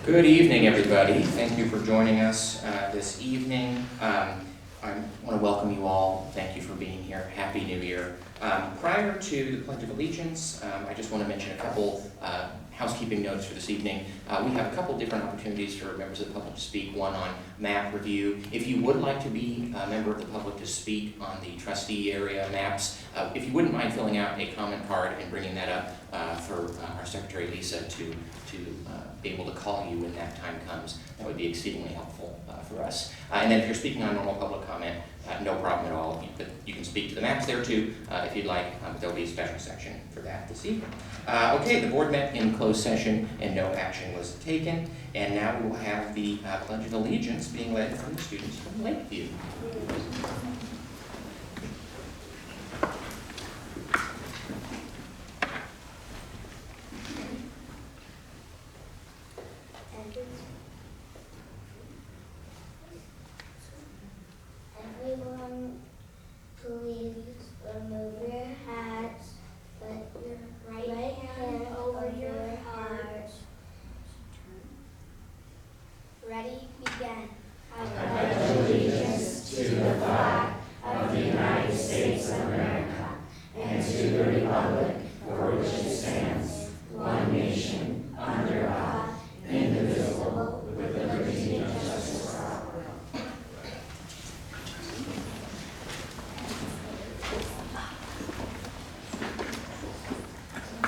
Good evening, everybody. Thank you for joining us this evening. I want to welcome you all. Thank you for being here. Happy New Year. Prior to the Pledge of Allegiance, I just want to mention a couple housekeeping notes for this evening. We have a couple different opportunities for members of the public to speak, one on map review. If you would like to be a member of the public to speak on the trustee area maps, if you wouldn't mind filling out a comment card and bringing that up for our Secretary Lisa to be able to call you when that time comes, that would be exceedingly helpful for us. And then if you're speaking on normal public comment, no problem at all. You can speak to the maps there too if you'd like, but there'll be a special section for that this evening. Okay, the board met in closed session and no action was taken. And now we will have the Pledge of Allegiance being led from the students from Lakeview. Everyone, please remove your hats, put your right hand over your heart. Ready? Begin. I pledge allegiance to the flag of the United States of America and to the republic for which it stands, one nation, under God, indivisible, with liberty and justice for all.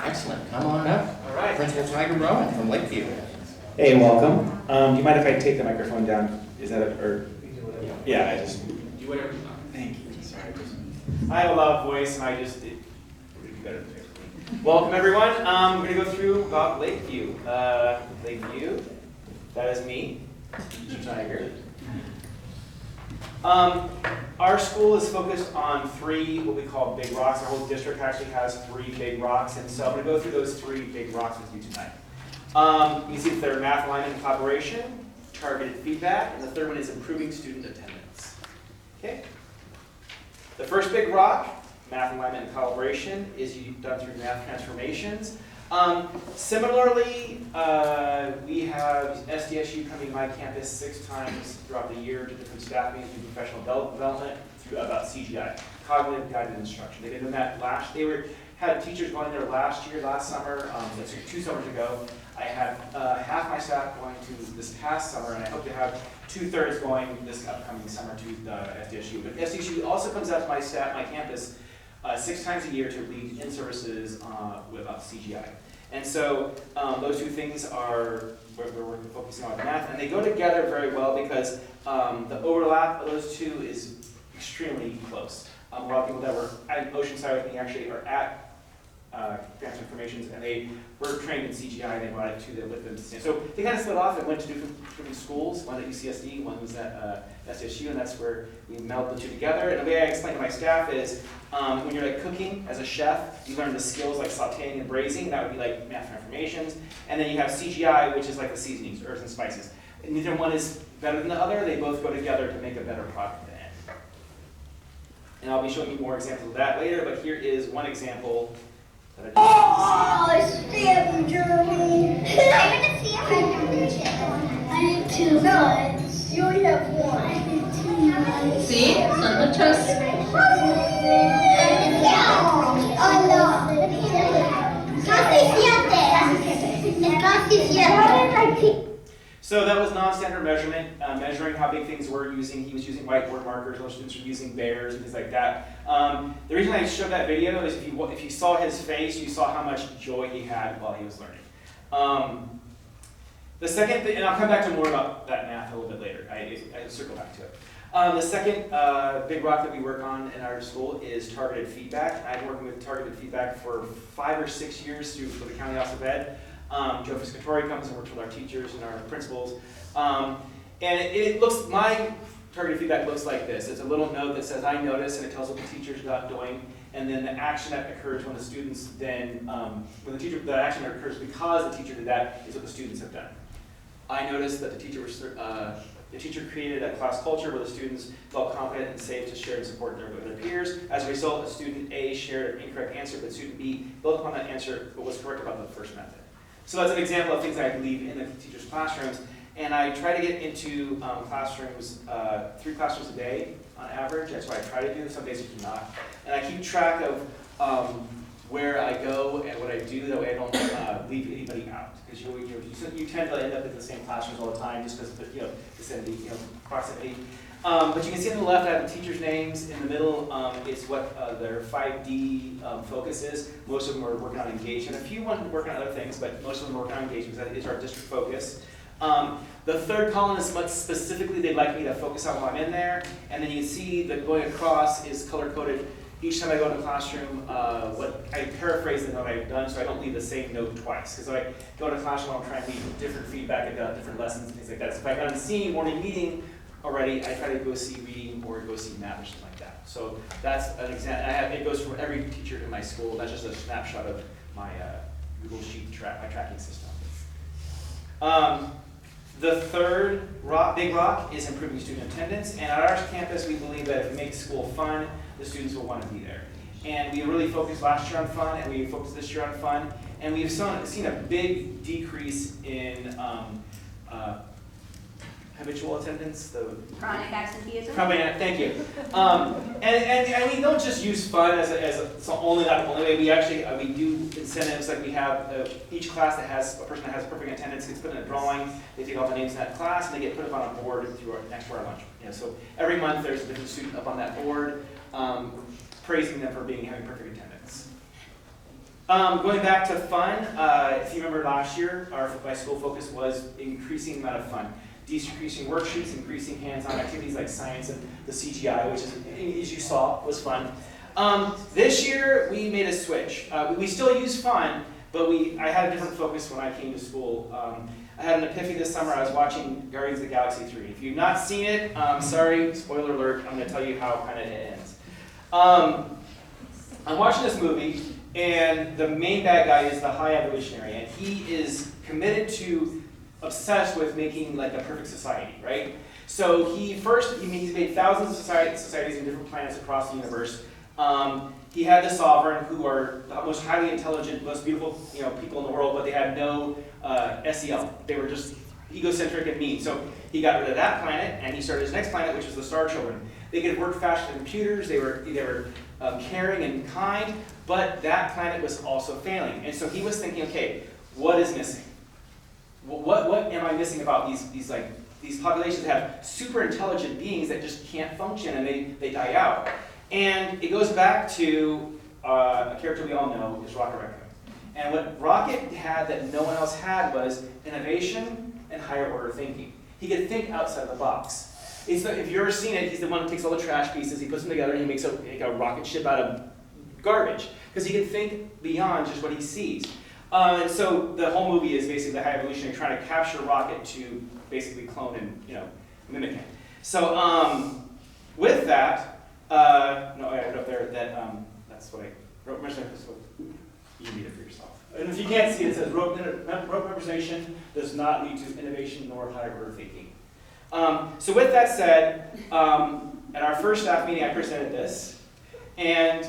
Excellent. Come on up. All right. Principal Tiger Rowan from Lakeview. Hey, welcome. Do you mind if I take the microphone down? Is that yeah, I just Do whatever you want. thank you. Sorry, I have a loud voice, and I just it would be better than me. Welcome, everyone. We're gonna go through about Lakeview. Lakeview. That is me, Teacher Tiger. Our school is focused on three what we call big rocks. Our whole district actually has three big rocks, and so I'm going to go through those three big rocks with you tonight. You can see that they're math alignment and collaboration, targeted feedback, and the third one is improving student attendance. Okay. The first big rock, math alignment and collaboration, is done through math transformations. Similarly, we have SDSU coming to my campus 6 times throughout the year to different staff meetings, do professional development through about CGI, cognitive guided instruction. They did that had teachers going there last summer, that's 2 summers ago. I had half my staff going to this past summer, and I hope to have 2/3 going this upcoming summer to SDSU. But SDSU also comes out to my campus 6 times a year to lead in-services about CGI. And so those 2 things are where we're focusing on math, and they go together very well because the overlap of those 2 is extremely close. A lot of people that were at Oceanside with me actually are at Advanced Informations, and they were trained in CGI, and they brought it to them with them. So they kind of split off and went to different schools, one at UCSD, one was at SSU, and that's where we melded the 2 together. And the way I explain to my staff is, when you're like cooking as a chef, you learn the skills like sauteing and braising, that would be like math transformations. And then you have CGI, which is like the seasonings, herbs and spices. And neither one is better than the other, they both go together to make a better product at the end. And I'll be showing you more examples of that later, but here is one example. Oh, stamp Germany. I need 2 nuts. You only have 1. I need 2 nuts. Sí, son muchos. Oh, no. Casi 7. So that was non-standard measurement, measuring how big things were using. He was using whiteboard markers, other students were using bears and things like that. The reason I showed that video is if you saw his face, you saw how much joy he had while he was learning. The second thing, and I'll come back to more about that math a little bit later. I circle back to it. The second big rock that we work on in our school is targeted feedback. I've been working with targeted feedback for 5 or 6 years for the County Office of Ed. Joe Fiscatori comes and works with our teachers and our principals. And my targeted feedback looks like this. It's a little note that says, I notice, and it tells what the teacher's not doing. And then the action that occurs when the students then, the action that occurs because the teacher did that is what the students have done. I noticed that the teacher created a class culture where the students felt confident and safe to share and support their peers. As a result, student A shared an incorrect answer, but student B built upon that answer but was correct about the first method. So that's an example of things that I leave in the teachers' classrooms. And I try to get into classrooms, 3 classrooms a day on average. That's what I try to do. Some days I do not. And I keep track of where I go and what I do. That way I don't leave anybody out. Because you tend to end up in the same classrooms all the time just because of the vicinity, proximity. But you can see on the left, I have the teachers' names. In the middle, it's what their 5D focus is. Most of them are working on engagement. A few want to work on other things, but most of them are working on engagement because that is our district focus. The third column is what specifically they'd like me to focus on while I'm in there. And then you can see that going across is color-coded. Each time I go into the classroom, what I paraphrase the note I've done so I don't leave the same note twice. Because if I go into a classroom, I'll try and leave different feedback about different lessons and things like that. So if I've done seeing morning meeting already, I try to go see reading or go see math or something like that. So that's an example. It goes for every teacher in my school. That's just a snapshot of my Google Sheet my tracking system. The third big rock is improving student attendance. And at our campus, we believe that if we make school fun, the students will want to be there. And we really focused last year on fun, and we focused this year on fun. And we've seen a big decrease in habitual attendance, chronic absenteeism. Thank you. And we don't just use fun as the only way. We do incentives, like we have each class that has a person that has perfect attendance gets put in a drawing. They take all the names in that class and they get put up on a board next to our lunch. So every month there's a different student up on that board, praising them for having perfect attendance. Going back to fun, if you remember last year, my school focus was increasing the amount of fun. Decreasing worksheets, increasing hands-on activities like science and the CGI, which is, as you saw, was fun. This year, we made a switch. We still use fun, but I had a different focus when I came to school. I had an epiphany this summer. I was watching Guardians of the Galaxy 3. If you've not seen it, sorry, spoiler alert, I'm going to tell you how kind of it ends. I'm watching this movie, and the main bad guy is the High Evolutionary, and he is committed to obsessed with making like a perfect society, right? So he's made thousands of societies in different planets across the universe. He had the sovereign, who are the most highly intelligent, most beautiful people in the world, but they had no SEL. They were just egocentric and mean. So he got rid of that planet, and he started his next planet, which was the Star Children. They could work faster than computers. They were caring and kind, but that planet was also failing. And so he was thinking, okay, what is missing? What am I missing about these populations that have super intelligent beings that just can't function and they die out? And it goes back to a character we all know is Rocket Raccoon. And what Rocket had that no one else had was innovation and higher order thinking. He could think outside the box. If you've ever seen it, he's the one who takes all the trash pieces, he puts them together, and he makes a rocket ship out of garbage. Because he can think beyond just what he sees. And so the whole movie is basically the High Evolutionary trying to capture Rocket to basically clone and mimic him. So with that, I wrote up there that that's what I wrote. You can read it for yourself. And if you can't see it, it says rote memorization does not lead to innovation nor higher order thinking. So with that said, at our first staff meeting, I presented this, and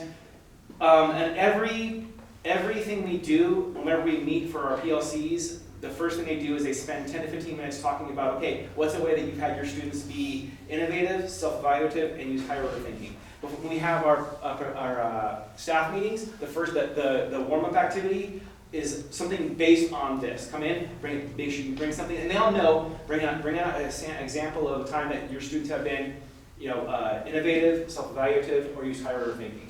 everything we do, whenever we meet for our PLCs, the first thing they do is they spend 10 to 15 minutes talking about, okay, what's a way that you've had your students be innovative, self-evaluative, and use higher order thinking. But when we have our staff meetings, the warm-up activity is something based on this. Come in, make sure you bring something, and they all know, bring out an example of a time that your students have been innovative, self-evaluative, or use higher order thinking.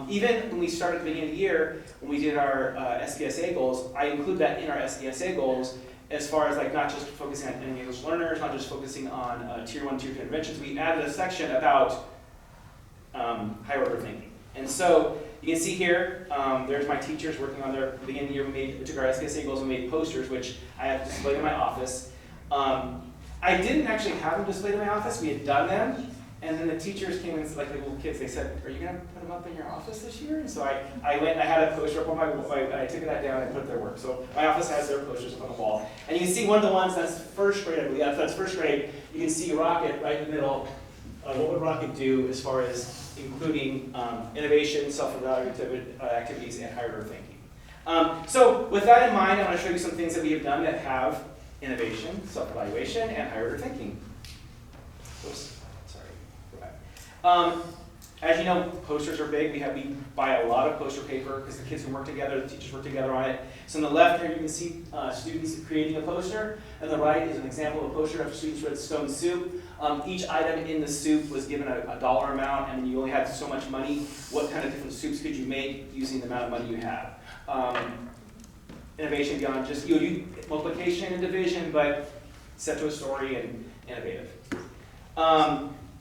Even when we started at the beginning of the year, when we did our SPSA goals, I include that in our SPSA goals as far as not just focusing on English learners, not just focusing on Tier 1, Tier 2 interventions. We added a section about higher order thinking. And so you can see here, there's my teachers working on their beginning of the year. We took our SPSA goals and made posters, which I have displayed in my office. I didn't actually have them displayed in my office. We had done them. And then the teachers came in, like the little kids, they said, are you going to put them up in your office this year? And so I went and I had a poster up on I took that down and put their work. So my office has their posters up on the wall. And you can see one of the ones, that's first grade, I believe. That's first grade. You can see Rocket right in the middle. What would Rocket do as far as including innovation, self-evaluative activities, and higher order thinking? So with that in mind, I want to show you some things that we have done that have innovation, self-evaluation, and higher order thinking. Oops, sorry, go back. As you know, posters are big. We buy a lot of poster paper because the kids can work together, the teachers work together on it. So on the left here you can see students creating a poster. On the right is an example of a poster after students read Stone Soup. Each item in the soup was given a dollar amount, and you only had so much money. What kind of different soups could you make using the amount of money you have? Innovation beyond just multiplication and division, but set to a story and innovative.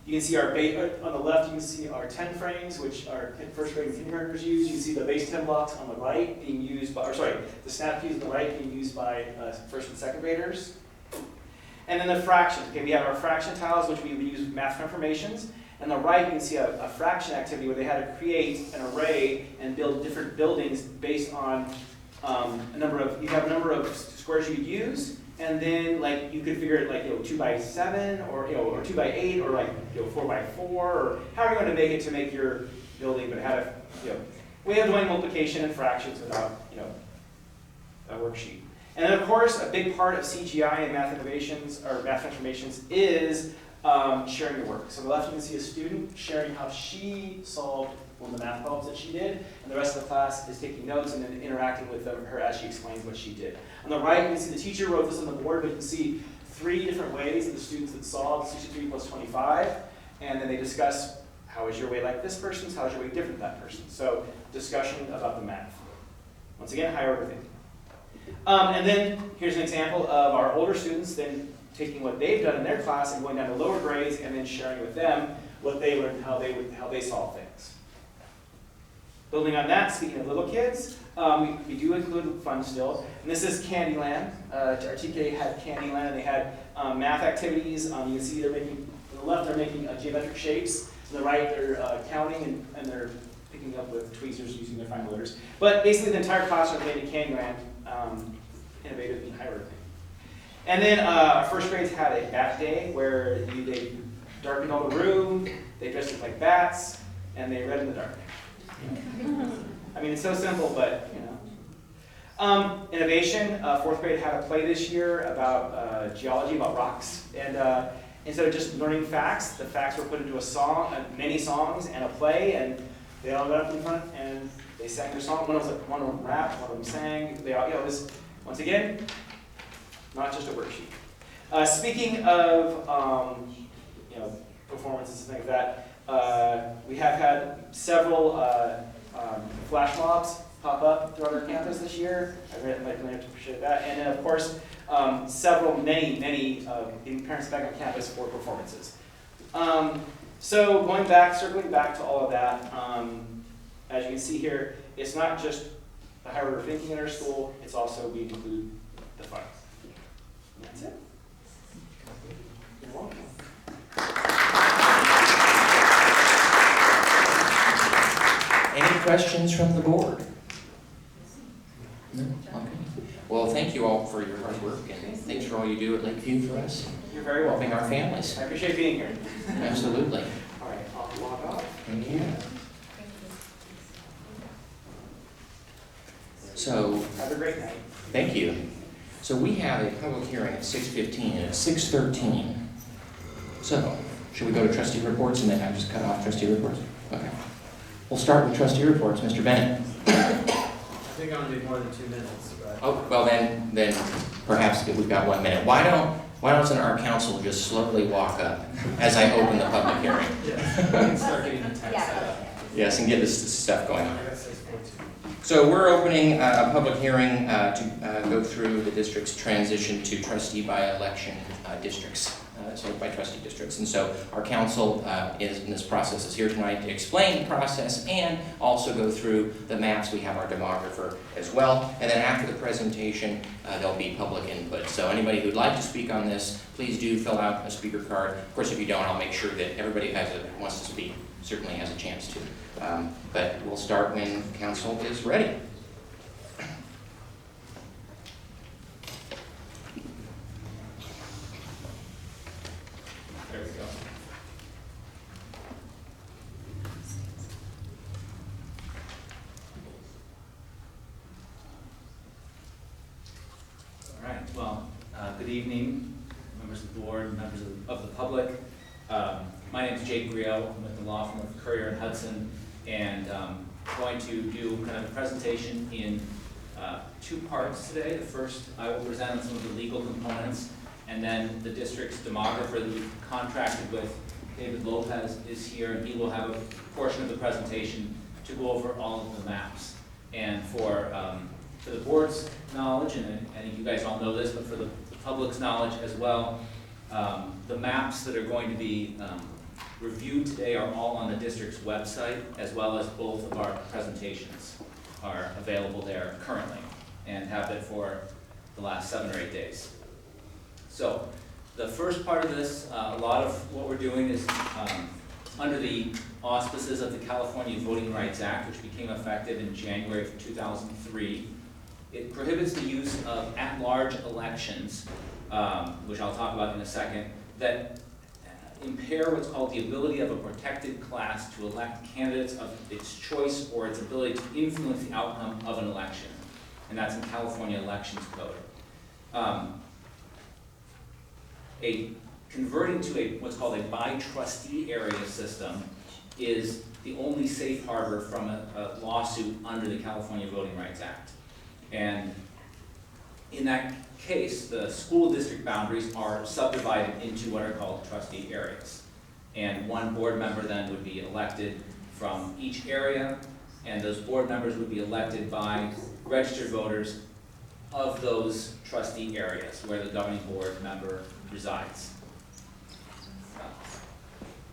You can see on the left, you can see our 10 frames, which our first grade and kindergartners use. You can see the base 10 blocks on the right being used by, the snap cues on the right being used by first and second graders. And then the fractions. Okay, we have our fraction tiles, which we use with math confirmations. On the right, you can see a fraction activity where they had to create an array and build different buildings based on a number of squares you could use. And then, like, you could figure it 2 by 7 or 2 by 8 or 4 by 4 or however you want to make it to make your building, but have way of doing multiplication and fractions without a worksheet. And then, of course, a big part of CGI and math innovations or math transformations is sharing your work. So on the left, you can see a student sharing how she solved one of the math problems that she did, and the rest of the class is taking notes and then interacting with her as she explains what she did. On the right, you can see the teacher wrote this on the board, but you can see 3 different ways of the students that solved 63 plus 25, and then they discuss how is your way like this person's, how is your way different than that person's. So discussion about the math. Once again, higher order thinking. And then here's an example of our older students then taking what they've done in their class and going down to lower grades and then sharing with them what they learned, how they solve things. Building on that, speaking of little kids, we do include fun still. And this is Candyland. Our TK had Candyland, and they had math activities. You can see they're making, on the left, they're making geometric shapes. On the right, they're counting, and they're picking up with tweezers using their fine motors. But basically, the entire classroom made Candyland innovative and higher thing. And then our first grades had a bat day where they darkened all the room, they dressed up like bats, and they read in the dark. I mean, it's so simple, but innovation. 4th grade had a play this year about geology, about rocks, and instead of just learning facts, the facts were put into a song, many songs, and a play, and they all got up in front and they sang their song. One of them rapped, one of them sang. They all, it was once again not just a worksheet. Speaking of performances and things like that, we have had several flash mobs pop up throughout our campus this year. I really appreciate that. And then, of course, many parents back on campus for performances. So circling back to all of that, as you can see here, it's not just the higher order thinking in our school, it's also we include the fun. And that's it. You're welcome. Any questions from the board? No? Okay. Well, thank you all for your hard work, and thanks for all you do at Lakeview for us. You're very welcome. Helping our families. I appreciate being here. Absolutely. All right, I'll log off. Thank you. So, Have a great night. thank you. So we have a public hearing at 6:15 and it's 6:13. So, should we go to trustee reports and then I just cut off trustee reports? Okay. We'll start with trustee reports. Mr. Bennett. I think I'm gonna need more than 2 minutes, but. Oh, well then perhaps we've got 1 minute. Why doesn't our council just slowly walk up as I open the public hearing? Yeah, we can start getting intense. Yes, and get this stuff going on. I got 6:42. So we're opening a public hearing to go through the district's transition to trustee by election districts, so by trustee districts. And so our council is in this process is here tonight to explain the process and also go through the maps. We have our demographer as well. And then after the presentation, there'll be public input. So anybody who'd like to speak on this, please do fill out a speaker card. Of course, if you don't, I'll make sure that everybody who wants to speak certainly has a chance to. But we'll start when council is ready. There we go. evening, members of the board, members of the public. My name is Jake Griot. I'm with the law firm of Currier and Hudson, and going to do kind of a presentation in two parts today. The first, I will present on some of the legal components, and then the district's demographer that we've contracted with, David Lopez, is here, and he will have a portion of the presentation to go over all of the maps. And for the board's knowledge, and I think you guys all know this, but for the public's knowledge as well, the maps that are going to be reviewed today are all on the district's website, as well as both of our presentations are available there currently and have been for the last 7 or 8 days. So the first part of this, a lot of what we're doing is under the auspices of the California Voting Rights Act, which became effective in January of 2003. It prohibits the use of at-large elections, which I'll talk about in a second, that impair what's called the ability of a protected class to elect candidates of its choice or its ability to influence the outcome of an election. And that's in California Elections Code. Converting to what's called a by-trustee area system is the only safe harbor from a lawsuit under the California Voting Rights Act. And in that case, the school district boundaries are subdivided into what are called trustee areas. And one board member then would be elected from each area, and those board members would be elected by registered voters of those trustee areas where the governing board member resides.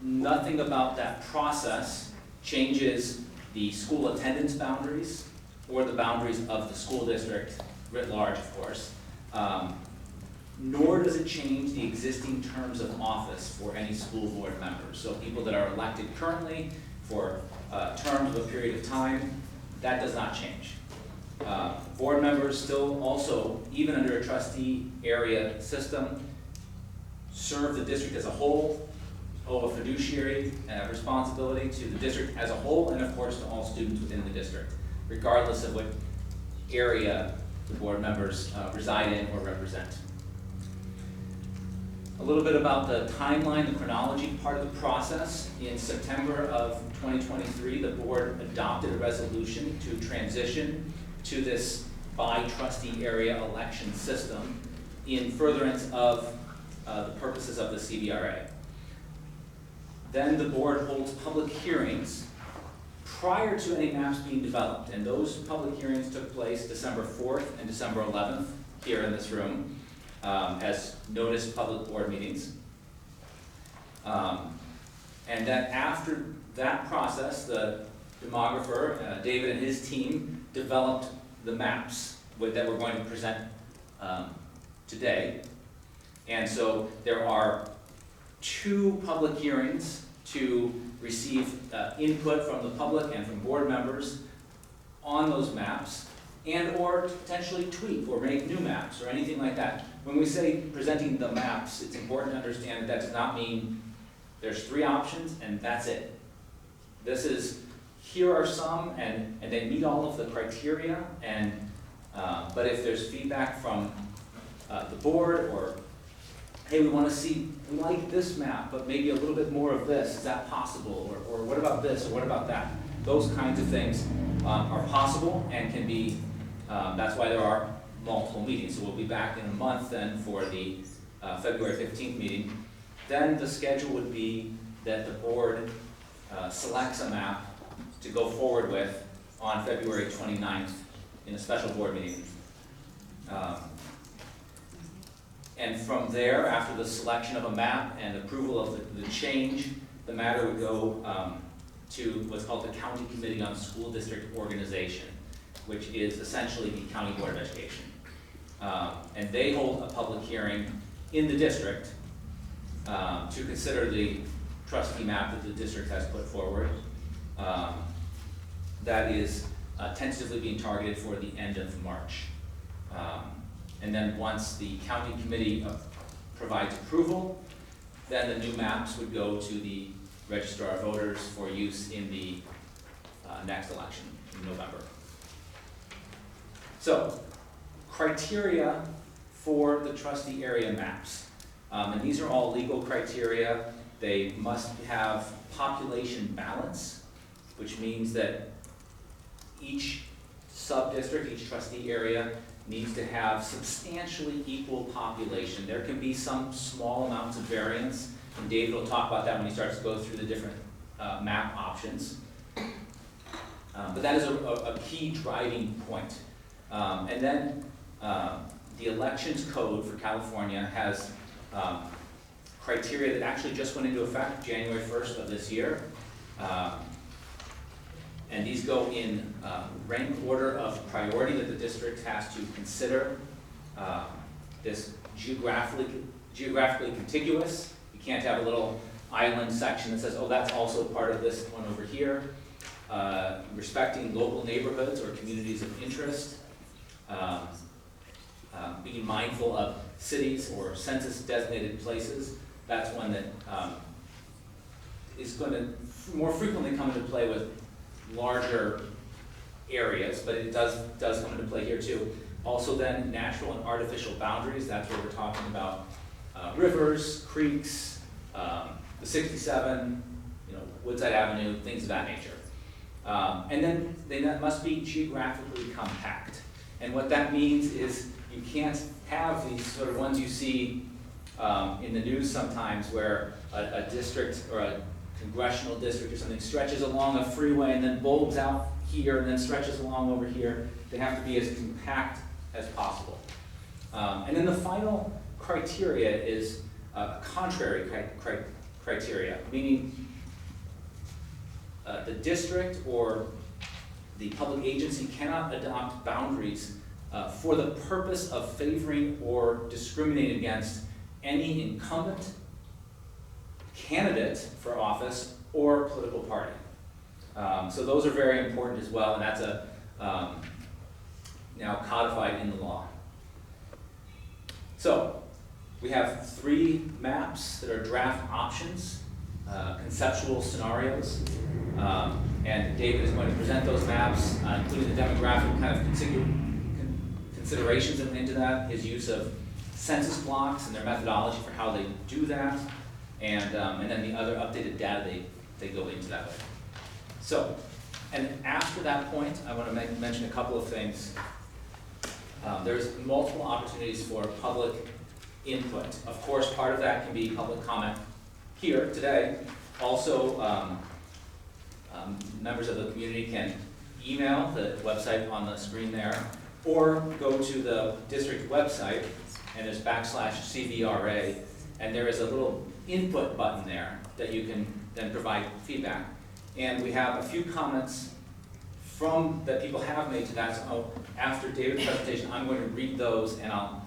Nothing about that process changes the school attendance boundaries or the boundaries of the school district writ large, of course. Nor does it change the existing terms of office for any school board members. So people that are elected currently for terms of a period of time, that does not change. Board members still also, even under a trustee area system, serve the district as a whole, owe a fiduciary responsibility to the district as a whole, and of course to all students within the district, regardless of what area the board members reside in or represent. A little bit about the timeline, the chronology part of the process. In September of 2023, the board adopted a resolution to transition to this by-trustee area election system in furtherance of the purposes of the CVRA. Then the board holds public hearings prior to any maps being developed, and those public hearings took place December 4th and December 11th here in this room as noticed public board meetings. And then after that process, the demographer, David and his team, developed the maps that we're going to present today. And so there are 2 public hearings to receive input from the public and from board members on those maps, and or to potentially tweak or make new maps or anything like that. When we say presenting the maps, it's important to understand that does not mean there's 3 options and that's it. This is, here are some, and they meet all of the criteria, and but if there's feedback from the board, or hey, we want to see, we like this map, but maybe a little bit more of this, is that possible? Or what about this, or what about that? Those kinds of things are possible and can be, that's why there are multiple meetings. So we'll be back in a month then for the February 15th meeting. Then the schedule would be that the board selects a map to go forward with on February 29th in a special board meeting. And from there, after the selection of a map and approval of the change, the matter would go to what's called the County Committee on School District Organization, which is essentially the County Board of Education. And they hold a public hearing in the district to consider the trustee map that the district has put forward. That is tentatively being targeted for the end of March. And then once the county committee provides approval, then the new maps would go to the registrar of voters for use in the next election in November. So, criteria for the trustee area maps. And these are all legal criteria. They must have population balance, which means that each sub-district, each trustee area needs to have substantially equal population. There can be some small amounts of variance, and David will talk about that when he starts to go through the different map options. But that is a key driving point. And then the elections code for California has criteria that actually just went into effect January 1st of this year. And these go in rank order of priority that the district has to consider. This geographically contiguous. You can't have a little island section that says, oh, that's also part of this one over here. Respecting local neighborhoods or communities of interest. Being mindful of cities or census designated places. That's one that is going to more frequently come into play with larger areas, but it does come into play here too. Also then natural and artificial boundaries, that's where we're talking about rivers, creeks, the 67, Woodside Avenue, things of that nature. And then they must be geographically compact. And what that means is you can't have these sort of ones you see in the news sometimes where a district or a congressional district or something stretches along a freeway and then bulbs out here and then stretches along over here. They have to be as compact as possible. And then the final criteria is contrary criteria, meaning the district or the public agency cannot adopt boundaries for the purpose of favoring or discriminating against any incumbent, candidate for office, or political party. So those are very important as well, and that's now codified in the law. So we have 3 maps that are draft options, conceptual scenarios, and David is going to present those maps, including the demographic kind of considerations that went into that, his use of census blocks and their methodology for how they do that, and then the other updated data they go into that way. So, and after that point, I want to mention a couple of things. There's multiple opportunities for public input. Of course, part of that can be public comment here today. Also, members of the community can email the website on the screen there, or go to the district website, and there's /CVRA, and there is a little input button there that you can then provide feedback. And we have a few comments that people have made to that. So after David's presentation, I'm going to read those, and I'll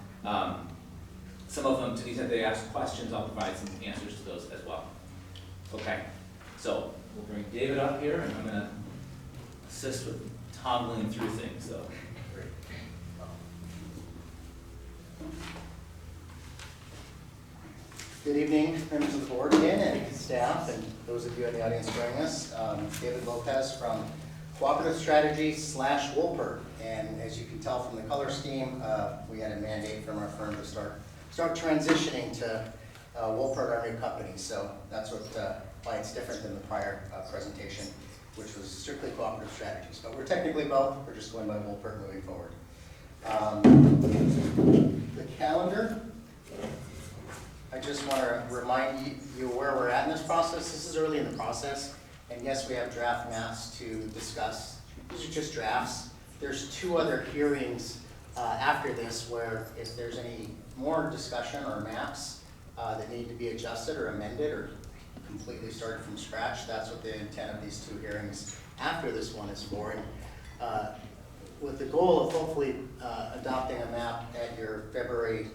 some of them, to the extent they ask questions, I'll provide some answers to those as well. Okay, so we'll bring David up here, and I'm going to assist with toggling through things. So. Good evening, members of the board again, and staff, and those of you in the audience joining us. David Lopez from Cooperative Strategy / Wolpert, and as you can tell from the color scheme, we had a mandate from our firm to start transitioning to Wolpert, our new company. So that's why it's different than the prior presentation, which was strictly Cooperative Strategies. But we're technically both. We're just going by Wolpert moving forward. The calendar. I just want to remind you where we're at in this process. This is early in the process, and yes, we have draft maps to discuss. These are just drafts. There's 2 other hearings after this where if there's any more discussion or maps that need to be adjusted or amended or completely started from scratch, that's what the intent of these 2 hearings after this one is for. With the goal of hopefully adopting a map at your February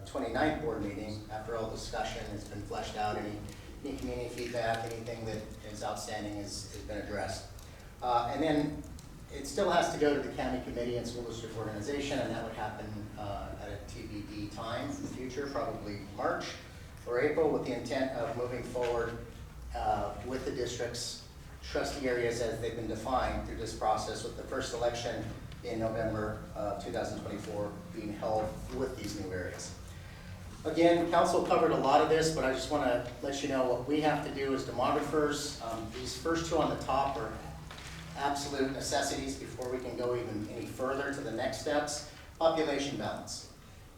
29th board meeting, after all discussion has been fleshed out, any community feedback, anything that is outstanding has been addressed. And then it still has to go to the county committee and school district organization, and that would happen at a TBD time in the future, probably March or April, with the intent of moving forward with the district's trustee areas as they've been defined through this process, with the first election in November 2024 being held with these new areas. Again, council covered a lot of this, but I just want to let you know what we have to do as demographers. These first two on the top are absolute necessities before we can go even any further to the next steps. Population balance.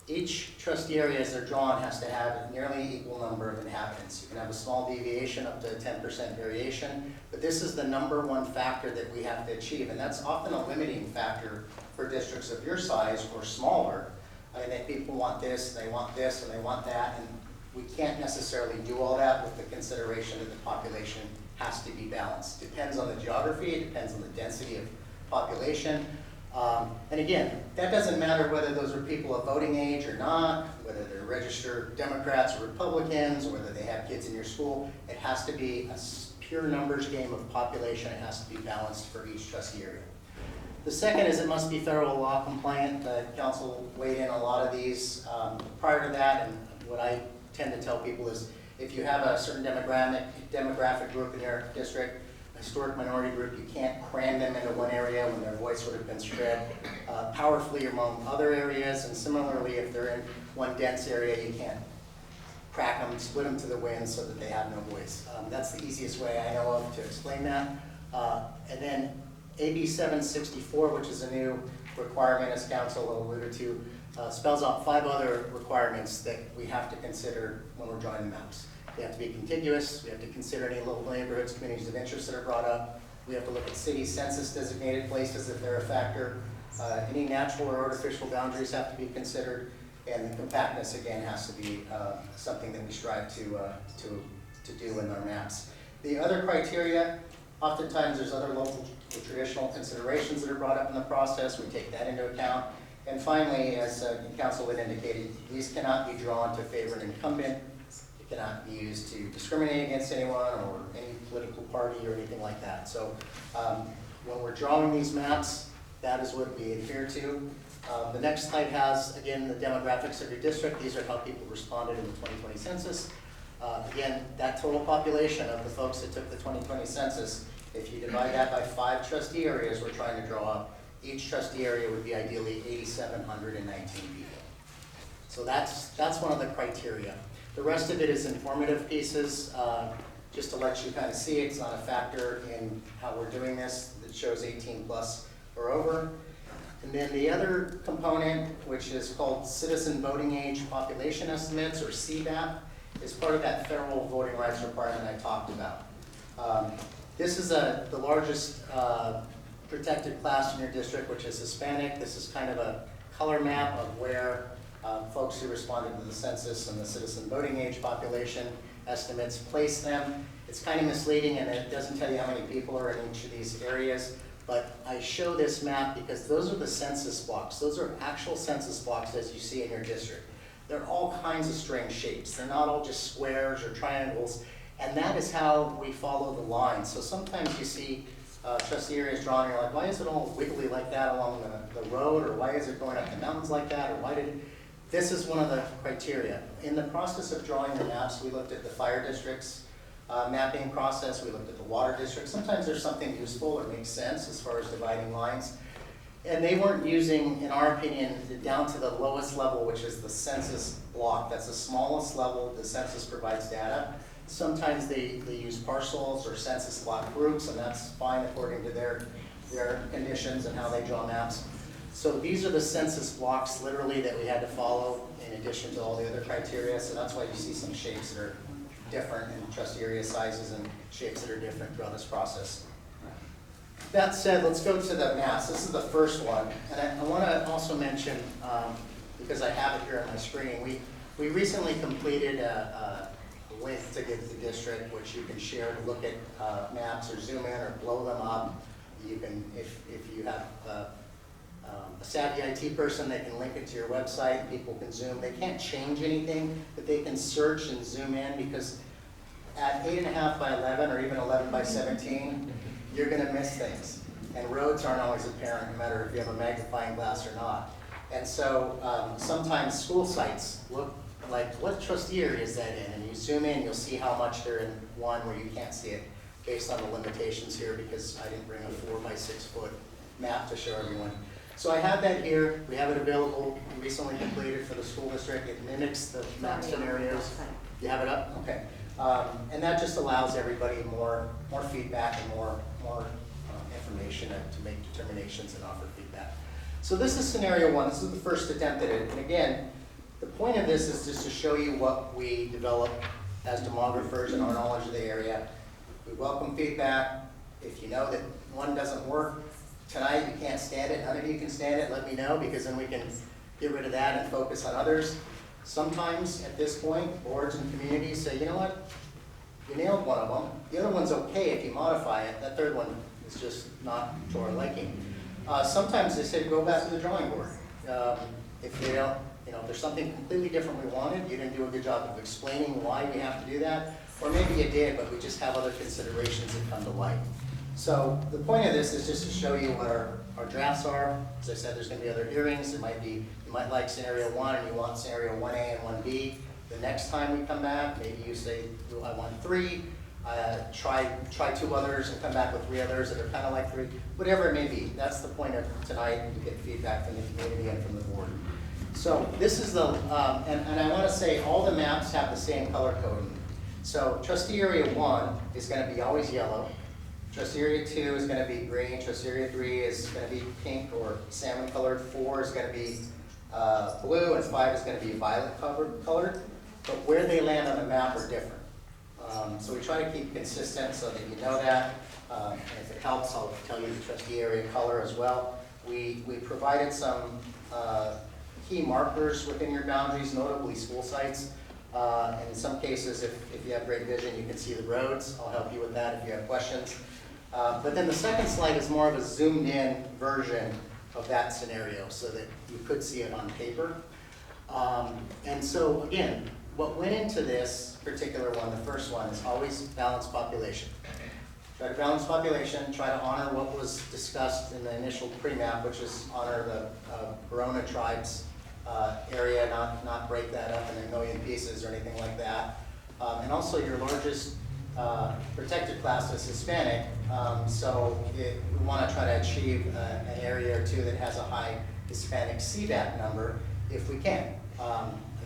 Each trustee area as they're drawn has to have a nearly equal number of inhabitants. You can have a small deviation up to 10% variation, but this is the #1 factor that we have to achieve, and that's often a limiting factor for districts of your size or smaller. And then people want this, and they want this, and they want that, and we can't necessarily do all that with the consideration that the population has to be balanced. Depends on the geography, it depends on the density of population. And again, that doesn't matter whether those are people of voting age or not, whether they're registered Democrats or Republicans, or whether they have kids in your school. It has to be a pure numbers game of population. It has to be balanced for each trustee area. The second is it must be federal law compliant. The council weighed in a lot of these prior to that, and what I tend to tell people is if you have a certain demographic group in your district, historic minority group, you can't cram them into one area when their voice would have been spread powerfully among other areas. And similarly, if they're in one dense area, you can't crack them, split them to the wind so that they have no voice. That's the easiest way I know of to explain that. And then AB 764, which is a new requirement, as council alluded to, spells out 5 other requirements that we have to consider when we're drawing the maps. They have to be contiguous. We have to consider any local neighborhoods, communities of interest that are brought up. We have to look at city census designated places if they're a factor. Any natural or artificial boundaries have to be considered. And the compactness, again, has to be something that we strive to do in our maps. The other criteria, oftentimes there's other local traditional considerations that are brought up in the process. We take that into account. And finally, as council had indicated, these cannot be drawn to favor an incumbent. It cannot be used to discriminate against anyone or any political party or anything like that. So when we're drawing these maps, that is what we adhere to. The next slide has, again, the demographics of your district. These are how people responded in the 2020 census. Again, that total population of the folks that took the 2020 census, if you divide that by 5 trustee areas we're trying to draw up, each trustee area would be ideally 8,719 people. So that's one of the criteria. The rest of it is informative pieces, just to let you kind of see it's not a factor in how we're doing this. It shows 18 plus or over. And then the other component, which is called Citizen Voting Age Population Estimates, or CVAP, is part of that federal voting rights requirement I talked about. This is the largest protected class in your district, which is Hispanic. This is kind of a color map of where folks who responded to the census and the citizen voting age population estimates place them. It's kind of misleading, and it doesn't tell you how many people are in each of these areas. But I show this map because those are the census blocks. Those are actual census blocks as you see in your district. They're all kinds of strange shapes. They're not all just squares or triangles. And that is how we follow the lines. So sometimes you see trustee areas drawn, and you're like, why is it all wiggly like that along the road? Or why is it going up the mountains like that? Or why did it? This is one of the criteria. In the process of drawing the maps, we looked at the fire districts mapping process. We looked at the water districts. Sometimes there's something useful or makes sense as far as dividing lines. And they weren't using, in our opinion, down to the lowest level, which is the census block. That's the smallest level the census provides data. Sometimes they use parcels or census block groups, and that's fine according to their conditions and how they draw maps. So these are the census blocks, literally, that we had to follow in addition to all the other criteria. So that's why you see some shapes that are different in trustee area sizes and shapes that are different throughout this process. That said, let's go to the maps. This is the first one. And I want to also mention, because I have it here on my screen, we recently completed a link to give the district, which you can share to look at maps or zoom in or blow them up. You can, if you have a savvy IT person, they can link it to your website. People can zoom. They can't change anything, but they can search and zoom in, because at 8.5 by 11 or even 11 by 17, you're going to miss things. And roads aren't always apparent, no matter if you have a magnifying glass or not. And so sometimes school sites look like, what trustee area is that in? And you zoom in, you'll see how much they're in one where you can't see it based on the limitations here, because I didn't bring a 4 by 6 foot map to show everyone. So I have that here, we have it available, recently completed for the school district, it mimics the map scenarios. You have it up? Okay. And that just allows everybody more feedback and more information to make determinations and offer feedback. So this is scenario one, this is the first attempt at it, and again, the point of this is just to show you what we develop as demographers and our knowledge of the area. We welcome feedback. If you know that one doesn't work tonight, you can't stand it, none of you can stand it, let me know, because then we can get rid of that and focus on others. Sometimes at this point, boards and communities say, you know what, you nailed one of them. The other one's okay if you modify it. That third one is just not to our liking. Sometimes they say go back to the drawing board. If they don't, if there's something completely different we wanted, you didn't do a good job of explaining why we have to do that, or maybe you did, but we just have other considerations that come to light. So the point of this is just to show you what our drafts are. As I said, there's going to be other hearings. You might like scenario one and you want scenario 1A and 1B. The next time we come back, maybe you say, well, I want 3. Try 2 others and come back with 3 others that are kind of like 3. Whatever it may be. That's the point of tonight, to get feedback from the community and from the board. So this is the, and I want to say all the maps have the same color coding. So trustee area 1 is going to be always yellow. Trustee area 2 is going to be green. Trustee area 3 is going to be pink or salmon colored. 4 is going to be blue, and 5 is going to be violet colored. But where they land on the map are different. So we try to keep consistent so that you know that. And if it helps, I'll tell you the trustee area color as well. We provided some key markers within your boundaries, notably school sites. And in some cases, if you have great vision, you can see the roads. I'll help you with that if you have questions. But then the second slide is more of a zoomed in version of that scenario so that you could see it on paper. And so again, what went into this particular one, the first one, is always balanced population. Try to balance population, try to honor what was discussed in the initial pre-map, which is honor the Verona tribes area, not break that up in a million pieces or anything like that. And also your largest protected class is Hispanic, so we want to try to achieve an area or two that has a high Hispanic CVAP number if we can.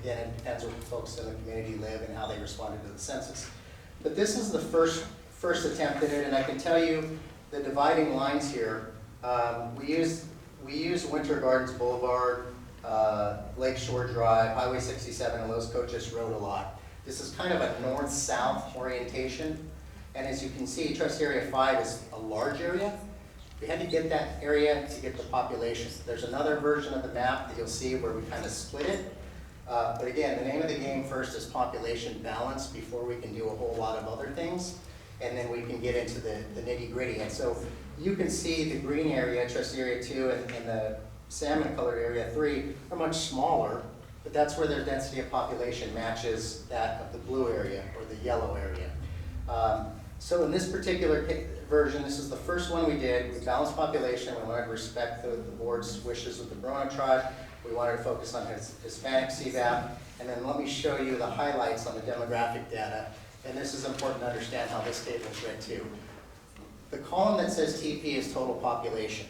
Again, it depends where folks in the community live and how they responded to the census. But this is the first attempt at it, and I can tell you the dividing lines here. We use Winter Gardens Boulevard, Lakeshore Drive, Highway 67, and Los Coches Road a lot. This is kind of a north-south orientation, and as you can see, Trust Area 5 is a large area. We had to get that area to get the population. There's another version of the map that you'll see where we kind of split it. But again, the name of the game first is population balance before we can do a whole lot of other things, and then we can get into the nitty-gritty. And so you can see the green area, Trust Area 2, and the salmon-colored Area 3 are much smaller, but that's where their density of population matches that of the blue area or the yellow area. So in this particular version, this is the first one we did. We balanced population. We wanted to respect the board's wishes with the Verona tribe. We wanted to focus on Hispanic CVAP. And then let me show you the highlights on the demographic data. And this is important to understand how this table is read too. The column that says TP is total population.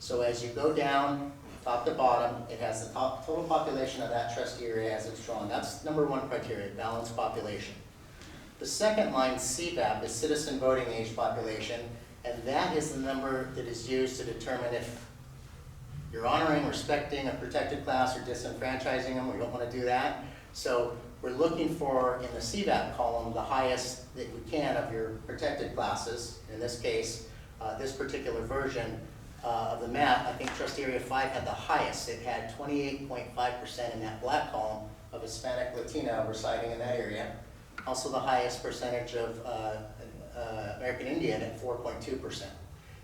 So as you go down top to bottom, it has the total population of that trustee area as it's drawn. That's number 1 criteria, balanced population. The second line, CVAP, is citizen voting age population, and that is the number that is used to determine if you're honoring, respecting a protected class or disenfranchising them. We don't want to do that. So we're looking for, in the CVAP column, the highest that we can of your protected classes. In this case, this particular version of the map, I think Trust Area 5 had the highest. It had 28.5% in that black column of Hispanic Latino residing in that area. Also the highest percentage of American Indian at 4.2%.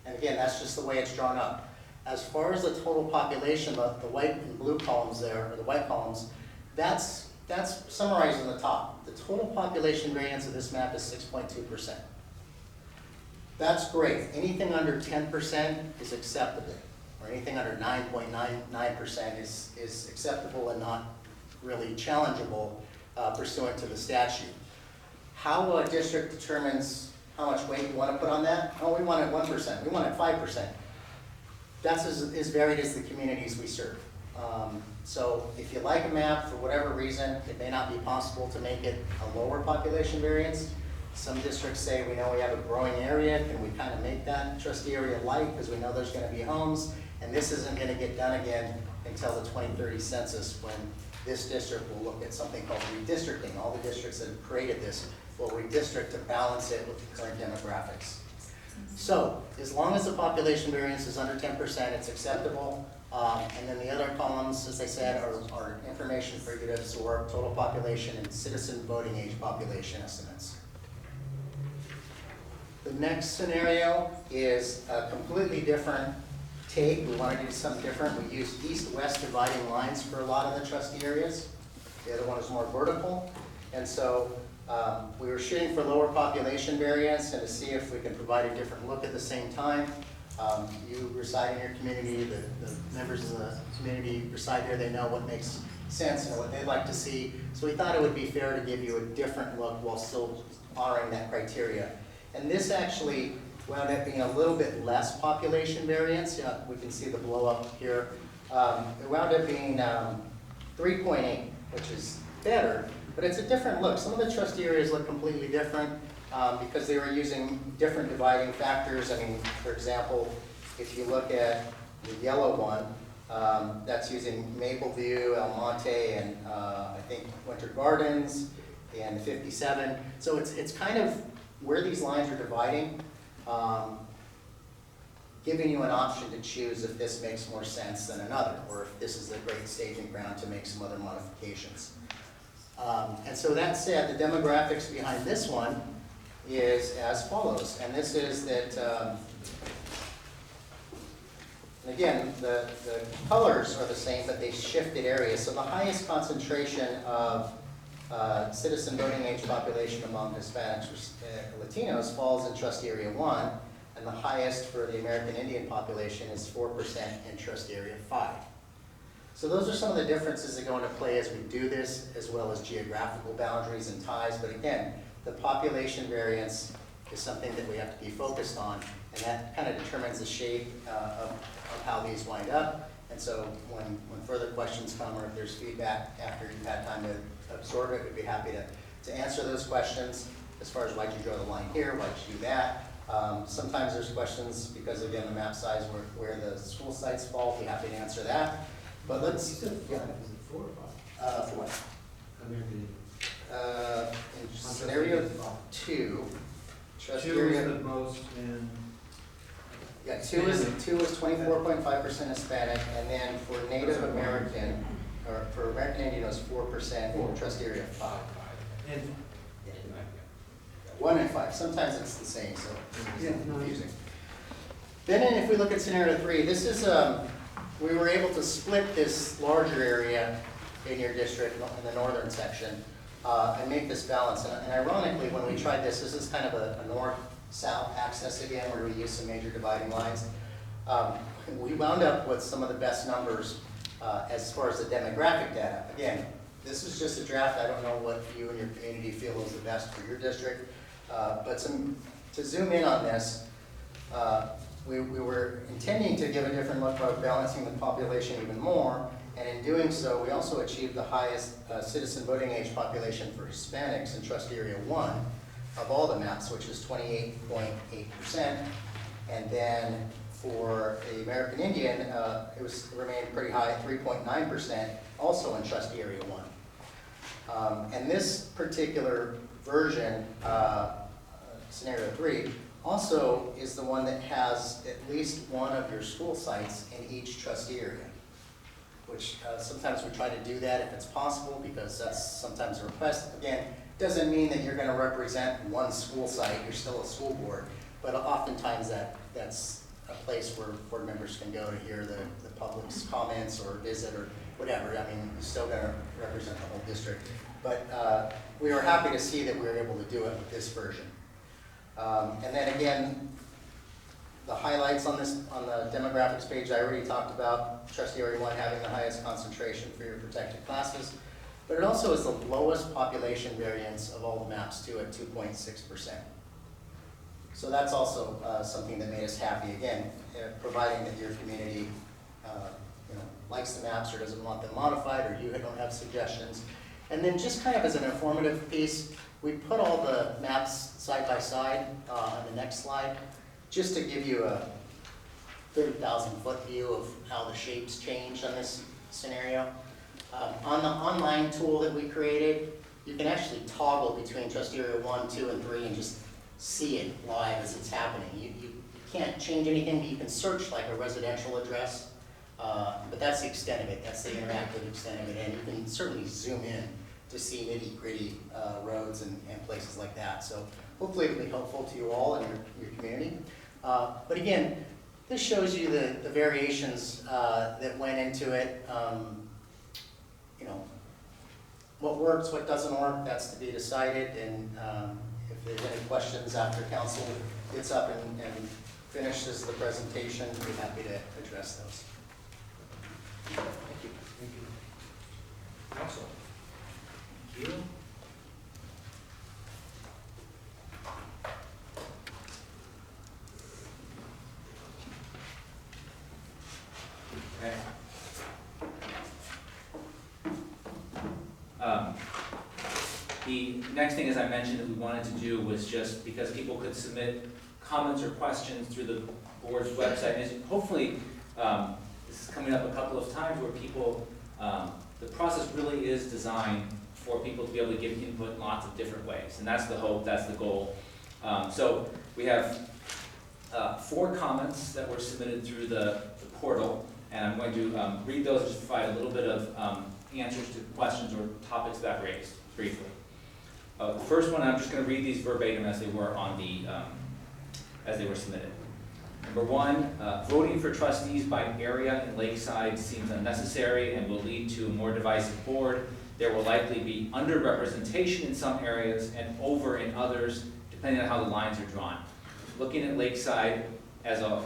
And again, that's just the way it's drawn up. As far as the total population, the white and blue columns there, or the white columns, that's summarized on the top. The total population variance of this map is 6.2%. That's great. Anything under 10% is acceptable, or anything under 9.99% is acceptable and not really challengeable pursuant to the statute. How a district determines how much weight you want to put on that? Oh, we want it 1%, we want it 5%. that's as varied as the communities we serve. So if you like a map, for whatever reason, it may not be possible to make it a lower population variance. Some districts say, we know we have a growing area, can we kind of make that trustee area light, because we know there's gonna be homes, and this isn't gonna get done again until the 2030 census, when this district will look at something called redistricting. All the districts that have created this will redistrict to balance it with the current demographics. So, as long as the population variance is under 10%, it's acceptable. And then the other columns, as I said, are information for you to absorb, total population and citizen voting age population estimates. The next scenario is a completely different take. We want to do something different. We use east-west dividing lines for a lot of the trustee areas. The other one is more vertical. And so we were shooting for lower population variance and to see if we can provide a different look at the same time. You reside in your community, the members of the community reside here, they know what makes sense and what they'd like to see. So we thought it would be fair to give you a different look while still honoring that criteria. And this actually wound up being a little bit less population variance. Yeah, we can see the blow up here. It wound up being 3.8, which is better, but it's a different look. Some of the trustee areas look completely different because they were using different dividing factors. I mean, for example, if you look at the yellow one, that's using Mapleview, El Monte, and I think Winter Gardens, and 57. So it's kind of where these lines are dividing, giving you an option to choose if this makes more sense than another, or if this is a great staging ground to make some other modifications. And so that said, the demographics behind this one is as follows. And this is that, and again, the colors are the same, but they shifted areas. So the highest concentration of citizen voting age population among Hispanics, Latinos falls in trustee area 1, and the highest for the American Indian population is 4% in trustee area 5. So those are some of the differences that go into play as we do this, as well as geographical boundaries and ties. But again, the population variance is something that we have to be focused on, and that kind of determines the shape of how these wind up. And so when further questions come, or if there's feedback after you've had time to absorb it, we'd be happy to answer those questions as far as why'd you draw the line here, why'd you do that. Sometimes there's questions because, again, the map size where the school sites fall, we'd be happy to answer that. But let's, You said 5, yeah. is it 4 or 5? For what? American In scenario 2, trustee 2 is area, the most in, yeah, 2 is 24.5% Hispanic, and then for Native American, or for American Indian, it was 4% in trustee area 5. and, 1 and 5, sometimes it's the same, so yeah, it's no, confusing. Then if we look at scenario 3, this is, we were able to split this larger area in your district, in the northern section, and make this balance. And ironically, when we tried this is kind of a north-south axis again, where we use some major dividing lines. We wound up with some of the best numbers as far as the demographic data. Again, this is just a draft. I don't know what you and your community feel is the best for your district. But to zoom in on this, we were intending to give a different look by balancing the population even more, and in doing so, we also achieved the highest citizen voting age population for Hispanics in trustee area 1 of all the maps, which is 28.8%, and then for the American Indian, it remained pretty high at 3.9%, also in trustee area 1. And this particular version, scenario 3, also is the one that has at least one of your school sites in each trustee area, which sometimes we try to do that if it's possible, because that's sometimes a request. Again, doesn't mean that you're going to represent one school site, you're still a school board, but oftentimes that's a place where board members can go to hear the public's comments or visit or whatever. I mean, you're still going to represent the whole district. But we were happy to see that we were able to do it with this version. And then again, the highlights on the demographics page I already talked about, trustee area 1 having the highest concentration for your protected classes, but it also is the lowest population variance of all the maps too, at 2.6%. So that's also something that made us happy. Again, providing that your community, likes the maps or doesn't want them modified, or you don't have suggestions. And then just kind of as an informative piece, we put all the maps side by side on the next slide, just to give you a 30,000-foot view of how the shapes change on this scenario. On the online tool that we created, you can actually toggle between trustee area 1, 2, and 3 and just see it live as it's happening. You can't change anything, but you can search like a residential address. But that's the extent of it. That's the interactive extent of it. And you can certainly zoom in to see nitty-gritty roads and places like that. So hopefully it'll be helpful to you all and your community. But again, this shows you the variations that went into it. What works, what doesn't work, that's to be decided. And if there's any questions after council gets up and finishes the presentation, we'd be happy to address those. Thank you. Thank you. Council. Thank you. Okay. The next thing, as I mentioned, that we wanted to do was just because people could submit comments or questions through the board's website. And hopefully, this is coming up a couple of times where people, the process really is designed for people to be able to give input in lots of different ways. And that's the hope, that's the goal. So we have 4 comments that were submitted through the portal. And I'm going to read those and just provide a little bit of answers to questions or topics that raised briefly. The first one, I'm just going to read these verbatim as they were on the, as they were submitted. Number 1, voting for trustees by area in Lakeside seems unnecessary and will lead to a more divisive board. There will likely be underrepresentation in some areas and over in others, depending on how the lines are drawn. Looking at Lakeside as a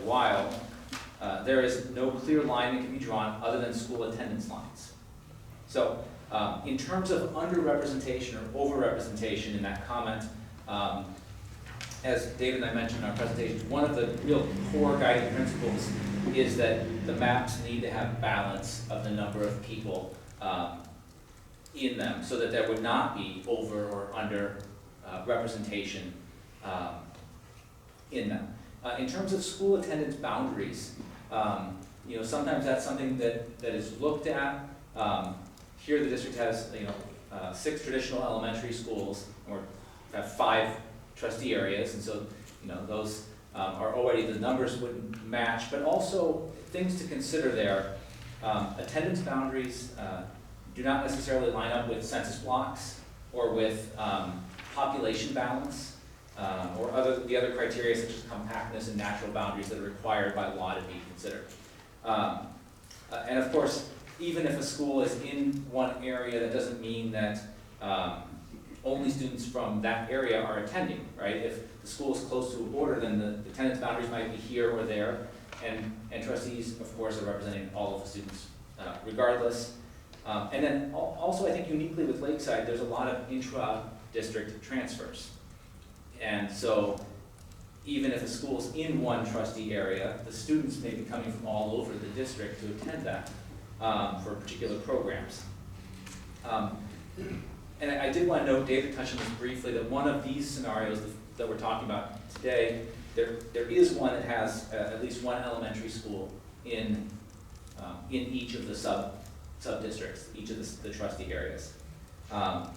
while, there is no clear line that can be drawn other than school attendance lines. So in terms of underrepresentation or overrepresentation in that comment, as David and I mentioned in our presentation, one of the real core guiding principles is that the maps need to have balance of the number of people in them so that there would not be over or under representation in them. In terms of school attendance boundaries, sometimes that's something that is looked at. Here the district has 6 traditional elementary schools, or have 5 trustee areas, and so those are already, the numbers wouldn't match, but also things to consider there. Attendance boundaries do not necessarily line up with census blocks or with population balance or the other criteria such as compactness and natural boundaries that are required by law to be considered. And of course, even if a school is in one area, that doesn't mean that only students from that area are attending, right? If the school is close to a border, then the attendance boundaries might be here or there, and trustees, of course, are representing all of the students regardless. And then also, I think uniquely with Lakeside, there's a lot of intra-district transfers. And so even if a school's in one trustee area, the students may be coming from all over the district to attend that for particular programs. And I did want to note, David touched on this briefly, that one of these scenarios that we're talking about today, there is one that has at least one elementary school in each of the sub-districts, each of the trustee areas. Of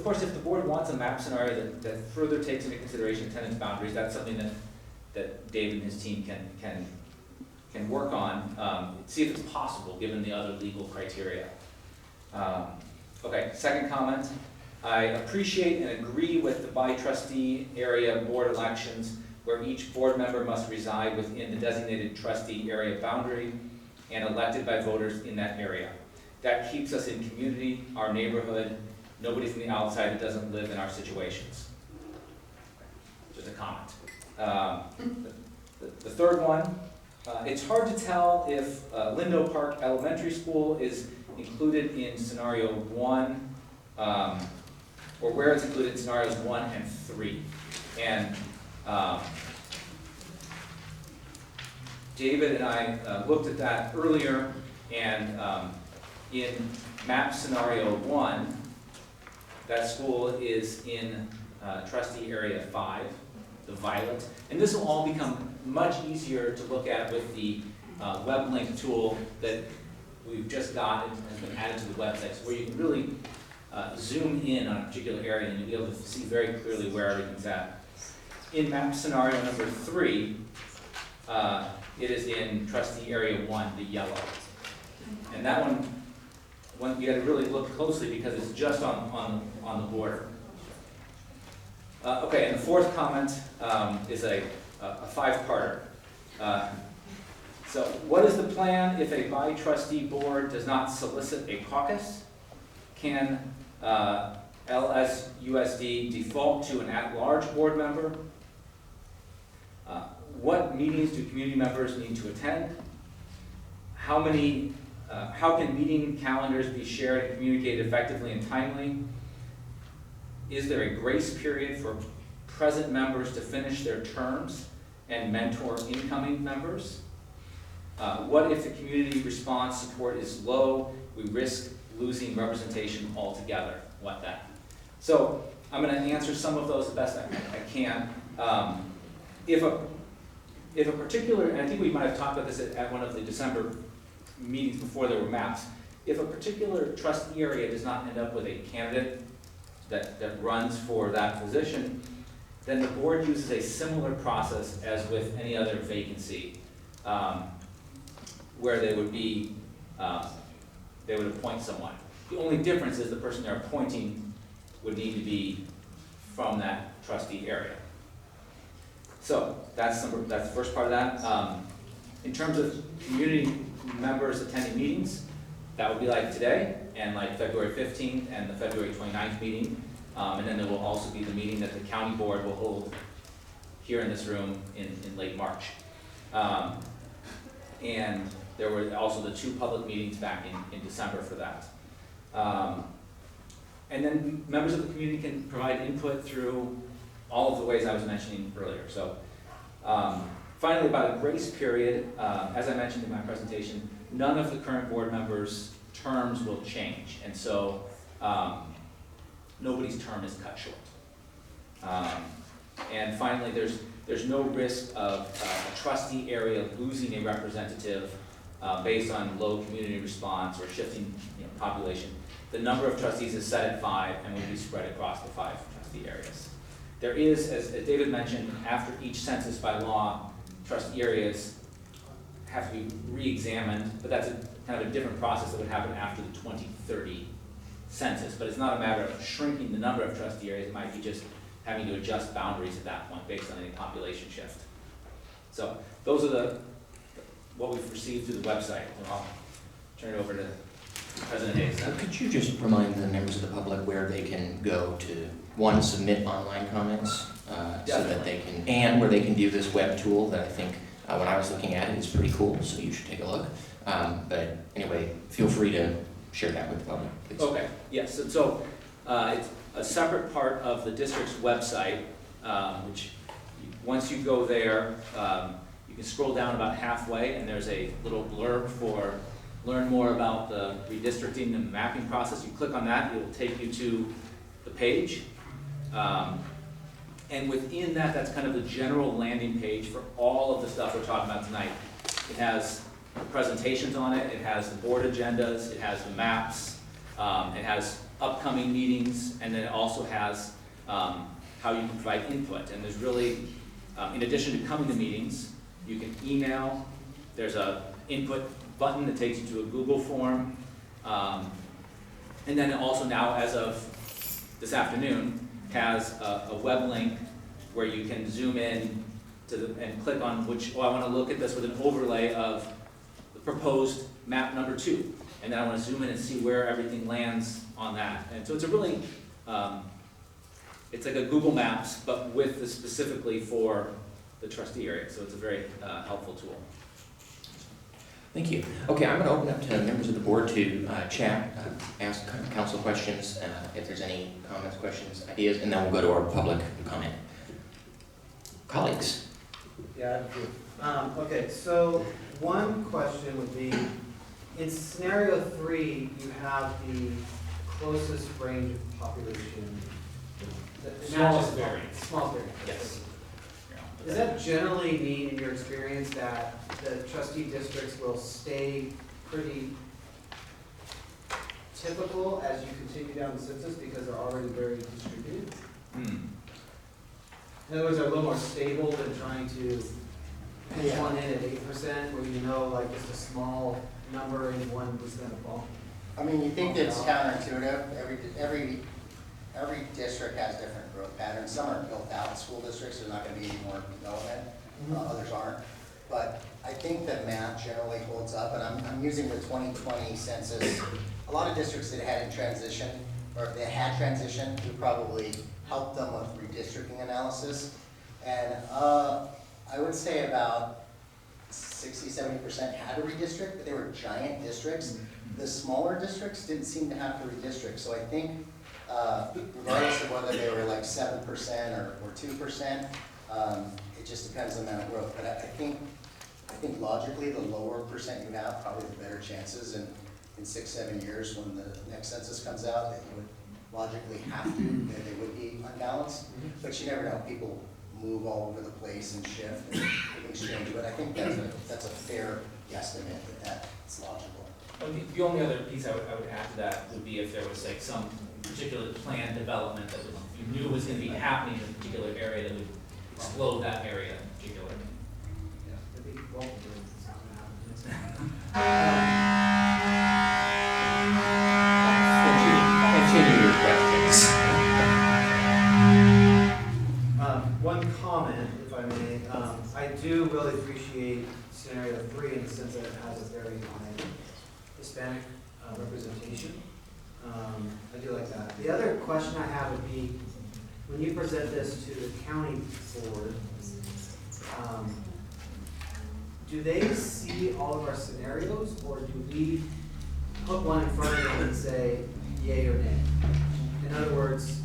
course, if the board wants a map scenario that further takes into consideration attendance boundaries, that's something that David and his team can work on, see if it's possible given the other legal criteria. Okay, second comment. I appreciate and agree with the by-trustee area board elections where each board member must reside within the designated trustee area boundary and elected by voters in that area. That keeps us in community, our neighborhood, nobody from the outside that doesn't live in our situations. Just a comment. The third one, it's hard to tell if Lindo Park Elementary School is included in scenario 1, or where it's included in scenarios 1 and 3. And David and I looked at that earlier, and in map scenario 1, that school is in trustee area 5, the violet. And this will all become much easier to look at with the web link tool that we've just got and has been added to the website, so where you can really zoom in on a particular area and you'll be able to see very clearly where everything's at. In map scenario number 3, it is in trustee area 1, the yellow. And that one you got to really look closely because it's just on the border. Okay, and the fourth comment is a 5-parter. So what is the plan if a by-trustee board does not solicit a caucus? Can LUSD default to an at-large board member? What meetings do community members need to attend? How can meeting calendars be shared and communicated effectively and timely? Is there a grace period for present members to finish their terms and mentor incoming members? What if the community response support is low? We risk losing representation altogether. What then? So I'm going to answer some of those the best I can. If a particular, and I think we might have talked about this at one of the December meetings before there were maps, if a particular trustee area does not end up with a candidate that runs for that position, then the board uses a similar process as with any other vacancy, where they would appoint someone. The only difference is the person they're appointing would need to be from that trustee area. So that's the first part of that. In terms of community members attending meetings, that would be like today and like February 15th and the February 29th meeting. And then there will also be the meeting that the county board will hold here in this room in late March. And there were also the 2 public meetings back in December for that. And then members of the community can provide input through all of the ways I was mentioning earlier. So finally, about a grace period, as I mentioned in my presentation, none of the current board members' terms will change. And so nobody's term is cut short. And finally, there's no risk of a trustee area losing a representative based on low community response or shifting population. The number of trustees is set at 5 and will be spread across the 5 trustee areas. There is, as David mentioned, after each census by law, trustee areas have to be re-examined, but that's kind of a different process that would happen after the 2030 census. But it's not a matter of shrinking the number of trustee areas, it might be just having to adjust boundaries at that point based on any population shift. So those are what we've received through the website. And I'll turn it over to President Hayes. Could you just remind the members of the public where they can go to, one, submit online comments, so that they can, and where they can do this web tool that I think, when I was looking at it, is pretty cool, so you should take a look. But anyway, feel free to share that with the public, please. Okay, yes, and so it's a separate part of the district's website, which once you go there, you can scroll down about halfway and there's a little blurb for learn more about the redistricting and the mapping process. You click on that, it will take you to the page. And within that, that's kind of the general landing page for all of the stuff we're talking about tonight. It has the presentations on it, it has the board agendas, it has the maps, it has upcoming meetings, and then it also has how you can provide input. And there's really, in addition to coming to meetings, you can email, there's a input button that takes you to a Google form, and then it also now, as of this afternoon, has a web link where you can zoom in and click on which, I want to look at this with an overlay of the proposed map number 2. And then I want to zoom in and see where everything lands on that. And so it's a really, it's like a Google Maps, but with the specifically for the trustee area. So it's a very helpful tool. Thank you. Okay, I'm going to open up to members of the board to chat, ask council questions, if there's any comments, questions, ideas, and then we'll go to our public comment. Colleagues. Yeah, I have a few. Okay, so one question would be, in scenario 3, you have the closest range of population. the Smallest matches- variance. Smallest variance. Yes. Does that generally mean, in your experience, that the trustee districts will stay pretty typical as you continue down the census because they're already very distributed? Hmm. In other words, they're a little more stable than trying to pitch Yeah. one in at 8%, where you know, like, just a small number in 1% of bump. I mean, you think that it's counterintuitive, every district has different growth patterns, some are built out school districts, there's not gonna be any more development, others aren't. But I think the math generally holds up, and I'm using the 2020 census. A lot of districts that had in transition, or that had transition, we probably helped them with redistricting analysis. And I would say about 60–70% had to redistrict, but they were giant districts. The smaller districts didn't seem to have to redistrict, so I think regardless of whether they were like 7% or 2%, it just depends on the amount of growth. But I think logically, the lower percent you have, probably the better chances in 6–7 years when the next census comes out, that you would logically have to, that they would be unbalanced. But you never know, people move all over the place and shift and things change. But I think that's a fair guesstimate that's logical. The only other piece I would add to that would be if there was like some particular planned development that you knew was gonna be happening in a particular area that would explode that area in particular. Yeah, I think both of them is not gonna happen. Continue your questions. One comment, if I may, I do really appreciate scenario 3 in the sense that it has a very high Hispanic representation. I do like that. The other question I have would be, when you present this to the county board, do they see all of our scenarios, or do we put one in front of them and say yay or nay? In other words,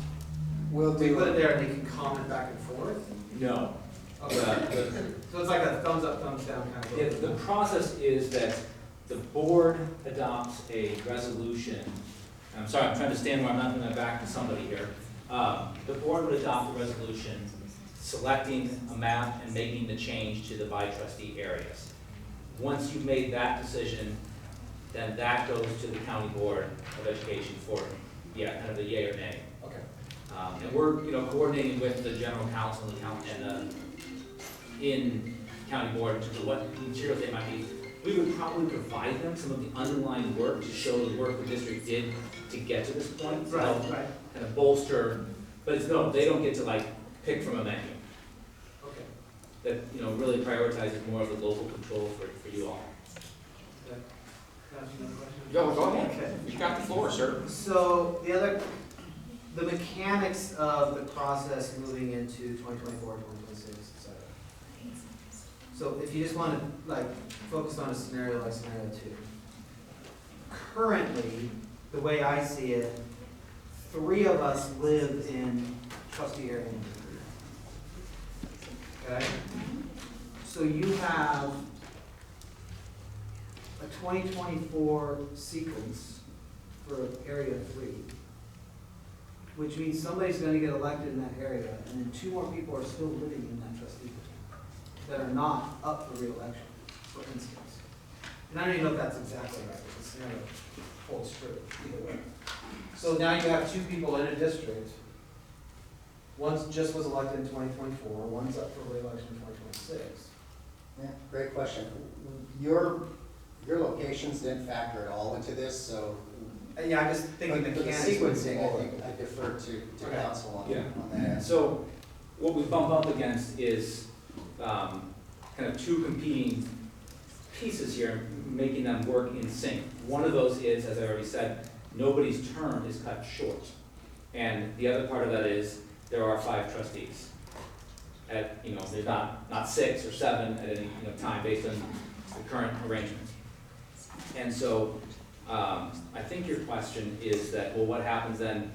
We'll we do put it there and they can comment back and forth? No. Okay. So it's like a thumbs up, thumbs down kind of. If the process is that the board adopts a resolution, and I'm sorry, I'm trying to stand where I'm not going to back to somebody here. The board would adopt a resolution selecting a map and making the change to the by trustee areas. Once you've made that decision, then that goes to the county board of education for, kind of a yay or nay. Okay. And we're, coordinating with the general counsel and in county board to what materials they might need. We would probably provide them some of the underlying work to show the work the district did to get to this point. To help Right. kind of bolster, but it's no, they don't get to like pick from a menu. Okay. That, really prioritizes more of the local control for you all. Okay. Can I ask you another question? Go ahead. Okay. You've got the floor, sir. So the mechanics of the process moving into 2024, 2026, et cetera. So if you just want to focus on a scenario like scenario 2. Currently, the way I see it, 3 of us live in trustee area number 3. Okay? So you have a 2024 sequence for area 3, which means somebody's gonna get elected in that area, and then 2 more people are still living in that trustee district that are not up for reelection, for instance. And I don't even know if that's exactly right, but the scenario holds true either way. So now you have 2 people in a district. One just was elected in 2024, one's up for reelection in 2026. Yeah, great question. Your locations didn't factor at all into this, so. Yeah, I'm just thinking But the mechanics. sequencing, I think I defer to Okay. council Yeah. on that. So what we bump up against is kind of 2 competing pieces here, making them work in sync. One of those is, as I already said, nobody's term is cut short. And the other part of that is there are 5 trustees. There's not 6 or 7 at any time based on the current arrangement. And so I think your question is that, well, what happens then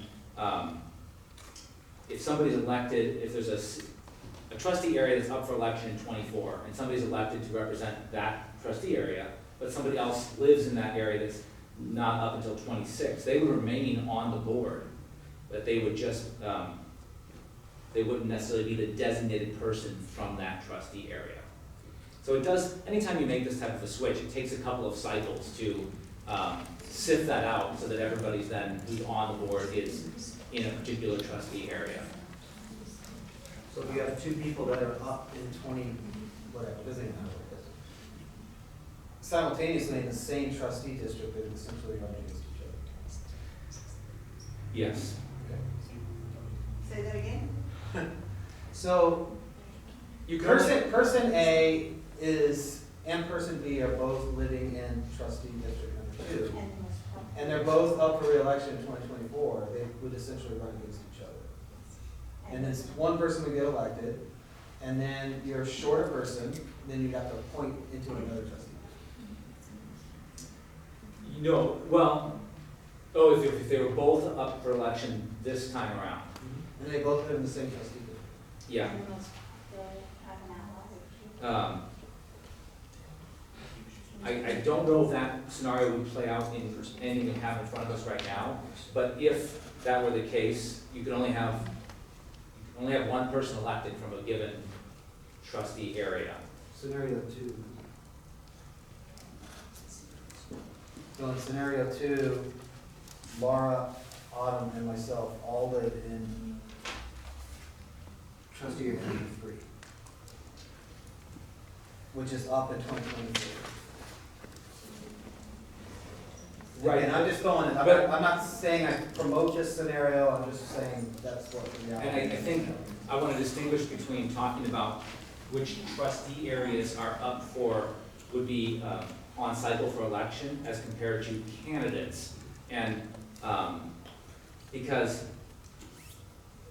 if somebody's elected, if there's a a trustee area that's up for election in '24, and somebody's elected to represent that trustee area, but somebody else lives in that area that's not up until '26, they would remain on the board, but they would just, they wouldn't necessarily be the designated person from that trustee area. So it does, anytime you make this type of a switch, it takes a couple of cycles to sift that out so that everybody's then, who's on the board is in a particular trustee area. So if you have two people that are up in 20, whatever, it doesn't even matter what it is. Simultaneously in the same trustee district, they're essentially running against each other. Yes. Say that again? So You can only- person A and person B are both living in trustee district number 2, and they're both up for re-election in 2024, they would essentially run against each other. And then one person would get elected, and then you're short a person, then you'd have to appoint into another trustee. No, well, oh, if they were both up for election this time around, And they both live in the same trustee district. yeah. I don't know if that scenario would play out in anything we have in front of us right now, but if that were the case, you could only have one person elected from a given trustee area. Scenario 2. So in scenario 2, Laura, Autumn, and myself all live in trustee area number 3, which is up in 2024. Right. And I'm just going, I'm not saying I promote this scenario, I'm just saying that's what the reality And I is. think I want to distinguish between talking about which trustee areas are up for, would be on cycle for election as compared to candidates. And because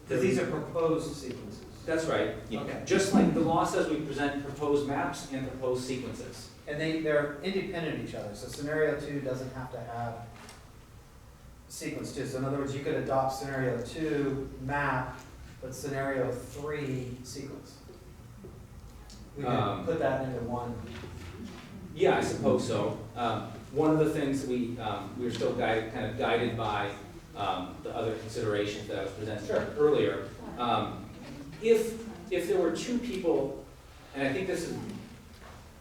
These are proposed sequences. that's right. Okay. Just like the law says, we present proposed maps and proposed sequences. And they're independent of each other, so scenario 2 doesn't have to have sequence 2. So in other words, you could adopt scenario 2 map, but scenario 3 sequence. We can put that into one. Yeah, I suppose so. One of the things that we were still guided by the other considerations that I was presenting earlier. If there were two people, and I think this is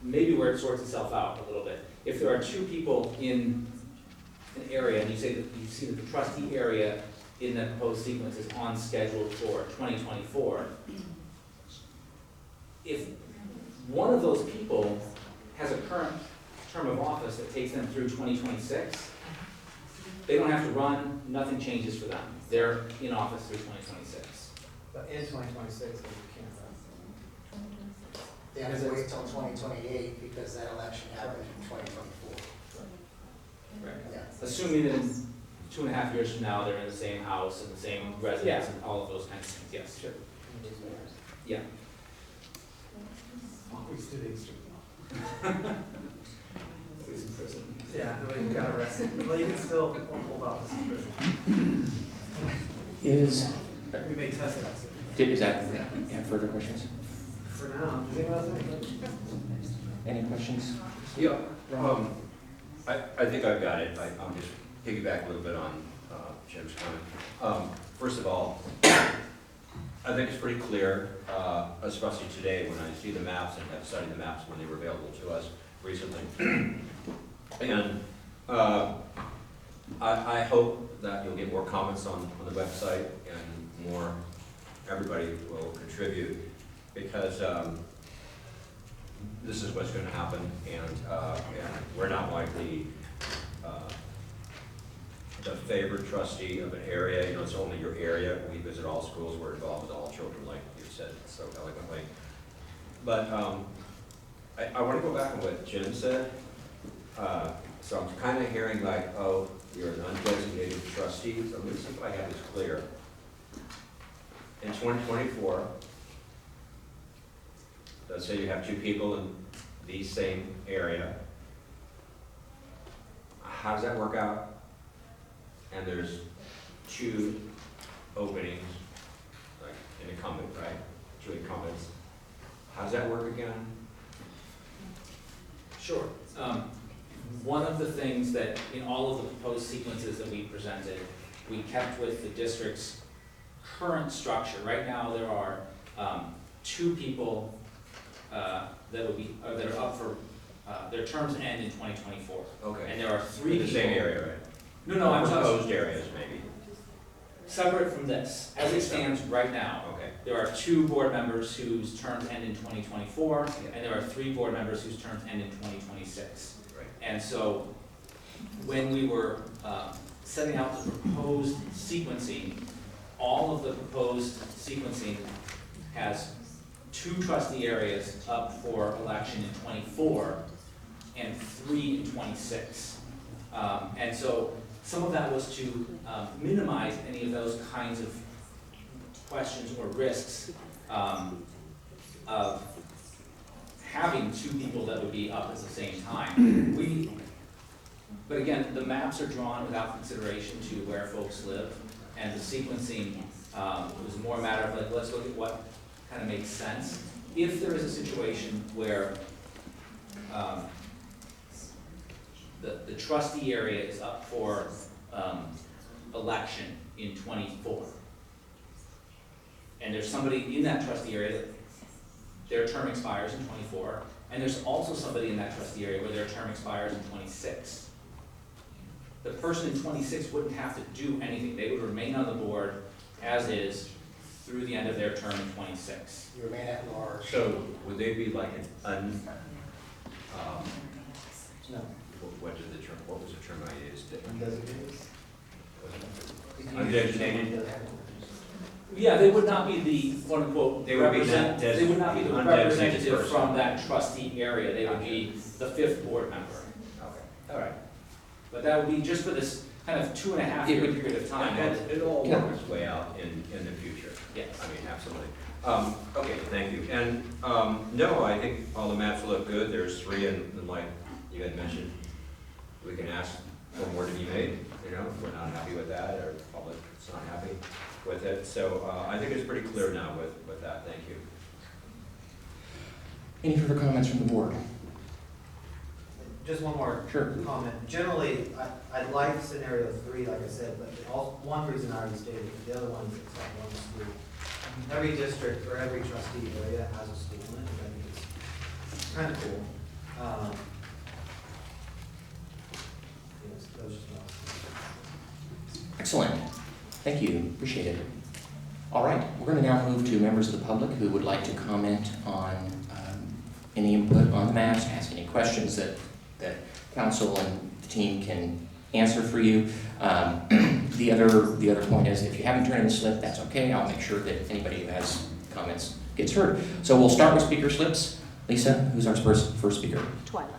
maybe where it sorts itself out a little bit. If there are two people in an area, and you say that you see that the trustee area in that proposed sequence is on schedule for 2024, if one of those people has a current term of office that takes them through 2026, they don't have to run, nothing changes for them. They're in office through 2026. But in 2026, they can't run. They have to wait till 2028 because that election happened in 2024. Right. Yeah. Assuming that in 2.5 years from now, they're in the same house and the same residence and all of those kinds of things, yes. Sure. Yeah. Always do the extreme. He's in prison. Yeah, nobody got arrested. Well, you can still hold office in prison. We may test that. Is that, yeah, further questions? For now, does anyone else have any questions? Any questions? Yeah, I think I've got it. I'm just piggyback a little bit on Jim's comment. First of all, I think it's pretty clear, especially today when I see the maps and have studied the maps when they were available to us recently. And I hope that you'll get more comments on the website and more, everybody will contribute because this is what's going to happen, and we're not like the favored trustee of an area. You know, it's only your area. We visit all schools. We're involved with all children, like you said so eloquently. But I want to go back on what Jim said. So I'm kind of hearing like, oh, you're an undesignated trustee. So let me see if I have this clear. In 2024, let's say you have two people in the same area. How does that work out? And there's two openings, like an incumbent, right? Julie, comments? How does that work again? Sure. One of the things that in all of the proposed sequences that we presented, we kept with the district's current structure. Right now, there are 2 people that are up for, their terms end in 2024. Okay. And there are 3 In the people. same area, right? No, I'm talking Proposed areas, maybe. separate from this. As it stands right now, Okay. there are 2 board members whose terms end in 2024, and there are 3 board members whose terms end in 2026. Right. And so, when we were setting out the proposed sequencing, all of the proposed sequencing has 2 trustee areas up for election in '24 and 3 in '26. And so, some of that was to minimize any of those kinds of questions or risks of having 2 people that would be up at the same time. But again, the maps are drawn without consideration to where folks live, and the sequencing was more a matter of like, let's look at what kind of makes sense. If there is a situation where the trustee area is up for election in '24, and there's somebody in that trustee area that their term expires in '24, and there's also somebody in that trustee area where their term expires in '26. The person in '26 wouldn't have to do anything. They would remain on the board as is through the end of their term in '26. You remain at large. So would they be like an No. what was the term I used? Undesignated? Undesignated? Yeah, they would not be the quote unquote They would be represent, that they would not be the undesignated representative person. from that trustee area. They would be the 5th board member. Okay, all right. But that would be just for this kind of 2.5-year period of time. It'll all Yeah. work its way out in the future. Yes. I mean, absolutely. Okay, thank you. And, no, I think all the maps look good. There's 3, and like you had mentioned, we can ask for more to be made, you know, if we're not happy with that, or the public is not happy with it. So, I think it's pretty clear now with that. Thank you. Any further comments from the board? Just one more Sure. comment. Generally, I like scenario 3, like I said, but one reason I already stated, the other one is it's like one school. Every district or every trustee area has a school in it, which I think is kind of cool. Yes, that was just my. Excellent. Thank you. Appreciate it. All right, we're going to now move to members of the public who would like to comment on any input on the maps, ask any questions that council and the team can answer for you. The other point is, if you haven't turned in the slip, that's okay. I'll make sure that anybody who has comments gets heard. So we'll start with speaker slips. Lisa, who's our first speaker? Twyla.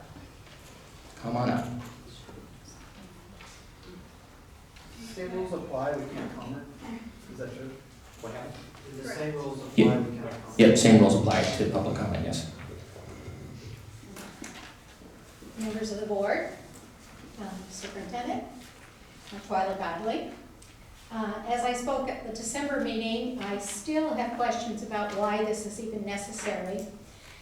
Come on up. Same rules apply, we can't comment? Is that true? What happened? Do the same rules apply, Yeah. we can't comment? Yep, same rules apply to public comment, yes. Members of the board, Superintendent, Twyla Godley. As I spoke at the December meeting, I still have questions about why this is even necessary,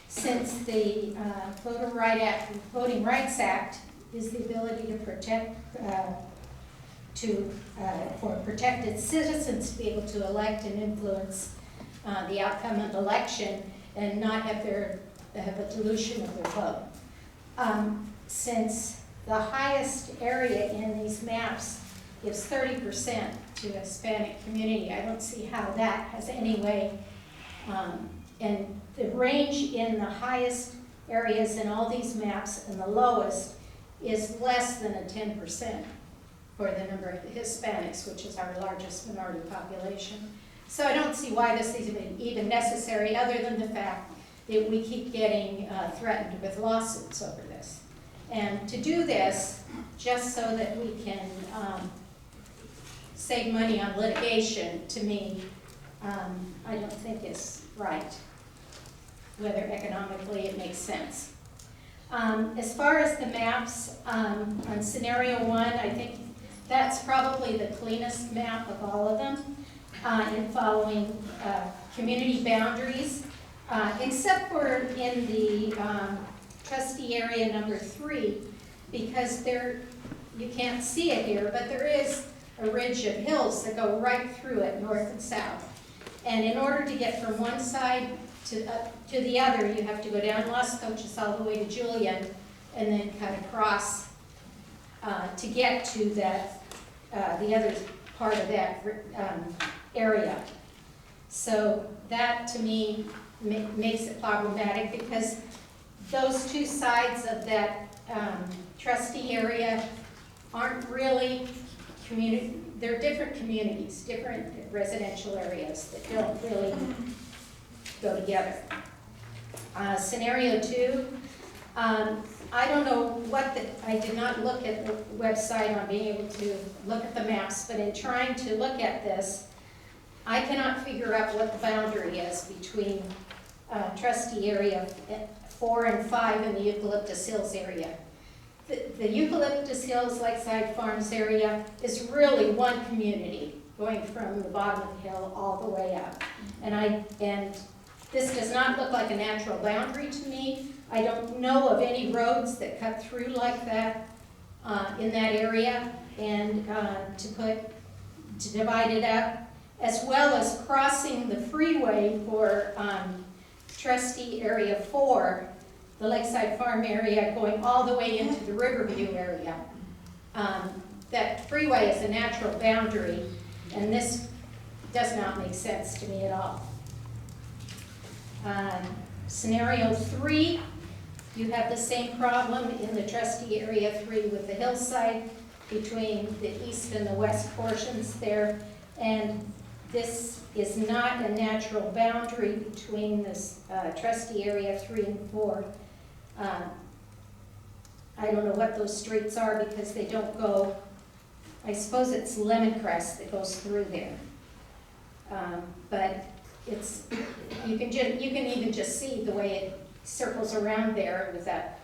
since the Voting Rights Act is the ability to protect, for protected citizens to be able to elect and influence the outcome of the election and not have a dilution of their vote. Since the highest area in these maps gives 30% to the Hispanic community, I don't see how that has any way, and the range in the highest areas in all these maps and the lowest is less than a 10% for the number of Hispanics, which is our largest minority population. So I don't see why this is even necessary, other than the fact that we keep getting threatened with lawsuits over this. And to do this, just so that we can save money on litigation, to me, I don't think is right, whether economically it makes sense. As far as the maps, on scenario 1, I think that's probably the cleanest map of all of them. in following community boundaries, except for in the trustee area number 3, because there, you can't see it here, but there is a ridge of hills that go right through it, north and south. And in order to get from one side to the other, you have to go down Las Coaches all the way to Julian, and then cut across to get to that, the other part of that area. So that, to me, makes it problematic, because those two sides of that trustee area aren't really they're different communities, different residential areas that don't really go together. Scenario 2, I don't know I did not look at the website on being able to look at the maps, but in trying to look at this, I cannot figure out what the boundary is between trustee area 4 and 5 in the Eucalyptus Hills area. The Eucalyptus Hills Lakeside Farms area is really one community, going from the bottom of the hill all the way up. And this does not look like a natural boundary to me. I don't know of any roads that cut through like that in that area, and to divide it up, as well as crossing the freeway for trustee area 4, the Lakeside Farm area, going all the way into the Riverview area. That freeway is a natural boundary, and this does not make sense to me at all. Scenario 3, you have the same problem in the trustee area 3 with the hillside between the east and the west portions there, and this is not a natural boundary between this trustee area 3 and 4. I don't know what those streets are, because they don't go, I suppose it's Lemoncrest that goes through there. But it's, you can even just see the way it circles around there with that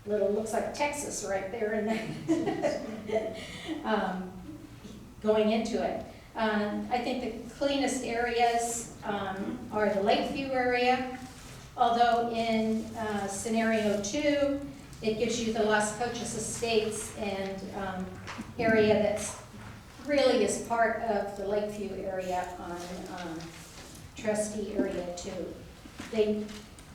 little, looks like Texas right there, and then going into it. I think the cleanest areas are the Lakeview area, although in scenario 2, it gives you the Las Coaches Estates and area that's really is part of the Lakeview area on trustee area 2. They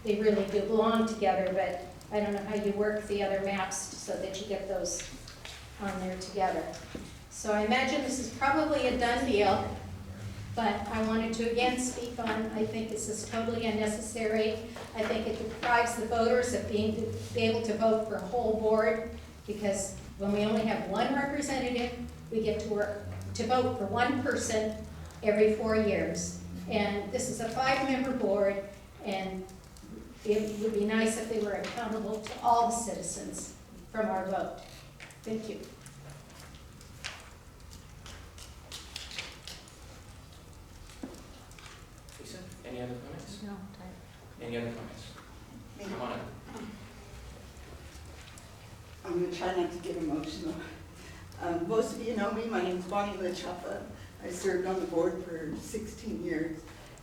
really do belong together, but I don't know how you work the other maps so that you get those on there together. So I imagine this is probably a done deal, but I wanted to again speak on, I think this is totally unnecessary. I think it deprives the voters of being able to vote for a whole board, because when we only have one representative, we get to vote for one person every 4 years. And this is a 5-member board, and it would be nice if they were accountable to all the citizens from our vote. Thank you. Lisa, any other comments? No. Any other comments? Come on up. I'm going to try not to get emotional. Most of you know me. My name is Bonnie LaChapa. I served on the board for 16 years,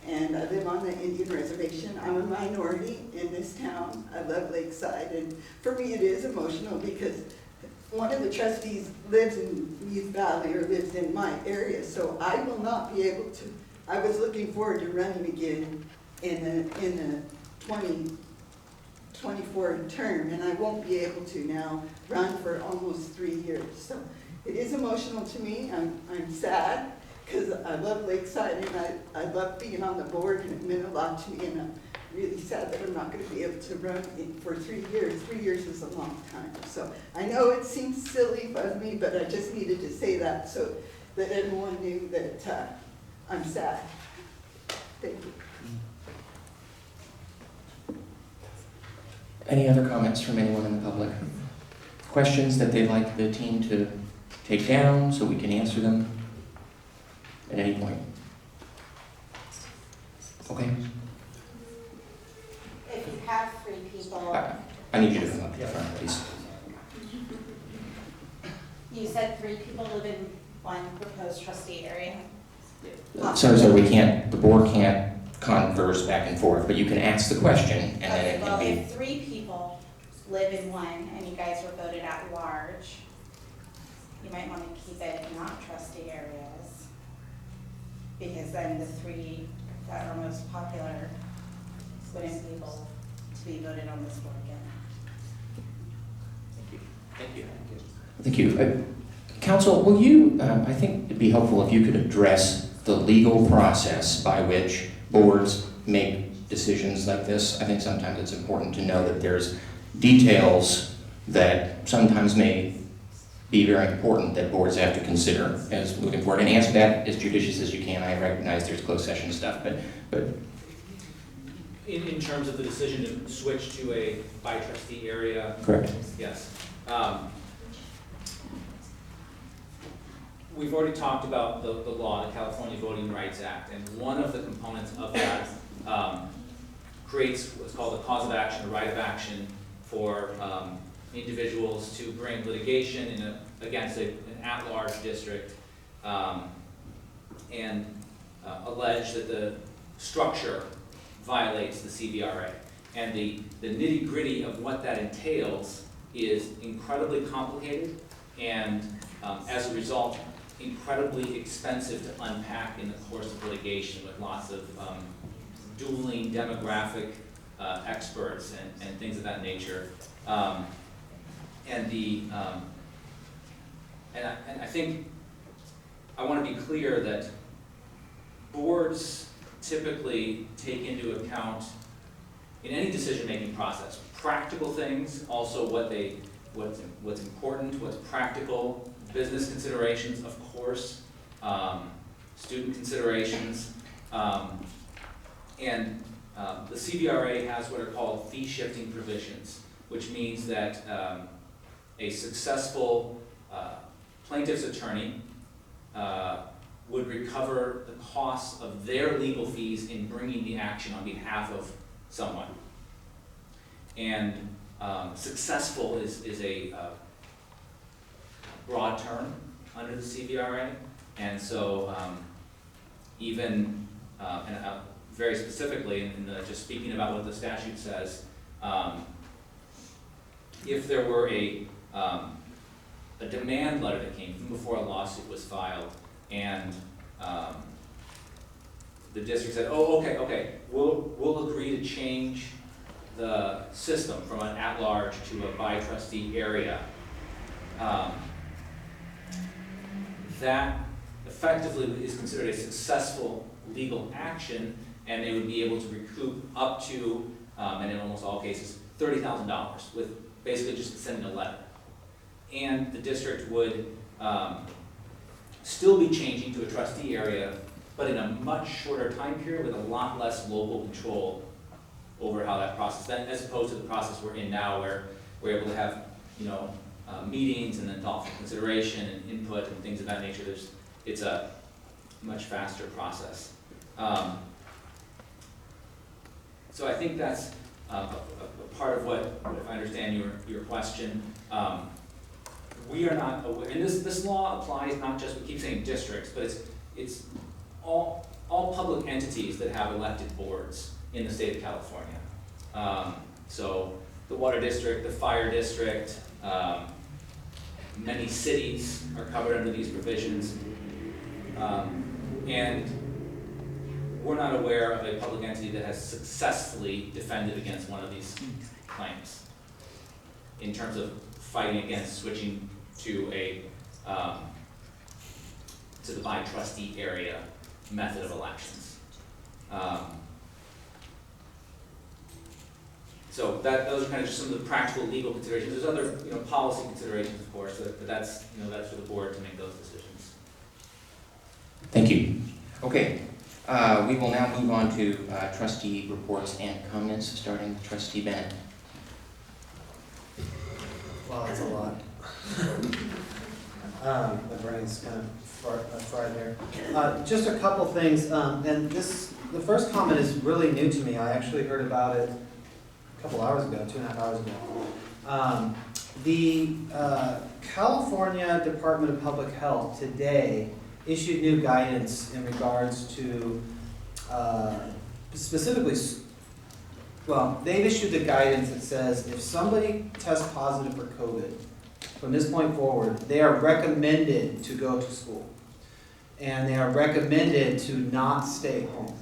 and I live on the Indian Reservation. I'm a minority in this town. I love Lakeside, and for me it is emotional because one of the trustees lives in Youth Valley, or lives in my area, so I will not be able to. I was looking forward to running again in the 2024 term, and I won't be able to now run for almost 3 years. So it is emotional to me. I'm sad because I love Lakeside, and I love being on the board, and it meant a lot to me, and I'm really sad that I'm not going to be able to run for 3 years. 3 years is a long time. So I know it seems silly of me, but I just needed to say that so that everyone knew that I'm sad. Thank you. Any other comments from anyone in the public? Questions that they'd like the team to take down so we can answer them at any point? Okay. If you have 3 people, I need you to come up to the front, please. you said 3 people live in one proposed trustee area. So we can't, the board can't converse back and forth, but you can ask the question and then Okay, it well, can be. if 3 people live in one and you guys were voted at large, you might want to keep it not trustee areas. Because then the 3 that are most popular wouldn't be able to be voted on this board again. Thank you. Thank you. Council, will you, I think it'd be helpful if you could address the legal process by which boards make decisions like this. I think sometimes it's important to know that there's details that sometimes may be very important that boards have to consider as moving forward. And answer that as judicious as you can. I recognize there's closed session stuff, but In terms of the decision to switch to a by trustee area, correct. yes. We've already talked about the law, the California Voting Rights Act, and one of the components of that creates what's called a cause of action, a right of action for individuals to bring litigation against an at-large district and allege that the structure violates the CVRA. And the nitty-gritty of what that entails is incredibly complicated and as a result, incredibly expensive to unpack in the course of litigation with lots of dueling demographic experts and things of that nature. And I think I want to be clear that boards typically take into account in any decision-making process practical things, also what's important, what's practical, business considerations, of course, student considerations, and the CVRA has what are called fee-shifting provisions, which means that a successful plaintiff's attorney would recover the costs of their legal fees in bringing the action on behalf of someone. And successful is a broad term under the CVRA, and so even very specifically, just speaking about what the statute says, if there were a demand letter that came even before a lawsuit was filed, and the district said, "Oh, okay, we'll agree to change the system from an at-large to a by-trustee area," that effectively is considered a successful legal action, and they would be able to recoup up to, and in almost all cases, $30,000 with basically just sending a letter. And the district would still be changing to a trustee area, but in a much shorter time period with a lot less local control over how that process, as opposed to the process we're in now, where we're able to have, meetings and then thoughtful consideration and input and things of that nature. It's a much faster process. So I think that's a part of what, if I understand your question, we are not aware, and this law applies not just, we keep saying districts, but it's all public entities that have elected boards in the state of California. So the water district, the fire district, many cities are covered under these provisions. And we're not aware of a public entity that has successfully defended against one of these claims in terms of fighting against switching to to the by trustee area method of elections. So those are kind of just some of the practical legal considerations. There's other policy considerations, of course, but that's that's for the board to make those decisions. Thank you. Okay, we will now move on to trustee reports and comments, starting with trustee Bennett. Wow, that's a lot. My brain's kind of fried here. Just a couple things, and the first comment is really new to me. I actually heard about it a couple hours ago, 2.5 hours ago. The California Department of Public Health today issued new guidance in regards to specifically, well, they've issued the guidance that says if somebody tests positive for COVID, from this point forward, they are recommended to go to school. And they are recommended to not stay home.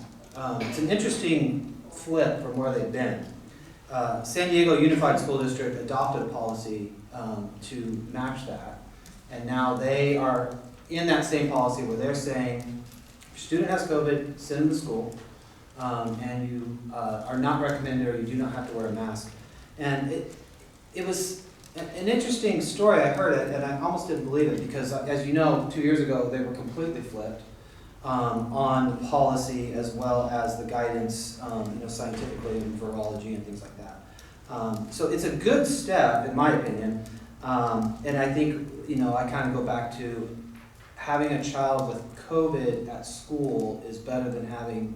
It's an interesting flip from where they've been. San Diego Unified School District adopted a policy to match that. And now they are in that same policy where they're saying, if your student has COVID, send them to school. And you are not recommended or you do not have to wear a mask. And it was an interesting story. I heard it and I almost didn't believe it because, as you know, 2 years ago they were completely flipped on the policy as well as the guidance, scientifically and virology and things like that. So it's a good step, in my opinion. And I think, I kind of go back to having a child with COVID at school is better than having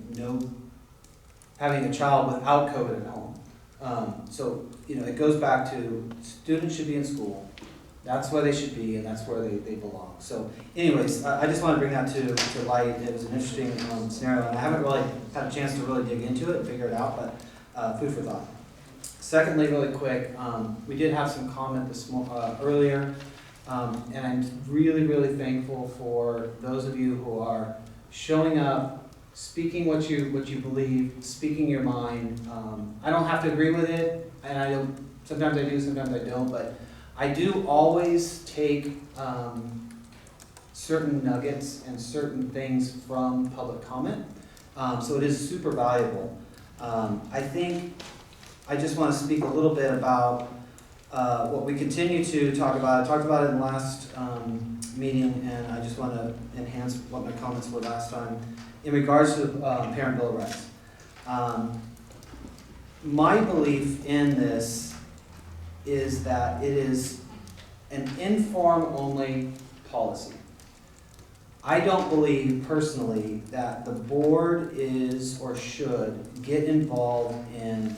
a child without COVID at home. So it goes back to students should be in school. That's where they should be, and that's where they belong. So anyways, I just want to bring that to light. It was an interesting scenario, and I haven't really had a chance to really dig into it and figure it out, but food for thought. Secondly, really quick, we did have some comment earlier, and I'm really, really thankful for those of you who are showing up, speaking what you believe, speaking your mind. I don't have to agree with it, and sometimes I do, sometimes I don't, but I do always take certain nuggets and certain things from public comment, so it is super valuable. I think I just want to speak a little bit about what we continue to talk about. I talked about it in the last meeting, and I just want to enhance what my comments were last time in regards to Parent Bill of Rights. My belief in this is that it is an inform-only policy. I don't believe personally that the board is or should get involved in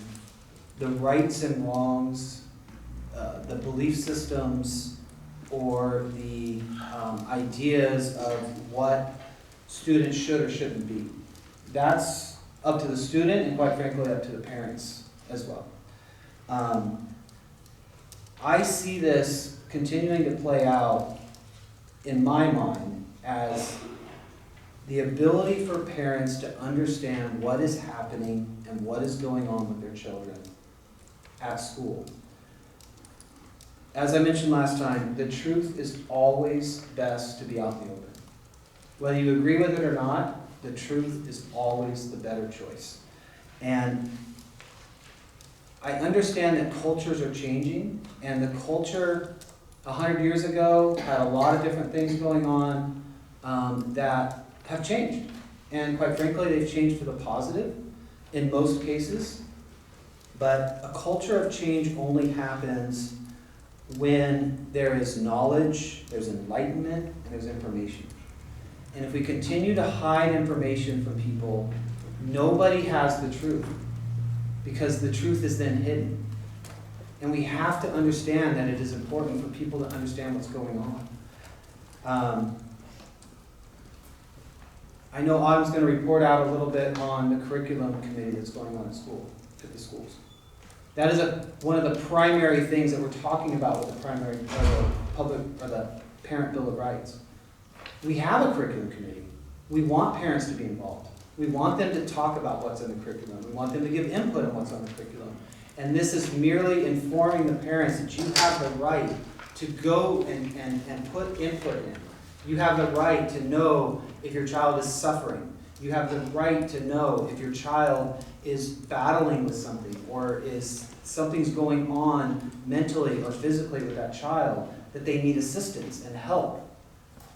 the rights and wrongs, the belief systems, or the ideas of what students should or shouldn't be. That's up to the student and quite frankly up to the parents as well. I see this continuing to play out in my mind as the ability for parents to understand what is happening and what is going on with their children at school. As I mentioned last time, the truth is always best to be out in the open. Whether you agree with it or not, the truth is always the better choice. And I understand that cultures are changing, and the culture 100 years ago had a lot of different things going on that have changed. And quite frankly, they've changed for the positive in most cases. But a culture of change only happens when there is knowledge, there's enlightenment, and there's information. And if we continue to hide information from people, nobody has the truth, because the truth is then hidden. And we have to understand that it is important for people to understand what's going on. I know Autumn's going to report out a little bit on the curriculum committee that's going on at the schools. That is one of the primary things that we're talking about with the Parent Bill of Rights. We have a curriculum committee. We want parents to be involved. We want them to talk about what's in the curriculum. We want them to give input on what's on the curriculum. And this is merely informing the parents that you have the right to go and put input in. You have the right to know if your child is suffering. You have the right to know if your child is battling with something or something's going on mentally or physically with that child, that they need assistance and help.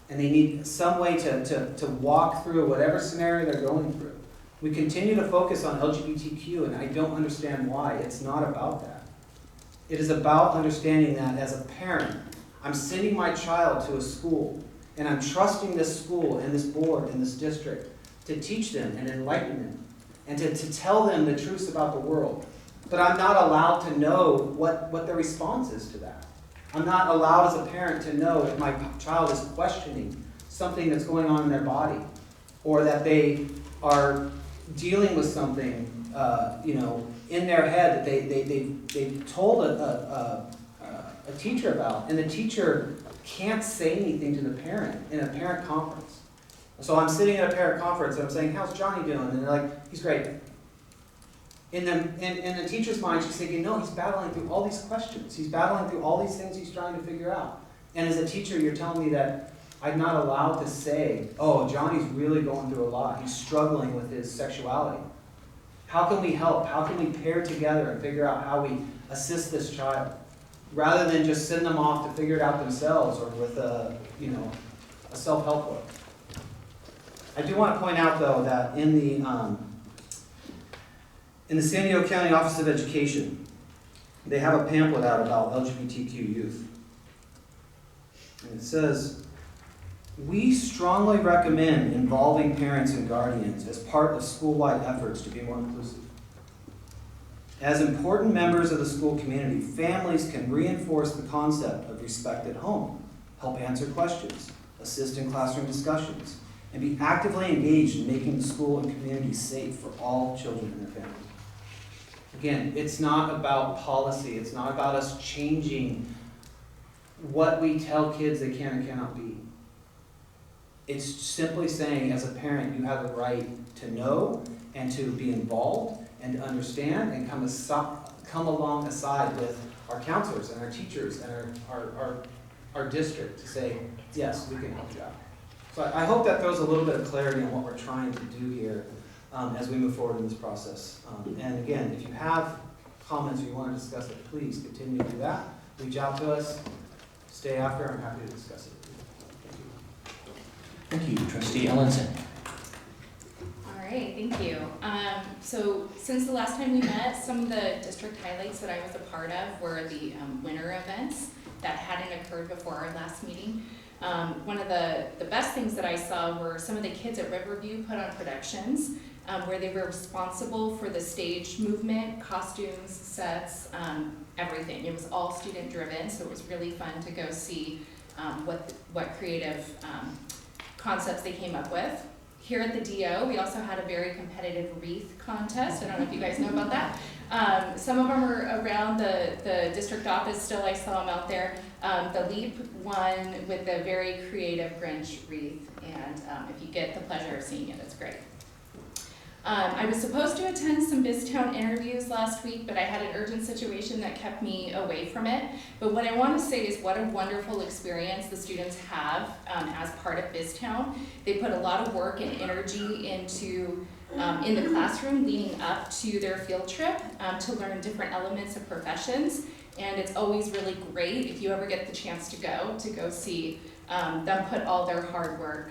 And they need some way to walk through whatever scenario they're going through. We continue to focus on LGBTQ, and I don't understand why. It's not about that. It is about understanding that as a parent, I'm sending my child to a school, and I'm trusting this school and this board and this district to teach them and enlighten them, and to tell them the truths about the world. But I'm not allowed to know what the response is to that. I'm not allowed as a parent to know if my child is questioning something that's going on in their body, or that they are dealing with something, in their head that they told a teacher about, and the teacher can't say anything to the parent in a parent conference. So I'm sitting at a parent conference and I'm saying, how's Johnny doing? And they're like, he's great. In the teacher's mind, she's thinking, no, he's battling through all these questions. He's battling through all these things he's trying to figure out. And as a teacher, you're telling me that I'm not allowed to say, oh, Johnny's really going through a lot. He's struggling with his sexuality. How can we help? How can we pair together and figure out how we assist this child? Rather than just send them off to figure it out themselves or with a self-help book. I do want to point out, though, that in the San Diego County Office of Education, they have a pamphlet out about LGBTQ youth. And it says, we strongly recommend involving parents and guardians as part of school-wide efforts to be more inclusive. As important members of the school community, families can reinforce the concept of respect at home, help answer questions, assist in classroom discussions, and be actively engaged in making the school and community safe for all children and their families. Again, it's not about policy. It's not about us changing what we tell kids they can and cannot be. It's simply saying, as a parent, you have the right to know and to be involved and to understand and come alongside with our counselors and our teachers and our district to say, yes, we can help you out. So I hope that throws a little bit of clarity on what we're trying to do here as we move forward in this process. And again, if you have comments or you want to discuss it, please continue to do that. Reach out to us. Stay after. I'm happy to discuss it. Thank you, Trustee Ellenson. All right, thank you. So since the last time we met, some of the district highlights that I was a part of were the winter events that hadn't occurred before our last meeting. One of the best things that I saw were some of the kids at Riverview put on productions where they were responsible for the stage movement, costumes, sets, everything. It was all student driven, so it was really fun to go see what creative concepts they came up with. Here at the DO, we also had a very competitive wreath contest. I don't know if you guys know about that. Some of them are around the district office still. I saw them out there. The LEAP won with a very creative Grinch wreath, and if you get the pleasure of seeing it, it's great. I was supposed to attend some BizTown interviews last week, but I had an urgent situation that kept me away from it. But what I want to say is what a wonderful experience the students have as part of BizTown. They put a lot of work and energy into in the classroom leading up to their field trip to learn different elements of professions. And it's always really great if you ever get the chance to go see them put all their hard work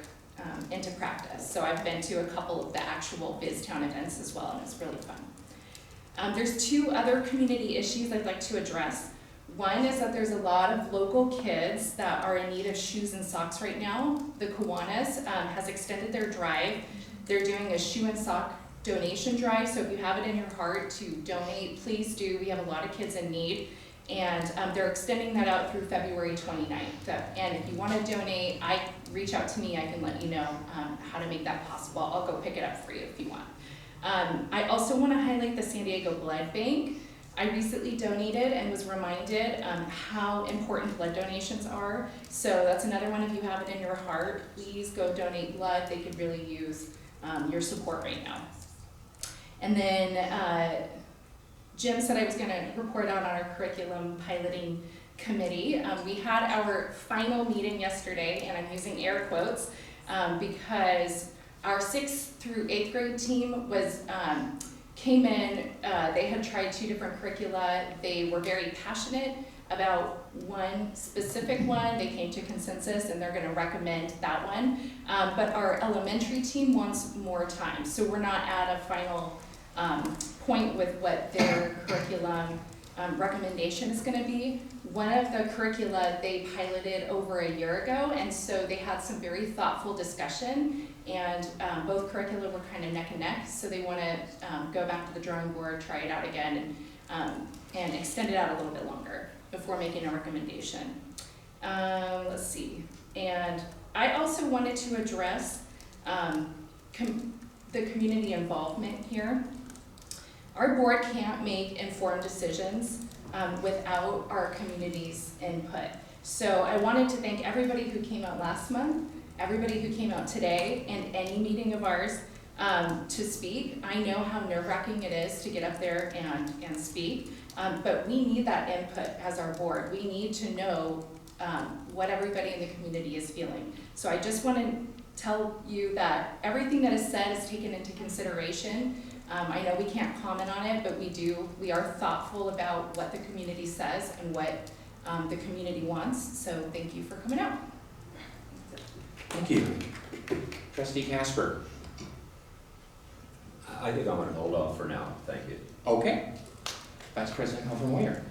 into practice. So I've been to a couple of the actual BizTown events as well, and it's really fun. There's two other community issues I'd like to address. One is that there's a lot of local kids that are in need of shoes and socks right now. The Kiwanis has extended their drive. They're doing a shoe and sock donation drive, so if you have it in your heart to donate, please do. We have a lot of kids in need. And they're extending that out through February 29th. And if you want to donate, reach out to me. I can let you know how to make that possible. I'll go pick it up for you if you want. I also want to highlight the San Diego Blood Bank. I recently donated and was reminded how important blood donations are. So that's another one. If you have it in your heart, please go donate blood. They could really use your support right now. And then Jim said I was going to report out on our curriculum piloting committee. We had our final meeting yesterday, and I'm using air quotes because our 6th through 8th grade team came in. They had tried 2 different curricula. They were very passionate about one specific one. They came to consensus, and they're going to recommend that one. But our elementary team wants more time, so we're not at a final point with what their curriculum recommendation is going to be. One of the curricula they piloted over a year ago, and so they had some very thoughtful discussion, and both curricula were kind of neck and neck, so they want to go back to the drawing board, try it out again, and extend it out a little bit longer before making a recommendation. Let's see. And I also wanted to address the community involvement here. Our board can't make informed decisions without our community's input. So I wanted to thank everybody who came out last month, everybody who came out today, and any meeting of ours to speak. I know how nerve-wracking it is to get up there and speak, but we need that input as our board. We need to know what everybody in the community is feeling. So I just want to tell you that everything that is said is taken into consideration. I know we can't comment on it, but we are thoughtful about what the community says and what the community wants. So thank you for coming out. Thank you. Trustee Casper. I think I'm gonna hold off for now, thank you. Okay. Vice President Humphrey Moyer.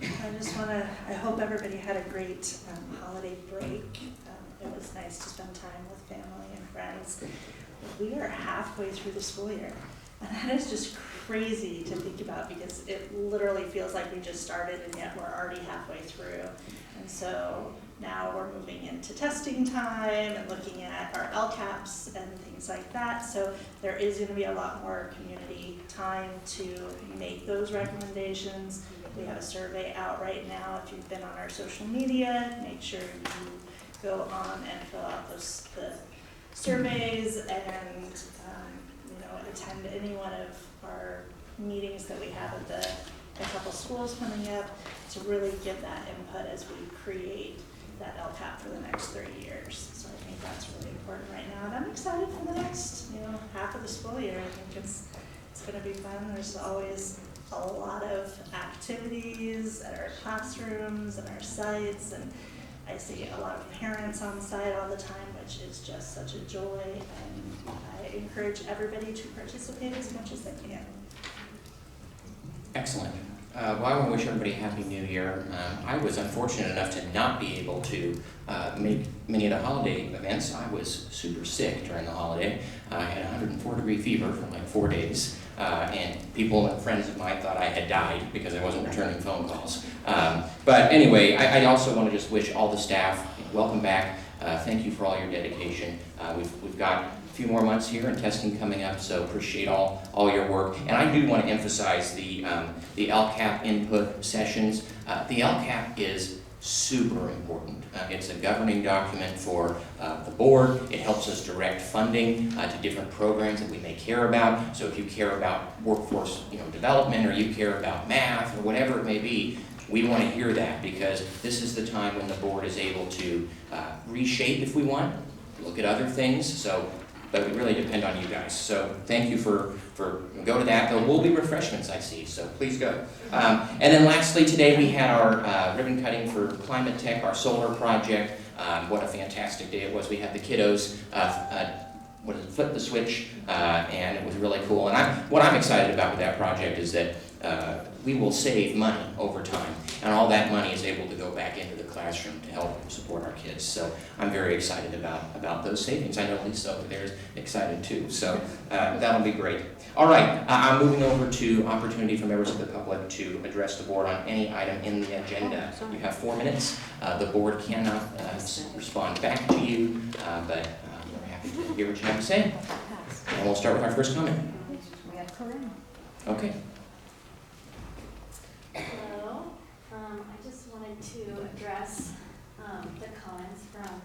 I just want to, I hope everybody had a great holiday break. It was nice to spend time with family and friends. We are halfway through the school year, and that is just crazy to think about because it literally feels like we just started and yet we're already halfway through. And so now we're moving into testing time and looking at our LCAPs and things like that. So there is going to be a lot more community time to make those recommendations. We have a survey out right now. If you've been on our social media, make sure you go on and fill out the surveys and attend any one of our meetings that we have at a couple schools coming up to really give that input as we create that LCAP for the next 3 years. So I think that's really important right now. And I'm excited for the next half of the school year. I think it's going to be fun. There's always a lot of activities at our classrooms and our sites, and I see a lot of parents on site all the time, which is just such a joy, and I encourage everybody to participate as much as they can. Excellent. Well, I want to wish everybody a Happy New Year. I was unfortunate enough to not be able to make many of the holiday events. I was super sick during the holiday. I had a 104-degree fever for like 4 days. And people and friends of mine thought I had died because I wasn't returning phone calls. But anyway, I also want to just wish all the staff welcome back. Thank you for all your dedication. We've got a few more months here and testing coming up, so appreciate all your work. And I do want to emphasize the LCAP input sessions. The LCAP is super important. It's a governing document for the board. It helps us direct funding to different programs that we may care about. So if you care about workforce development, or you care about math, or whatever it may be, we want to hear that, because this is the time when the board is able to reshape if we want, look at other things. But we really depend on you guys. So thank you for go to that. There will be refreshments, I see, so please go. And then lastly, today we had our ribbon cutting for Climate Tech, our solar project. What a fantastic day it was. We had the kiddos flip the switch, and it was really cool. And what I'm excited about with that project is that we will save money over time, and all that money is able to go back into the classroom to help support our kids. So I'm very excited about those savings. I know Lisa over there is excited too, so that'll be great. All right, I'm moving over to opportunity for members of the public to address the board on any item in the agenda. You have 4 minutes. The board cannot respond back to you, but we're happy to hear what you have to say. And we'll start with our first comment. Okay. Hello. I just wanted to address the comments from.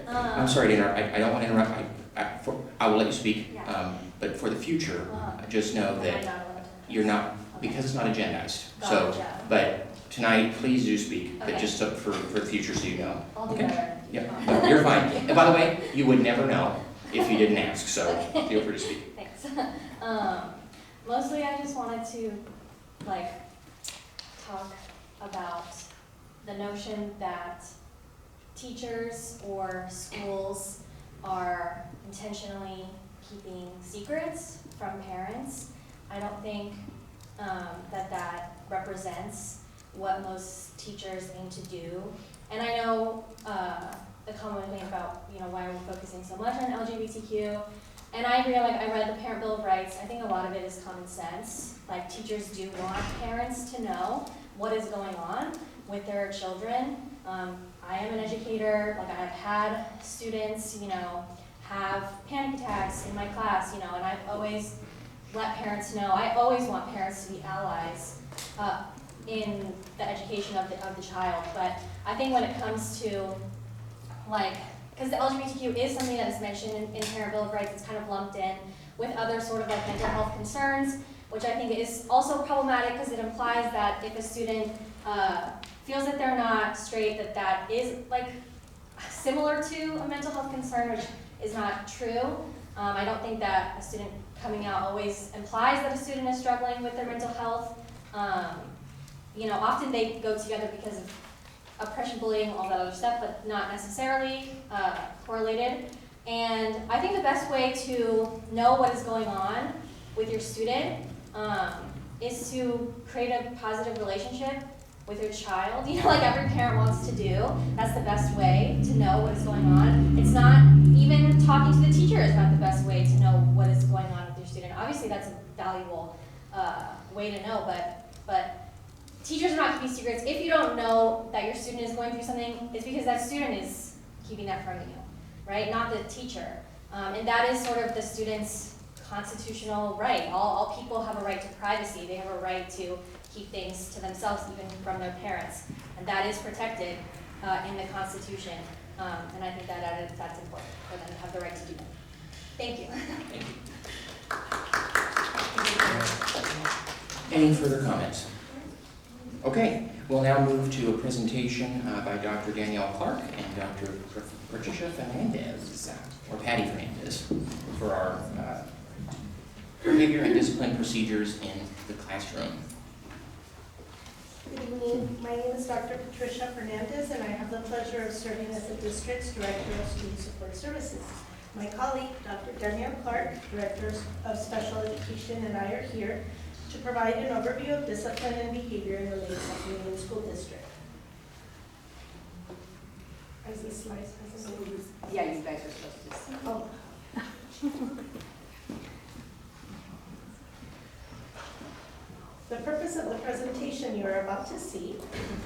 I'm sorry to interrupt. I don't want to interrupt. I will let you speak. Yeah. But for the future, just know that you're not, because it's not agendized. So, but tonight, please do speak. But just for the future, so you know. I'll do Okay? better. Yeah. No, you're fine. And by the way, you would never know if you didn't ask. So feel free to speak. Thanks. Mostly, I just wanted to talk about the notion that teachers or schools are intentionally keeping secrets from parents. I don't think that represents what most teachers aim to do. And I know the common thing about why are we focusing so much on LGBTQ. And I agree, I read the Parent Bill of Rights. I think a lot of it is common sense. Teachers do want parents to know what is going on with their children. I am an educator, like I've had students, have panic attacks in my class, and I've always let parents know, I always want parents to be allies in the education of the child. But I think when it comes to, because the LGBTQ is something that is mentioned in Inherent Bill of Rights, it's kind of lumped in with other sort of mental health concerns, which I think is also problematic because it implies that if a student feels that they're not straight, that is similar to a mental health concern, which is not true. I don't think that a student coming out always implies that a student is struggling with their mental health. Often they go together because of oppression, bullying, all that other stuff, but not necessarily correlated. And I think the best way to know what is going on with your student is to create a positive relationship with your child, like every parent wants to do. That's the best way to know what is going on. It's not, even talking to the teacher is not the best way to know what is going on with your student. Obviously that's a valuable way to know, but teachers are not keeping secrets. If you don't know that your student is going through something, it's because that student is keeping that from you, right? Not the teacher. And that is sort of the student's constitutional right. All people have a right to privacy. They have a right to keep things to themselves, even from their parents. And that is protected in the Constitution. And I think that's important for them to have the right to do that. Thank you. Thank you. Any further comments? Okay, we'll now move to a presentation by Dr. Danielle Clark and Dr. Patricia Fernandez, or Patty Fernandez, for our behavior and discipline procedures in the classroom. Good evening. My name is Dr. Patricia Fernandez, and I have the pleasure of serving as the District's Director of Student Support Services. My colleague, Dr. Danielle Clark, Director of Special Education, and I are here to provide an overview of discipline and behavior in the Lakeside Union School District. As this slide has a name. Yeah, you guys are supposed to. Oh. The purpose of the presentation you are about to see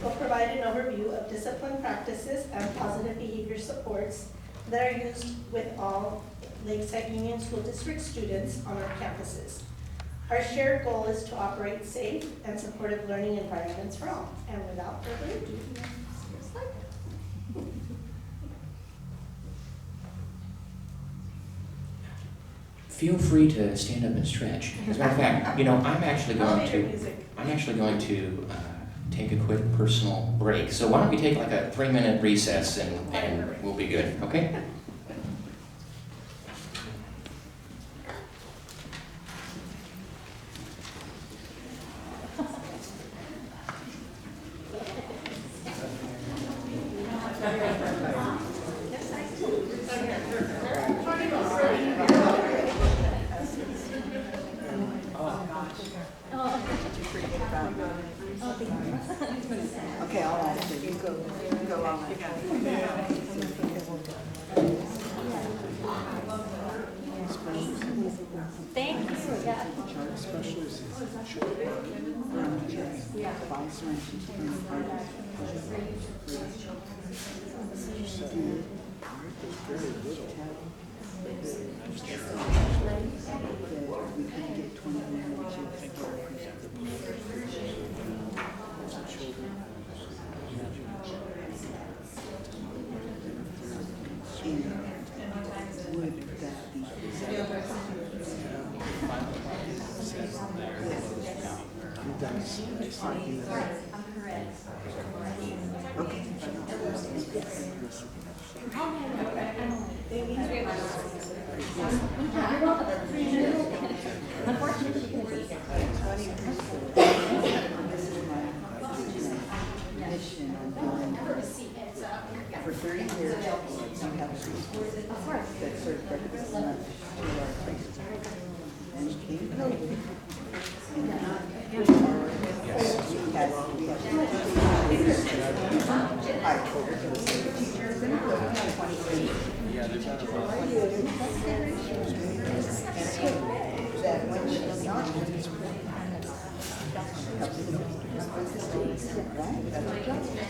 will provide an overview of discipline practices and positive behavior supports that are used with all Lakeside Union School District students on our campuses. Our shared goal is to operate safe and supportive learning environments for all. And without further ado, Feel free to stand up and stretch. As a matter of fact, I'm actually going to take a quick personal break. So why don't we take like a 3-minute recess and we'll be good, okay? Okay, I'll ask you. You go on. Thank you. Yeah. For 30 years, you have a preschool that served breakfast, lunch to our places. And came COVID. And I told her to the teachers and that when she's not, right?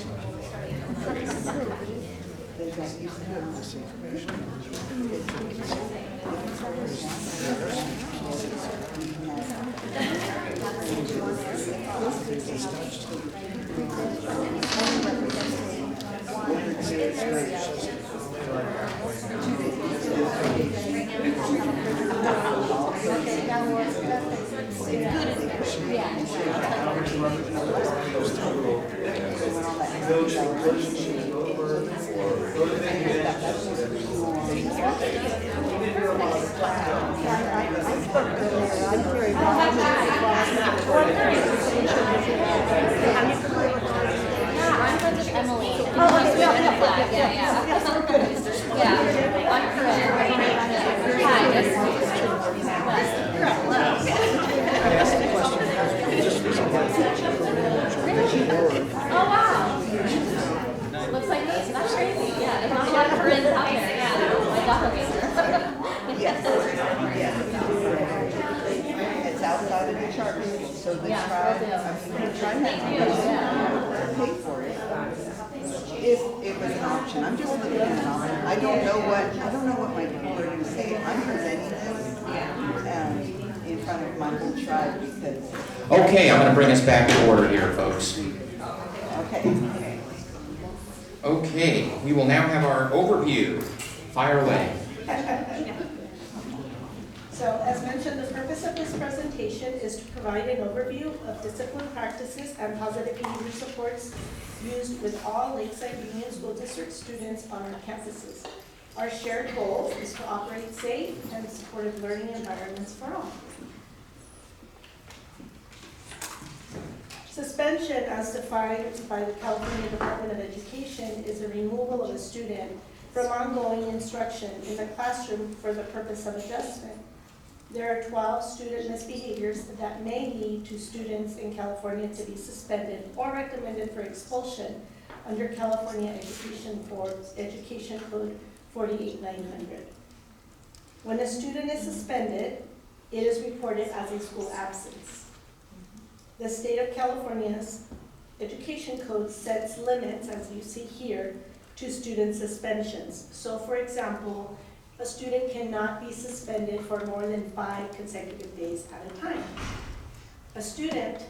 Emily. Yeah, I'm Corinne. Hi, oh, wow. Looks like this. That's crazy. Yeah, there's not a lot of Corinnes out there. Yeah, my doppelganger. Yes. It's outside of the charter school, so the Yeah, tribe, will do. I mean, the tribe has to pay for it. If it was an option, I'm just looking at an option. I don't know what my people are gonna say. I'm presenting this, in front of my whole tribe because. Okay, I'm gonna bring us back to order here, folks. Okay. Okay, we will now have our overview. Fire away. So, as mentioned, the purpose of this presentation is to provide an overview of discipline practices and positive behavior supports used with all Lakeside Union School District students on our campuses. Our shared goal is to operate safe and supportive learning environments for all. Suspension, as defined by the California Department of Education, is the removal of a student from ongoing instruction in the classroom for the purpose of adjustment. There are 12 student misbehaviors that may lead to students in California to be suspended or recommended for expulsion under California Education Code 48900. When a student is suspended, it is reported as a school absence. The state of California's Education Code sets limits, as you see here, to student suspensions. So, for example, a student cannot be suspended for more than 5 consecutive days at a time. A student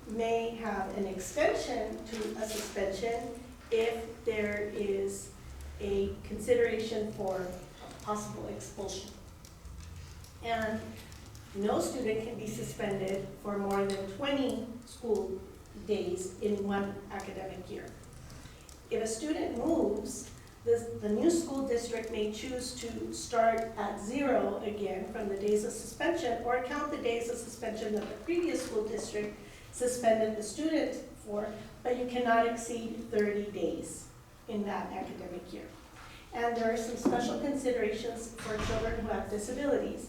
may have an extension to a suspension if there is a consideration for possible expulsion. And no student can be suspended for more than 20 school days in one academic year. If a student moves, the new school district may choose to start at 0 again from the days of suspension, or count the days of suspension that the previous school district suspended the student for, but you cannot exceed 30 days in that academic year. And there are some special considerations for children who have disabilities.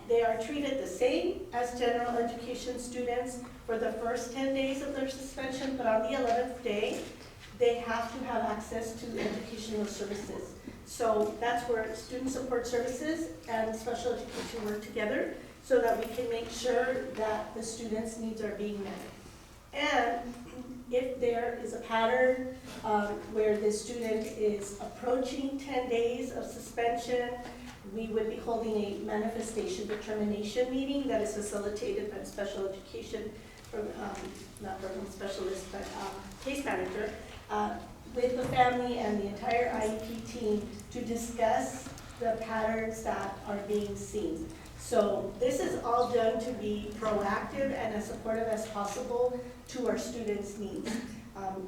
They are treated the same as general education students for the first 10 days of their suspension, but on the 11th day, they have to have access to educational services. So that's where student support services and special education work together so that we can make sure that the students' needs are being met. And if there is a pattern where the student is approaching 10 days of suspension, we would be holding a manifestation determination meeting that is facilitated by the special education, not program specialist, but case manager, with the family and the entire IEP team to discuss the patterns that are being seen. So this is all done to be proactive and as supportive as possible to our students' needs.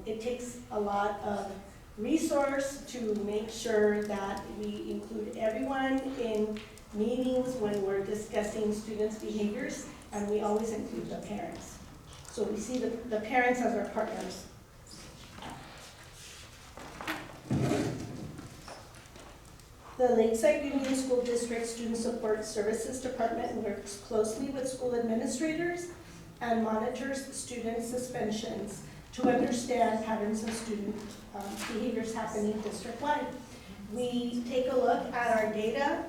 It takes a lot of resource to make sure that we include everyone in meetings when we're discussing students' behaviors, and we always include the parents. So we see the parents as our partners. The Lakeside Union School District Student Support Services Department works closely with school administrators and monitors student suspensions to understand patterns of student behaviors happening district-wide. We take a look at our data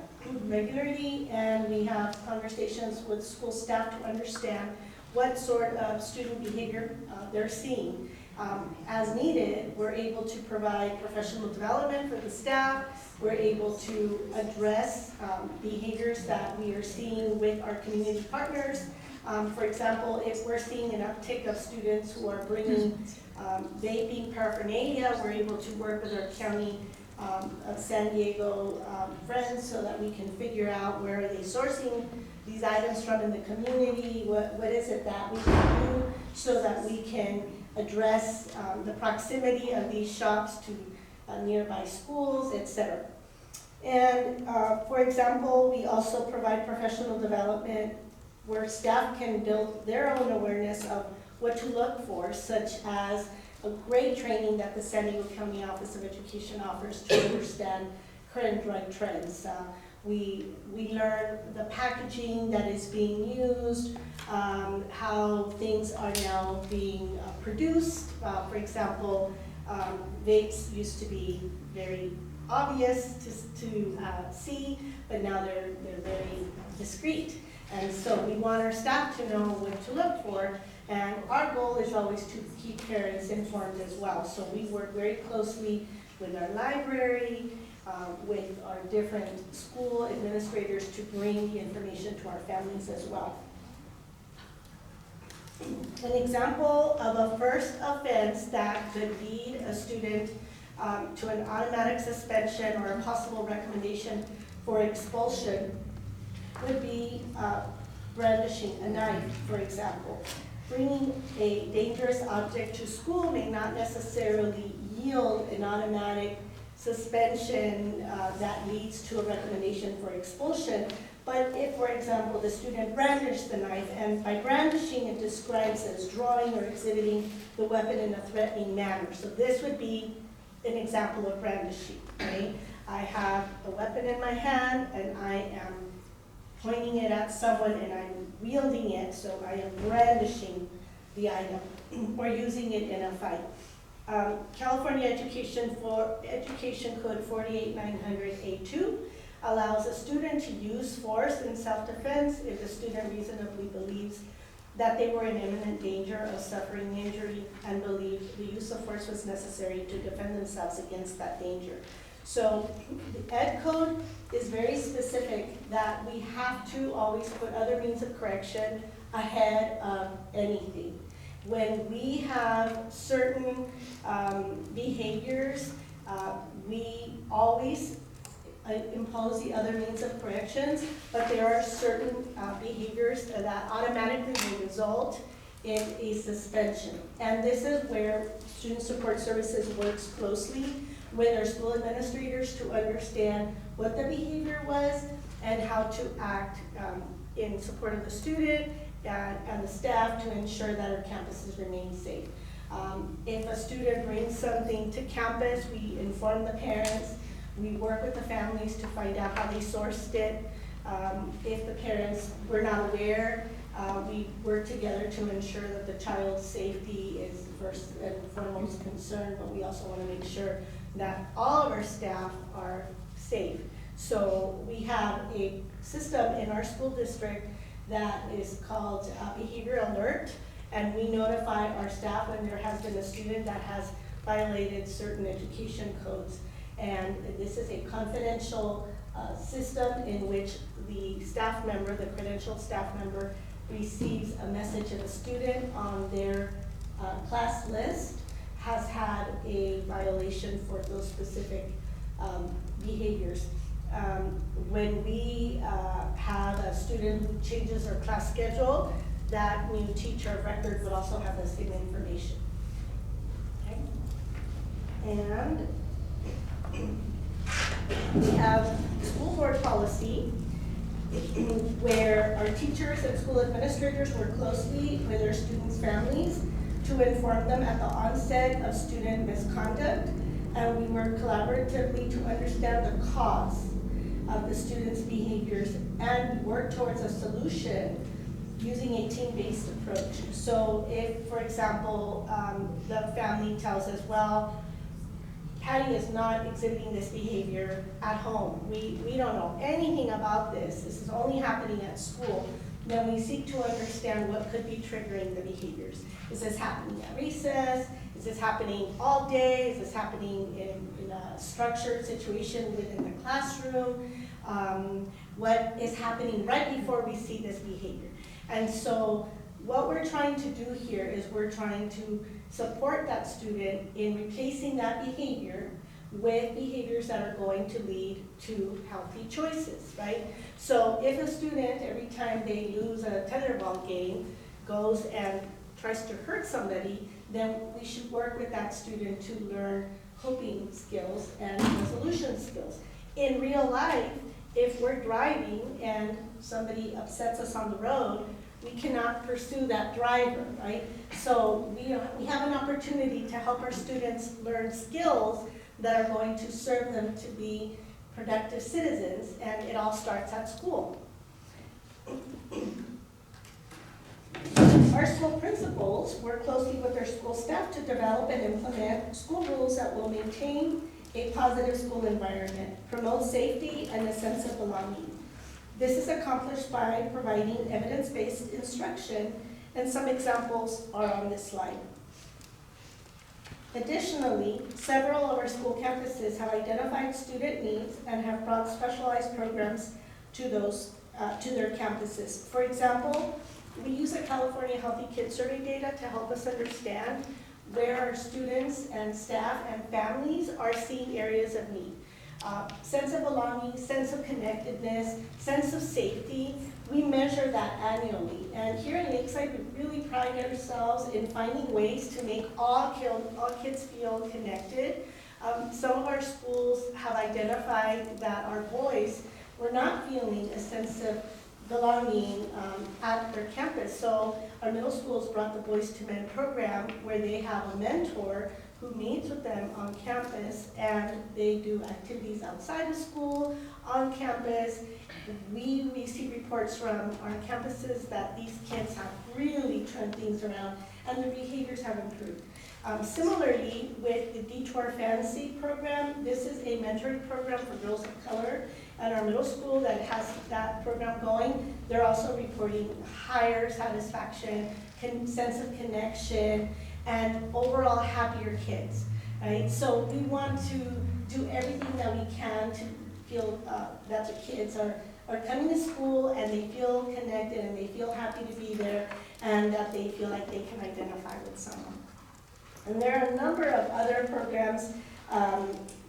regularly, and we have conversations with school staff to understand what sort of student behavior they're seeing. as needed, we're able to provide professional development for the staff. We're able to address behaviors that we are seeing with our community partners. For example, if we're seeing an uptick of students who are bringing vaping paraphernalia, we're able to work with our county of San Diego friends so that we can figure out where are they sourcing these items from in the community, what is it that we can do so that we can address the proximity of these shops to nearby schools, etc. And for example, we also provide professional development where staff can build their own awareness of what to look for, such as a great training that the San Diego County Office of Education offers to understand current drug trends. We learn the packaging that is being used, how things are now being produced. For example, vapes used to be very obvious to see, but now they're very discreet. And so we want our staff to know what to look for, and our goal is always to keep parents informed as well. So we work very closely with our library, with our different school administrators to bring the information to our families as well. An example of a first offense that could lead a student to an automatic suspension or a possible recommendation for expulsion would be brandishing a knife, for example. Bringing a dangerous object to school may not necessarily yield an automatic suspension that leads to a recommendation for expulsion. But if, for example, the student brandished the knife, and by brandishing it describes as drawing or exhibiting the weapon in a threatening manner. So this would be an example of brandishing, right? I have a weapon in my hand and I am pointing it at someone and I'm wielding it, so I am brandishing the item or using it in a fight. California Education Code 48900A2 allows a student to use force in self-defense if the student reasonably believes that they were in imminent danger of suffering injury and believed the use of force was necessary to defend themselves against that danger. So the Ed Code is very specific that we have to always put other means of correction ahead of anything. When we have certain behaviors, we always impose the other means of corrections, but there are certain behaviors that automatically will result in a suspension. And this is where Student Support Services works closely with our school administrators to understand what the behavior was and how to act in support of the student and the staff to ensure that our campuses remain safe. If a student brings something to campus, we inform the parents. We work with the families to find out how they sourced it. If the parents were not aware, we work together to ensure that the child's safety is first and foremost concern, but we also want to make sure that all of our staff are safe. So we have a system in our school district that is called Behavior Alert, and we notify our staff when there has been a student that has violated certain education codes. And this is a confidential system in which the staff member, the credentialed staff member, receives a message of a student on their class list has had a violation for those specific behaviors. When we have a student who changes their class schedule, that new teacher of record would also have the same information. Okay? And we have school board policy where our teachers and school administrators work closely with their students' families to inform them at the onset of student misconduct, and we work collaboratively to understand the cause of the students' behaviors and work towards a solution using a team-based approach. So if, for example, the family tells us, well, Patty is not exhibiting this behavior at home. We don't know anything about this. This is only happening at school. Then we seek to understand what could be triggering the behaviors. Is this happening at recess? Is Is this happening all day? Is this happening in a structured situation within the classroom? What is happening right before we see this behavior? And so what we're trying to do here is we're trying to support that student in replacing that behavior with behaviors that are going to lead to healthy choices, right? So if a student, every time they lose a tetherball game, goes and tries to hurt somebody, then we should work with that student to learn coping skills and resolution skills. In real life, if we're driving and somebody upsets us on the road, we cannot pursue that driver, right? So we have an opportunity to help our students learn skills that are going to serve them to be productive citizens, and it all starts at school. Our school principals work closely with their school staff to develop and implement school rules that will maintain a positive school environment, promote safety, and a sense of belonging. This is accomplished by providing evidence-based instruction, and some examples are on this slide. Additionally, several of our school campuses have identified student needs and have brought specialized programs to their campuses. For example, we use the California Healthy Kids Survey data to help us understand where our students and staff and families are seeing areas of need. Sense of belonging, sense of connectedness, sense of safety, we measure that annually. And here in Lakeside, we really pride ourselves in finding ways to make all kids feel connected. Some of our schools have identified that our boys were not feeling a sense of belonging at their campus. So our middle schools brought the Boys to Men program, where they have a mentor who meets with them on campus, and they do activities outside of school, on campus. We receive reports from our campuses that these kids have really turned things around and their behaviors have improved. Similarly, with the Detour Fantasy program, this is a mentoring program for girls of color at our middle school that has that program going. They're also reporting higher satisfaction, sense of connection, and overall happier kids, right? So we want to do everything that we can to feel that the kids are coming to school and they feel connected and they feel happy to be there, and that they feel like they can identify with someone. And there are a number of other programs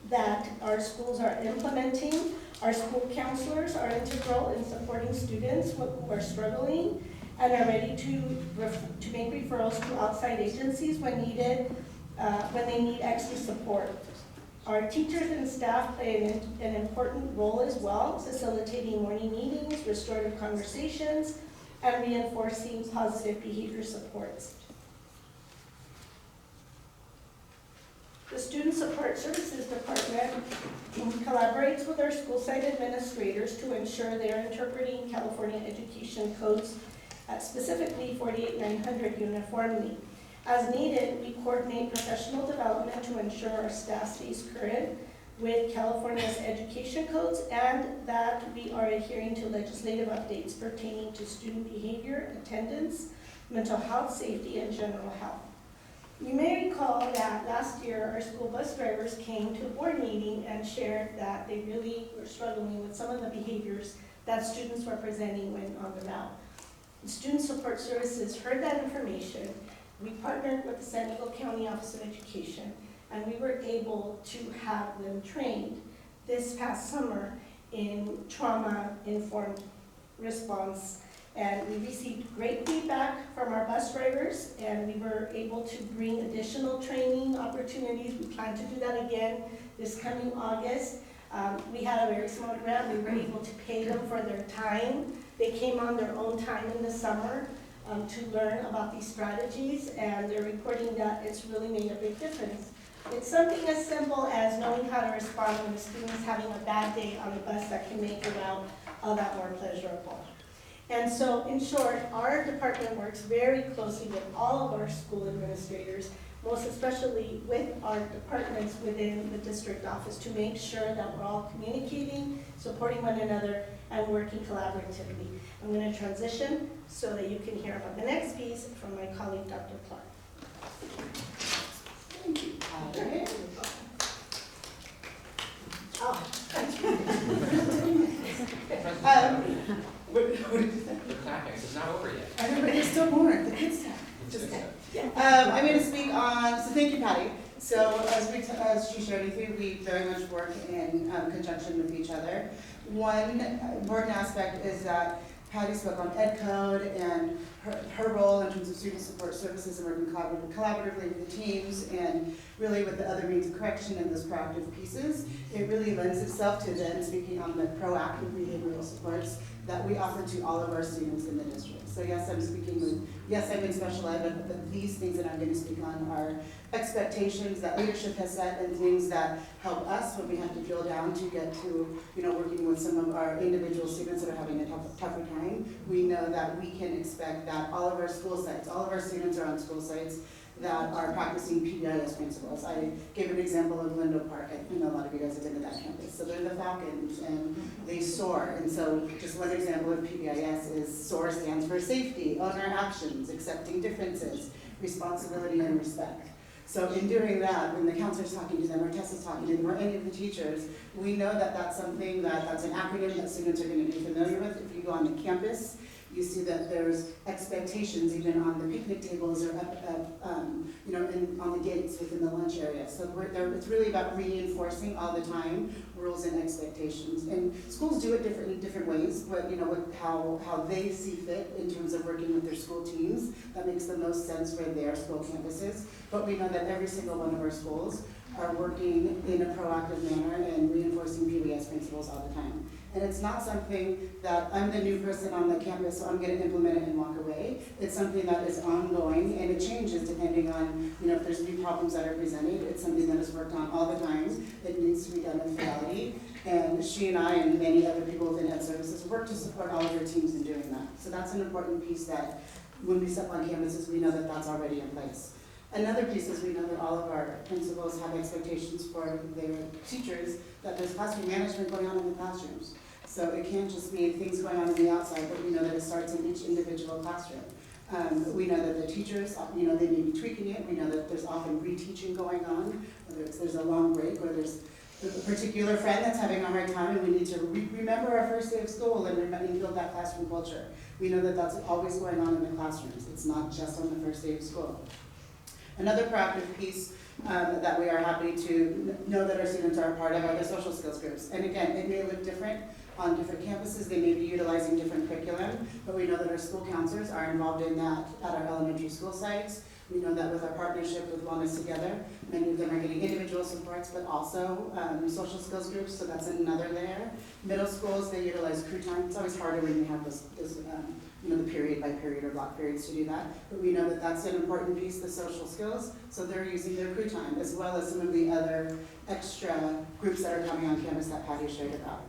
that our schools are implementing. Our school counselors are integral in supporting students who are struggling and are ready to make referrals to outside agencies when needed, when they need extra support. Our teachers and staff play an important role as well, facilitating morning meetings, restorative conversations, and reinforcing positive behavior supports. The Student Support Services Department collaborates with our school site administrators to ensure they are interpreting California education codes, specifically 48900 uniformly. As needed, we coordinate professional development to ensure our staff stays current with California's education codes and that we are adhering to legislative updates pertaining to student behavior, attendance, mental health, safety, and general health. You may recall that last year our school bus drivers came to a board meeting and shared that they really were struggling with some of the behaviors that students were presenting when on the route. The Student Support Services heard that information. We partnered with the San Diego County Office of Education, and we were able to have them trained this past summer in trauma-informed response. And we received great feedback from our bus drivers, and we were able to bring additional training opportunities. We plan to do that again this coming August. We had a very small grant. We were able to pay them for their time. They came on their own time in the summer to learn about these strategies, and they're reporting that it's really made a big difference. It's something as simple as knowing how to respond when a student is having a bad day on the bus that can make the route all that more pleasurable. And so, in short, our department works very closely with all of our school administrators, most especially with our departments within the district office, to make sure that we're all communicating, supporting one another, and working collaboratively. I'm going to transition so that you can hear about the next piece from my colleague, Dr. Clark. Thank you, Patty. Oh, thank you. What did you say? The clapping, it's not over yet. Everybody's still born, the kids time. Just kidding. I'm going to speak on, so thank you, Patty. So as she shared with you, we very much work in conjunction with each other. One important aspect is that Patty spoke on ed code and her role in terms of student support services and working collaboratively with the teams and really with the other means of correction and those proactive pieces. It really lends itself to then speaking on the proactive behavioral supports that we offer to all of our students in the district. So yes, I'm in special ed, but these things that I'm going to speak on are expectations that leadership has set and things that help us when we have to drill down to get to, working with some of our individual students that are having a tougher time. We know that we can expect that all of our school sites, all of our students are on school sites that are practicing PBIS principles. I gave an example of Lindo Park. I know a lot of you guys have been to that campus. So they're the Falcons and they soar. And so just one example of PBIS is SOAR stands for safety, own our actions, accepting differences, responsibility and respect. So in doing that, when the counselor's talking to them or Tessa's talking to them or any of the teachers, we know that that's something that's an acronym that students are going to be familiar with. If you go on the campus, you see that there's expectations even on the picnic tables or on the gates within the lunch area. So it's really about reinforcing all the time rules and expectations. And schools do it in different ways, but with how they see fit in terms of working with their school teams, that makes the most sense for their school campuses. But we know that every single one of our schools are working in a proactive manner and reinforcing PBS principles all the time. And it's not something that I'm the new person on the campus, so I'm going to implement it and walk away. It's something that is ongoing, and it changes depending on, if there's new problems that are presented. It's something that is worked on all the time. It needs to be done with fidelity. And she and I and many other people within Ed Services work to support all of our teams in doing that. So that's an important piece that when we step on campuses, we know that that's already in place. Another piece is we know that all of our principals have expectations for their teachers, that there's classroom management going on in the classrooms. So it can't just be things going on the outside, but we know that it starts in each individual classroom. We know that the teachers, they may be tweaking it. We know that there's often reteaching going on, whether there's a long break or there's a particular friend that's having a hard time, and we need to remember our first day of school and build that classroom culture. We know that that's always going on in the classrooms. It's not just on the first day of school. Another proactive piece that we are happy to know that our students are a part of are the social skills groups. And again, it may look different on different campuses. They may be utilizing different curriculum, but we know that our school counselors are involved in that at our elementary school sites. We know that with our partnership with Wellness Together, many of them are getting individual supports, but also social skills groups, so that's another layer. Middle schools, they utilize crew time. It's always harder when you have this the period by period or block periods to do that. But we know that that's an important piece, the social skills. So they're using their crew time, as well as some of the other extra groups that are coming on campus that Patty shared about.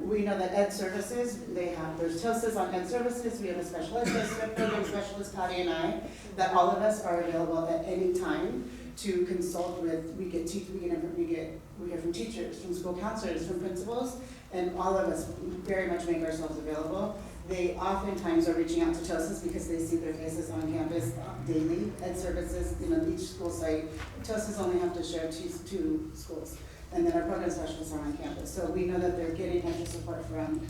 We know that Ed Services, there's TOSAs on Ed Services. We have a special ed program specialist, Patty and I, that all of us are available at any time to consult with. We hear from teachers, from school counselors, from principals, and all of us very much make ourselves available. They oftentimes are reaching out to TOSAs because they see their faces on campus daily. Ed Services, each school site, TOSAs only have to share two schools. And then our program specialists are on campus. So we know that they're getting extra support from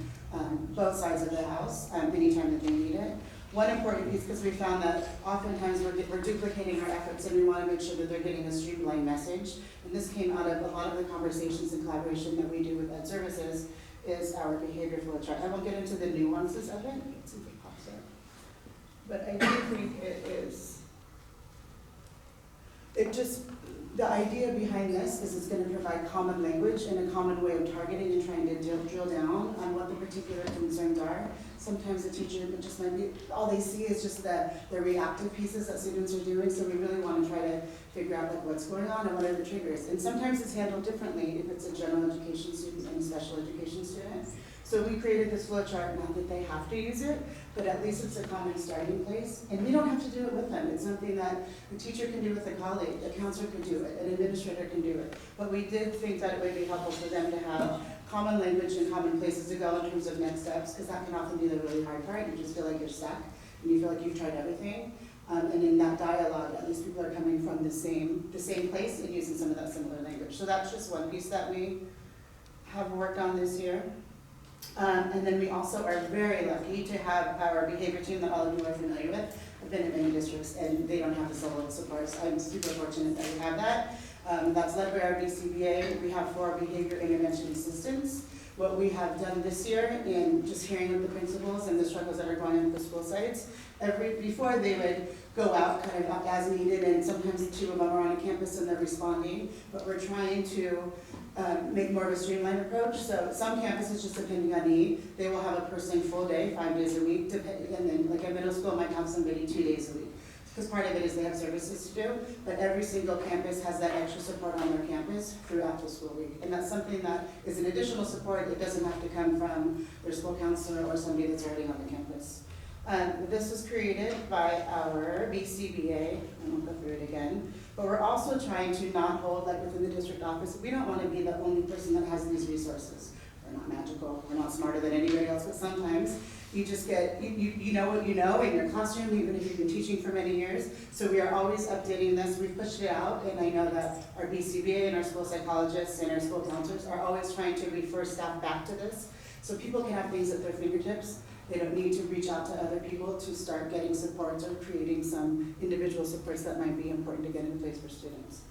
both sides of the house anytime that they need it. One important piece, because we found that oftentimes we're duplicating our efforts and we want to make sure that they're getting a streamlined message. And this came out of a lot of the conversations and collaboration that we do with Ed Services is our behavior flow chart. I won't get into the nuances of it. Let's see if it pops up. But I do think the idea behind this is it's going to provide common language and a common way of targeting and trying to drill down on what the particular concerns are. Sometimes the teacher just might be, all they see is just the reactive pieces that students are doing, so we really want to try to figure out what's going on and what are the triggers. And sometimes it's handled differently if it's a general education student and a special education student. So we created this flow chart, not that they have to use it, but at least it's a common starting place. And we don't have to do it with them. It's something that a teacher can do with a colleague, a counselor can do it, an administrator can do it. But we did think that it would be helpful for them to have common language and common places to go in terms of next steps, because that can often be the really hard part. You just feel like you're stuck and you feel like you've tried everything. And in that dialogue, at least people are coming from the same place and using some of that similar language. So that's just one piece that we have worked on this year. And then we also are very lucky to have our behavior team that all of you are familiar with. I've been in many districts and they don't have this level of support, so I'm super fortunate that we have that. That's led by our BCBA. We have 4 behavior intervention assistants. What we have done this year in just hearing with the principals and the struggles that are going on at the school sites, before they would go out kind of as needed, and sometimes the 2 of them are on a campus and they're responding, but we're trying to make more of a streamlined approach. So some campuses, just depending on need, they will have a person full day, 5 days a week, and then like a middle school might have somebody 2 days a week. Because part of it is they have services to do, but every single campus has that extra support on their campus throughout the school week. And that's something that is an additional support. It doesn't have to come from their school counselor or somebody that's already on the campus. This was created by our BCBA, I won't go through it again, but we're also trying to not hold, like within the district office, we don't want to be the only person that has these resources. We're not magical, we're not smarter than anybody else, but sometimes you just get, you know what you know in your classroom, even if you've been teaching for many years. So we are always updating this. We've pushed it out, and I know that our BCBA and our school psychologists and our school counselors are always trying to refer staff back to this, so people can have things at their fingertips. They don't need to reach out to other people to start getting supports or creating some individual supports that might be important to get in place for students.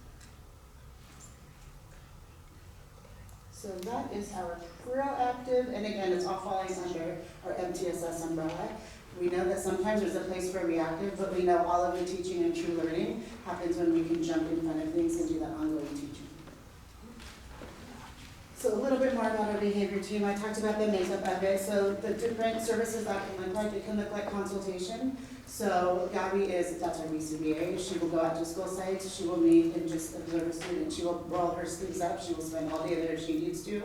So that is our proactive, and again, it's all falling under our MTSS umbrella. We know that sometimes there's a place for reactive, but we know all of the teaching and true learning happens when we can jump in front of things and do that ongoing teaching. So a little bit more about our behavior team. I talked about the makeup of it. So the different services that can look like, it can look like consultation. So Gabby that's our BCBA. She will go out to school sites. She will meet and just observe a student. She will roll her sleeves up. She will spend all day there if she needs to.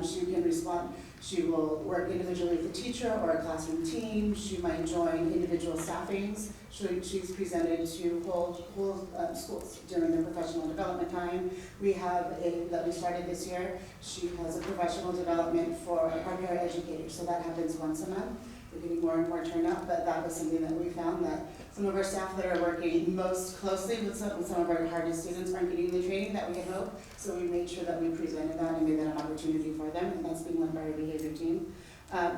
She can respond. She will work individually with a teacher or a classroom team. She might join individual staffings. She's presented to whole schools during their professional development time. We have that we started this year. She has a professional development for our paraeducators, so that happens once a month. We're getting more and more turnout, but that was something that we found that some of our staff that are working most closely with some of our hardest students aren't getting the training that we had hoped. So we made sure that we presented that and made that an opportunity for them, and that's being led by our behavior team.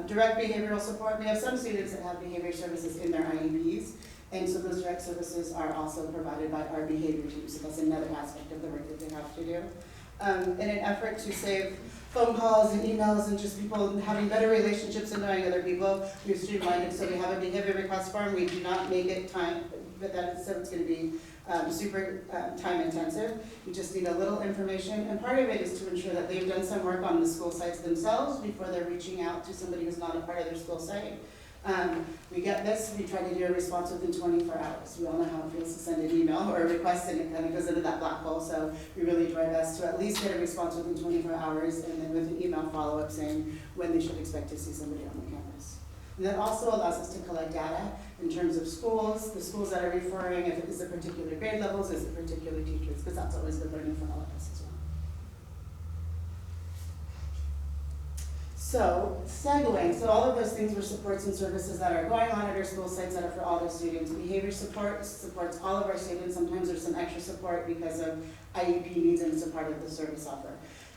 Direct behavioral support. We have some students that have behavior services in their IEPs, and so those direct services are also provided by our behavior team. So that's another aspect of the work that they have to do. In an effort to save phone calls and emails and just people having better relationships and knowing other people, we've streamlined it. So we have a behavior request form. We do not make it time, but that is, so it's going to be super time intensive. You just need a little information, and part of it is to ensure that they've done some work on the school sites themselves before they're reaching out to somebody who's not a part of their school site. We get this, we try to do a response within 24 hours. We all know how it feels to send an email or a request, and it kind of goes into that black hole, so we really do our best to at least get a response within 24 hours, and then with an email follow-up saying when they should expect to see somebody on the campus. And that also allows us to collect data in terms of schools, the schools that are referring, if it is a particular grade levels, is it particular teachers, because that's always good learning for all of us as well. So, segueing, so all of those things were supports and services that are going on at our school sites that are for all the students. Behavior support supports all of our students. Sometimes there's some extra support because of IEP needs, and it's a part of the service offer.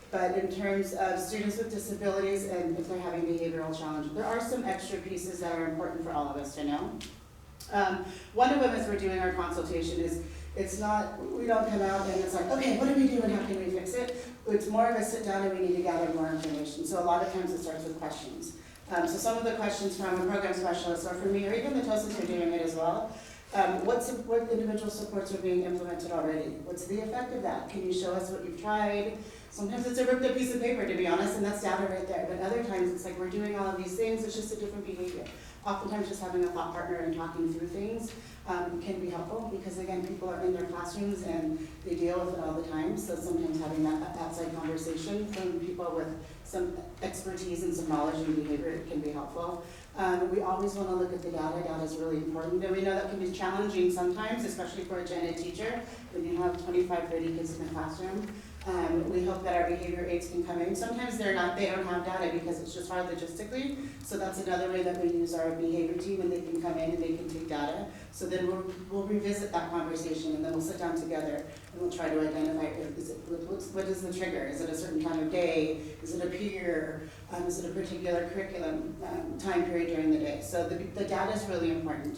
But in terms of students with disabilities and if they're having behavioral challenges, there are some extra pieces that are important for all of us to know. One of them, as we're doing our consultation, is it's not, we don't come out and it's like, okay, what do we do and how can we fix it? It's more of a sit down and we need to gather more information. So a lot of times it starts with questions. So some of the questions from a program specialist or from me, or even the TOSAs are doing it as well. What individual supports are being implemented already? What's the effect of that? Can you show us what you've tried? Sometimes it's a ripped up piece of paper, to be honest, and that's data right there. But other times it's like we're doing all of these things, it's just a different behavior. Oftentimes just having a thought partner and talking through things can be helpful, because again, people are in their classrooms and they deal with it all the time. So sometimes having that outside conversation from people with some expertise and some knowledge and behavior can be helpful. We always want to look at the data. Data is really important. And we know that can be challenging sometimes, especially for a gen ed teacher, when you have 25, 30 kids in the classroom. We hope that our behavior aides can come in. Sometimes they don't have data because it's just hard logistically. So that's another way that we use our behavior team, and they can come in and they can take data. So then we'll revisit that conversation, and then we'll sit down together and we'll try to identify, what is the trigger? Is it a certain time of day? Is it a peer? Is it a particular curriculum time period during the day? So the data is really important.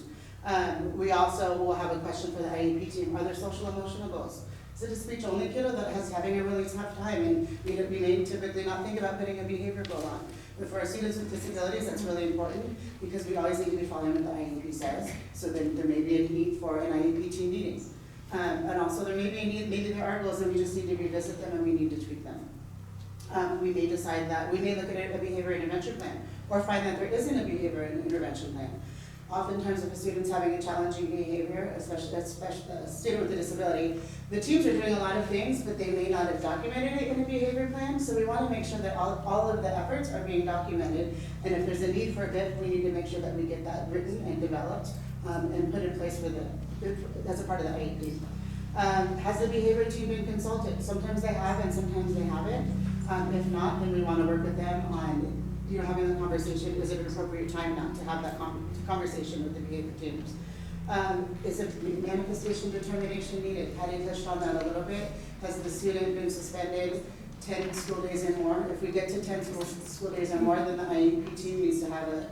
We also will have a question for the IEP team. Are there social emotional goals? Is it a speech-only kiddo that has having a really tough time, and we may typically not think about putting a behavior goal on? But for our students with disabilities, that's really important because we always need to be following what the IEP says. So then there may be a need for an IEP team meeting. And also there may be a need, maybe there are goals and we just need to revisit them and we need to tweak them. We may decide that, we may look at a behavior intervention plan or find that there isn't a behavior intervention plan. Oftentimes if a student's having a challenging behavior, especially a student with a disability, the teams are doing a lot of things, but they may not have documented it in a behavior plan. So we want to make sure that all of the efforts are being documented. And if there's a need for a bit, we need to make sure that we get that written and developed and put in place as a part of the IEP. Has the behavior team been consulted? Sometimes they have and sometimes they haven't. If not, then we want to work with them on having the conversation. Is it an appropriate time now to have that conversation with the behavior teams? Is it manifestation determination needed? Patty touched on that a little bit. Has the student been suspended 10 school days or more? If we get to 10 school days or more, then the IEP team needs to have an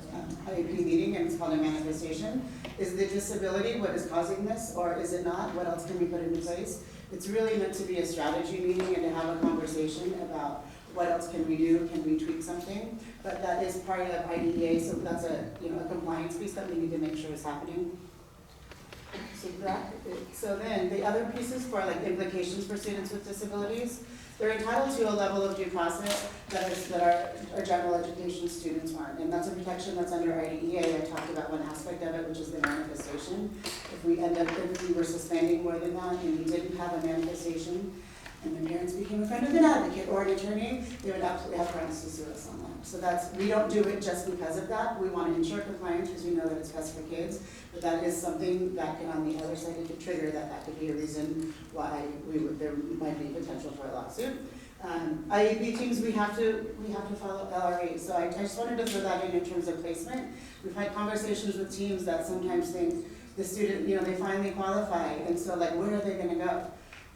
IEP meeting, and it's called a manifestation. Is the disability what is causing this, or is it not? What else can we put into place? It's really meant to be a strategy meeting and to have a conversation about what else can we do, can we tweak something? But that is part of IDEA, so that's a compliance piece that we need to make sure is happening. So then the other pieces for implications for students with disabilities, they're entitled to a level of due process that our general education students aren't. And that's a protection that's under IDEA. I talked about one aspect of it, which is the manifestation. If we were suspending more than that and we didn't have a manifestation, and the parents became a friend of an advocate or an attorney, they would absolutely have grounds to sue us on that. So we don't do it just because of that. We want to ensure compliance because we know that it's best for kids, but that is something that can, on the other side, it could trigger that could be a reason why there might be potential for a lawsuit. IEP teams, we have to follow LRE. So I just wanted to throw that in terms of placement. We've had conversations with teams that sometimes think the student, they finally qualify, and so where are they going to go?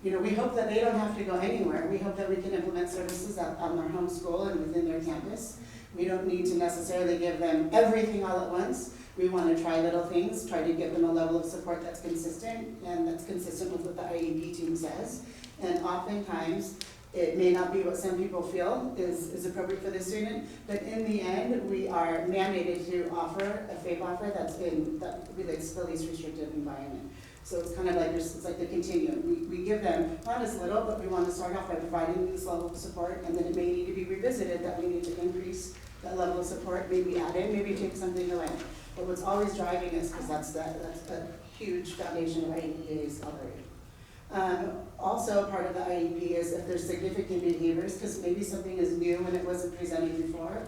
We hope that they don't have to go anywhere. We hope that we can implement services on their home school and within their campus. We don't need to necessarily give them everything all at once. We want to try little things, try to give them a level of support that's consistent, and that's consistent with what the IEP team says. And oftentimes, it may not be what some people feel is appropriate for the student, but in the end, we are mandated to offer a FAPE offer that relates to the least restrictive environment. So it's kind of it's like the continuum. We give them not as little, but we want to start off by providing this level of support, and then it may need to be revisited that we need to increase that level of support, maybe add in, maybe take something away. But what's always driving us, because that's a huge foundation of IEP's operate. Also, part of the IEP is if there's significant behaviors, because maybe something is new and it wasn't presented before,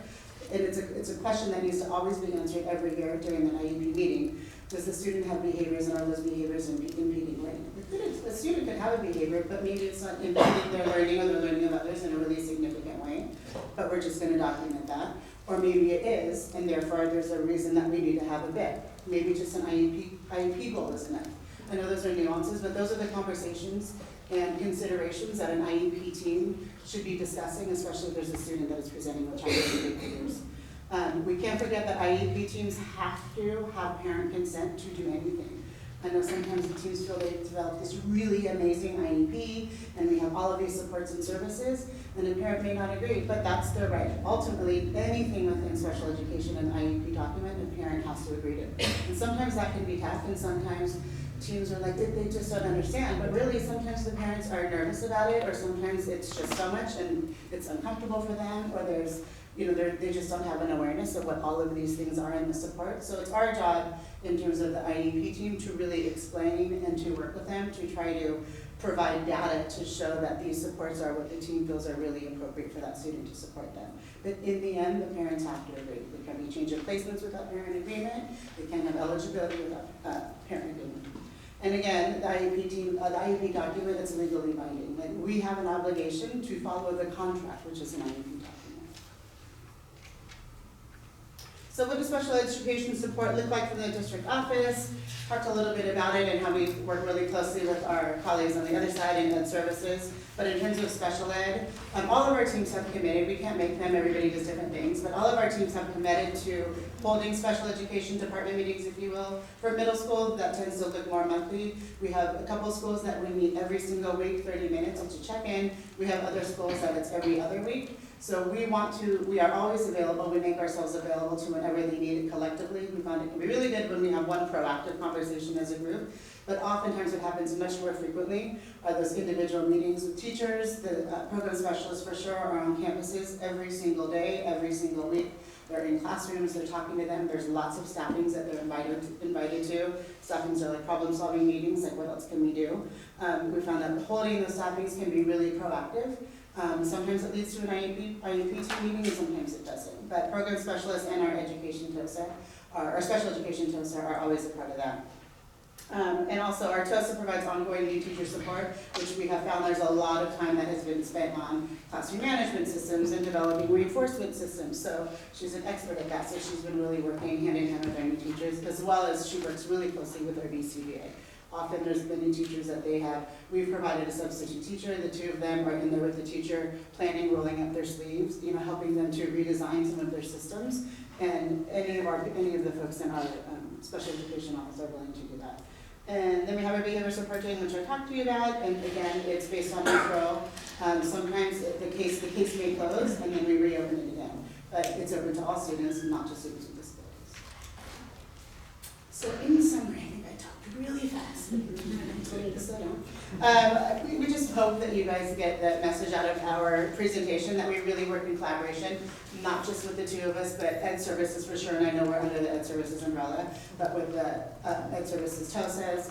and it's a question that needs to always be answered every year during the IEP meeting. Does the student have behaviors, and are those behaviors impeding learning? A student could have a behavior, but maybe it's not impeding their learning or the learning of others in a really significant way, but we're just going to document that. Or maybe it is, and therefore there's a reason that we need to have a bit. Maybe just an IEP goal is enough. I know those are nuances, but those are the conversations and considerations that an IEP team should be discussing, especially if there's a student that is presenting with challenging behaviors. We can't forget that IEP teams have to have parent consent to do anything. I know sometimes the teams feel they've developed this really amazing IEP, and we have all of these supports and services, and a parent may not agree, but that's their right. Ultimately, anything within special education and IEP document, a parent has to agree to. And sometimes that can be tough, and sometimes teams are they just don't understand, but really sometimes the parents are nervous about it, or sometimes it's just so much and it's uncomfortable for them, or there's they just don't have an awareness of what all of these things are in the support. So it's our job in terms of the IEP team to really explain and to work with them to try to provide data to show that these supports are what the team feels are really appropriate for that student to support them. But in the end, the parents have to agree. There can be change of placements without parent agreement. They can have eligibility without parent agreement. And again, the IEP team, the IEP document is legally binding. Like, we have an obligation to follow the contract, which is an IEP document. So what does special education support look like from the district office? Talked a little bit about it and how we work really closely with our colleagues on the other side in ed services. But in terms of special ed, all of our teams have committed, we can't make them, everybody does different things, but all of our teams have committed to holding special education department meetings, if you will. For middle school, that tends to look more monthly. We have a couple schools that we meet every single week, 30 minutes to check in. We have other schools that it's every other week. So we are always available, we make ourselves available to whenever they need it collectively. We found it can be really good when we have one proactive conversation as a group, but oftentimes what happens much more frequently are those individual meetings with teachers. The program specialists for sure are on campuses every single day, every single week. They're in classrooms, they're talking to them, there's lots of staffings that they're invited to. Staffings are like problem-solving meetings, like what else can we do? We found that holding those staffings can be really proactive. Sometimes it leads to an IEP team meeting, and sometimes it doesn't. But program specialists and our education TOSA, our special education TOSA are always a part of that. And also our TOSA provides ongoing new teacher support, which we have found there's a lot of time that has been spent on classroom management systems and developing reinforcement systems. So she's an expert at that, so she's been really working hand in hand with our new teachers, as well as she works really closely with our BCBA. Often there's been new teachers that we've provided a substitute teacher, the two of them are in there with the teacher, planning, rolling up their sleeves, helping them to redesign some of their systems. And any of the folks in our special education office are willing to do that. And then we have our behavior support team, which I talked to you about, and again, it's based on referral. Sometimes the case may close, and then we reopen it again. But it's open to all students, not just students with disabilities. So in summary, I think I talked really fast. We just hope that you guys get the message out of our presentation, that we really work in collaboration, not just with the two of us, but ed services for sure, and I know we're under the ed services umbrella, but with the ed services TOSAs,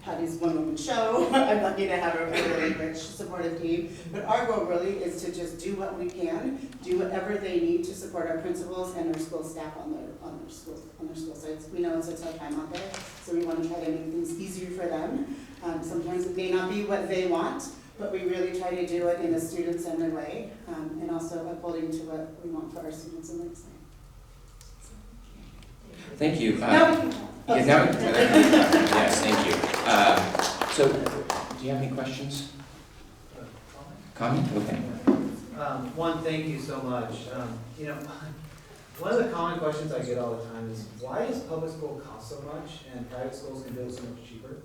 Patty's one-woman show. I'm lucky to have a really rich, supportive team. But our goal really is to just do what we can, do whatever they need to support our principals and our school staff on their school sites. We know it's a tough time out there, so we want to try to make things easier for them. Sometimes it may not be what they want, but we really try to do it in a student-centered way, and also upholding to what we want for our students in Lakeside. Thank you. Now Yes, thank you. So, do you have any questions? Comment? Okay. One, thank you so much. One of the common questions I get all the time is, why does public school cost so much and private schools can do it so much cheaper?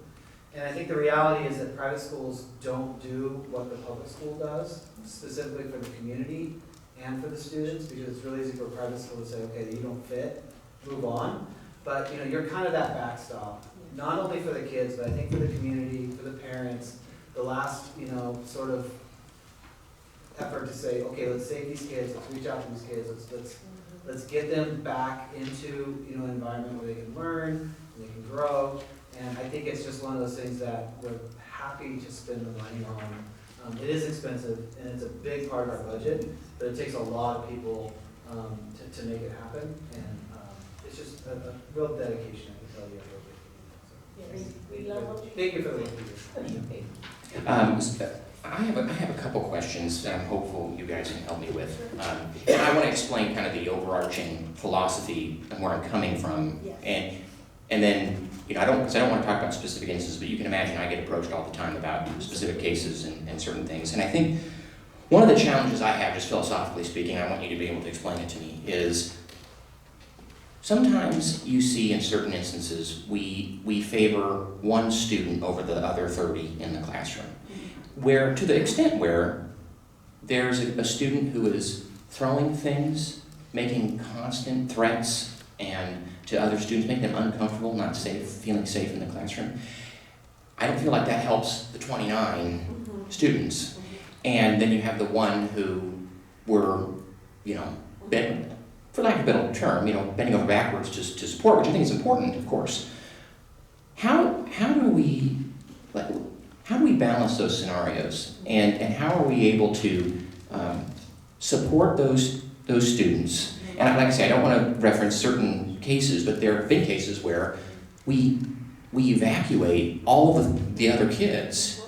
And I think the reality is that private schools don't do what the public school does, specifically for the community and for the students, because it's really easy for a private school to say, okay, you don't fit, move on. But you're kind of that backstop, not only for the kids, but I think for the community, for the parents, the last, sort of effort to say, okay, let's save these kids, let's reach out to these kids, let's get them back into, an environment where they can learn, they can grow. And I think it's just one of those things that we're happy to spend the money on. It is expensive, and it's a big part of our budget, but it takes a lot of people to make it happen. And it's just a real dedication, I can tell you. Thank you for the work you do. I have a couple questions that I'm hopeful you guys can help me with. And I want to explain kind of the overarching philosophy and where I'm coming from. Yes. And then, I don't want to talk about specific instances, but you can imagine I get approached all the time about specific cases and certain things. And I think one of the challenges I have, just philosophically speaking, I want you to be able to explain it to me, is sometimes you see in certain instances we favor one student over the other 30 in the classroom. Where, to the extent where there's a student who is throwing things, making constant threats, and to other students, making them uncomfortable, not safe, feeling safe in the classroom, I don't feel like that helps the 29 students. And then you have the one who were, for lack of a better term, bending over backwards to support, which I think is important, of course. How do we balance those scenarios, and how are we able to support those students? And like I say, I don't want to reference certain cases, but there have been cases where we we evacuate all of the other kids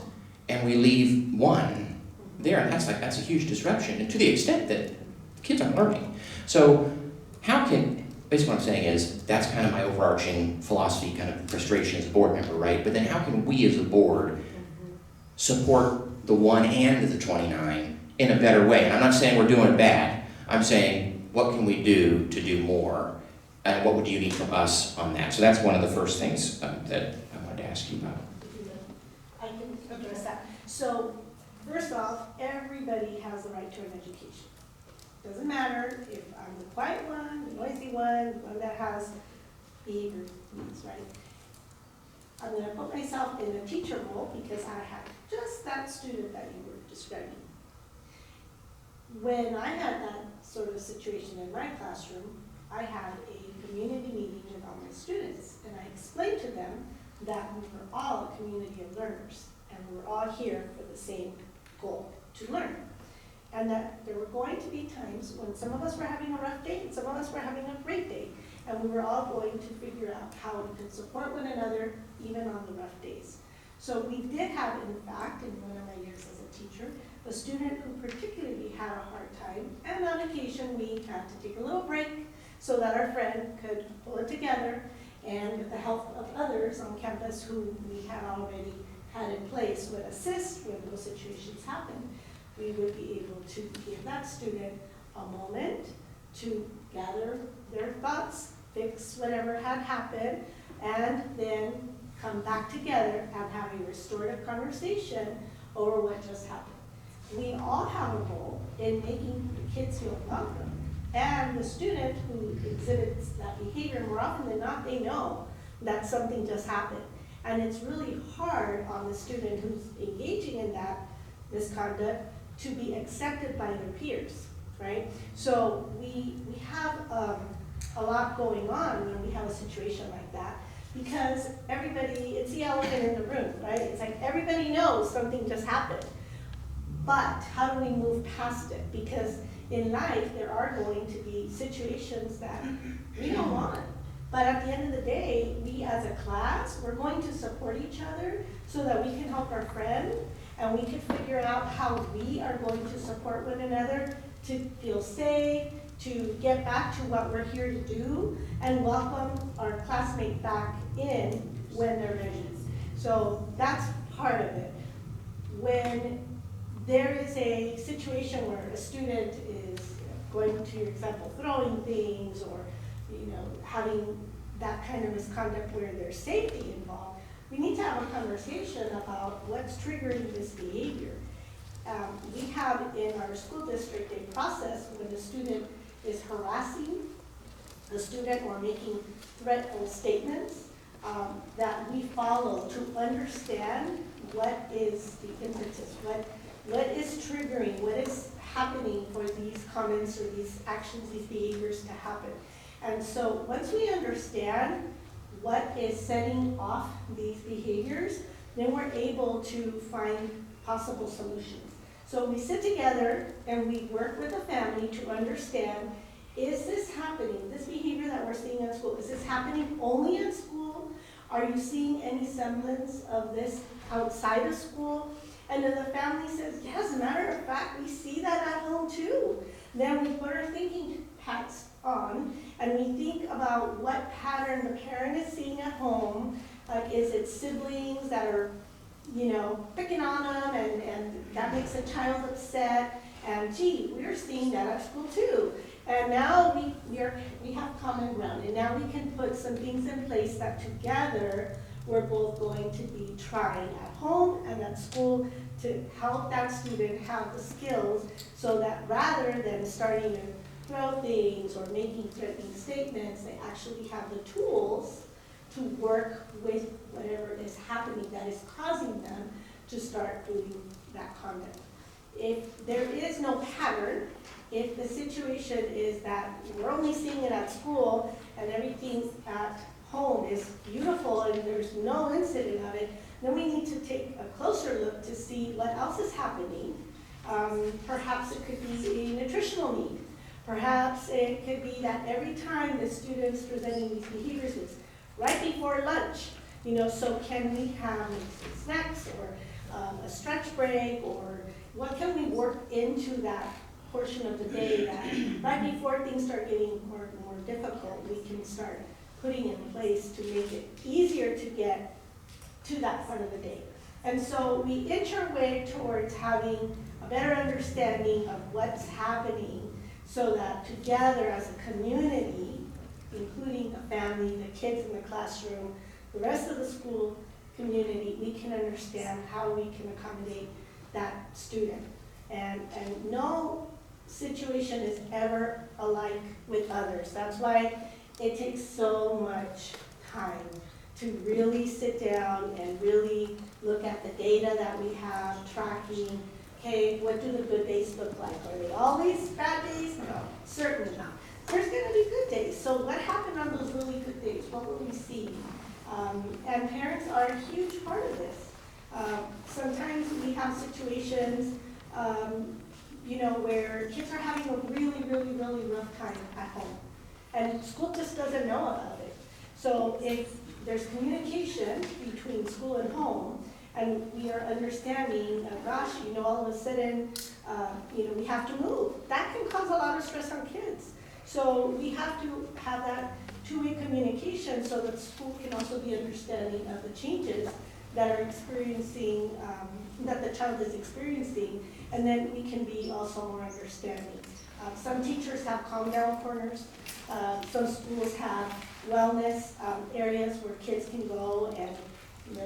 and we leave one there, and that's a huge disruption, and to the extent that kids aren't learning. So how can, basically what I'm saying is, that's kind of my overarching philosophy, kind of frustration as a board member, right? But then how can we as a board support the 1 and the 29 in a better way? And I'm not saying we're doing it bad. I'm saying, what can we do to do more? And what would you need from us on that? So that's one of the first things that I wanted to ask you about. I can address that. So, first off, everybody has the right to an education. Doesn't matter if I'm the quiet one, the noisy one, the one that has behavior needs, right? I'm gonna put myself in a teacher role because I have just that student that you were describing. When I had that sort of situation in my classroom, I had a community meeting with all my students, and I explained to them that we were all a community of learners, and we were all here for the same goal, to learn. And that there were going to be times when some of us were having a rough day, and some of us were having a great day, and we were all going to figure out how we could support one another, even on the rough days. So we did have, in fact, in one of my years as a teacher, a student who particularly had a hard time, and on occasion we had to take a little break so that our friend could pull it together, and with the help of others on campus who we had already had in place would assist when those situations happened. We would be able to give that student a moment to gather their thoughts, fix whatever had happened, and then come back together and have a restorative conversation over what just happened. We all have a role in making the kids feel welcome. And the student who exhibits that behavior, more often than not, they know that something just happened. And it's really hard on the student who's engaging in that misconduct to be accepted by their peers, right? So we have a lot going on when we have a situation like that, because everybody, it's the elephant in the room, right? It's like everybody knows something just happened. But how do we move past it? Because in life, there are going to be situations that we don't want. But at the end of the day, we as a class, we're going to support each other so that we can help our friend, and we can figure out how we are going to support one another to feel safe, to get back to what we're here to do, and welcome our classmate back in when they're ready. So that's part of it. When there is a situation where a student is going to, your example, throwing things, or having that kind of misconduct where there's safety involved, we need to have a conversation about what's triggering this behavior. We have in our school district a process when a student is harassing a student or making threatful statements that we follow to understand what is the impetus, what is triggering, what is happening for these comments or these actions, these behaviors to happen. And so once we understand what is setting off these behaviors, then we're able to find possible solutions. So we sit together and we work with the family to understand, is this happening, this behavior that we're seeing in school, is this happening only in school? Are you seeing any semblance of this outside of school? And then the family says, yes, as a matter of fact, we see that at home too. Then we put our thinking hats on and we think about what pattern the parent is seeing at home. Like, is it siblings that are, picking on them and that makes a child upset? And gee, we're seeing that at school too. And now we have common ground, and now we can put some things in place that together we're both going to be trying at home and at school to help that student have the skills so that rather than starting to throw things or making threatening statements, they actually have the tools to work with whatever is happening that is causing them to start doing that conduct. If there is no pattern, if the situation is that we're only seeing it at school and everything at home is beautiful and there's no incident of it, then we need to take a closer look to see what else is happening. Perhaps it could be a nutritional need. Perhaps it could be that every time the student's presenting these behaviors, it's right before lunch. So can we have snacks or a stretch break, or what can we work into that portion of the day that right before things start getting more difficult, we can start putting in place to make it easier to get to that part of the day. And so we inch our way towards having a better understanding of what's happening so that together as a community, including the family, the kids in the classroom, the rest of the school community, we can understand how we can accommodate that student. And no situation is ever alike with others. That's why it takes so much time to really sit down and really look at the data that we have, tracking, okay, what do the good days look like? Are they always bad days? No, certainly not. There's gonna be good days. So what happened on those really good days? What will we see? And parents are a huge part of this. Sometimes we have situations, where kids are having a really, really, really rough time at home. And school just doesn't know about it. So if there's communication between school and home, and we are understanding, all of a sudden, we have to move. That can cause a lot of stress on kids. So we have to have that two-way communication so that school can also be understanding of the changes that are experiencing, that the child is experiencing, and then we can be also more understanding. Some teachers have calm down corners. Some schools have wellness areas where kids can go and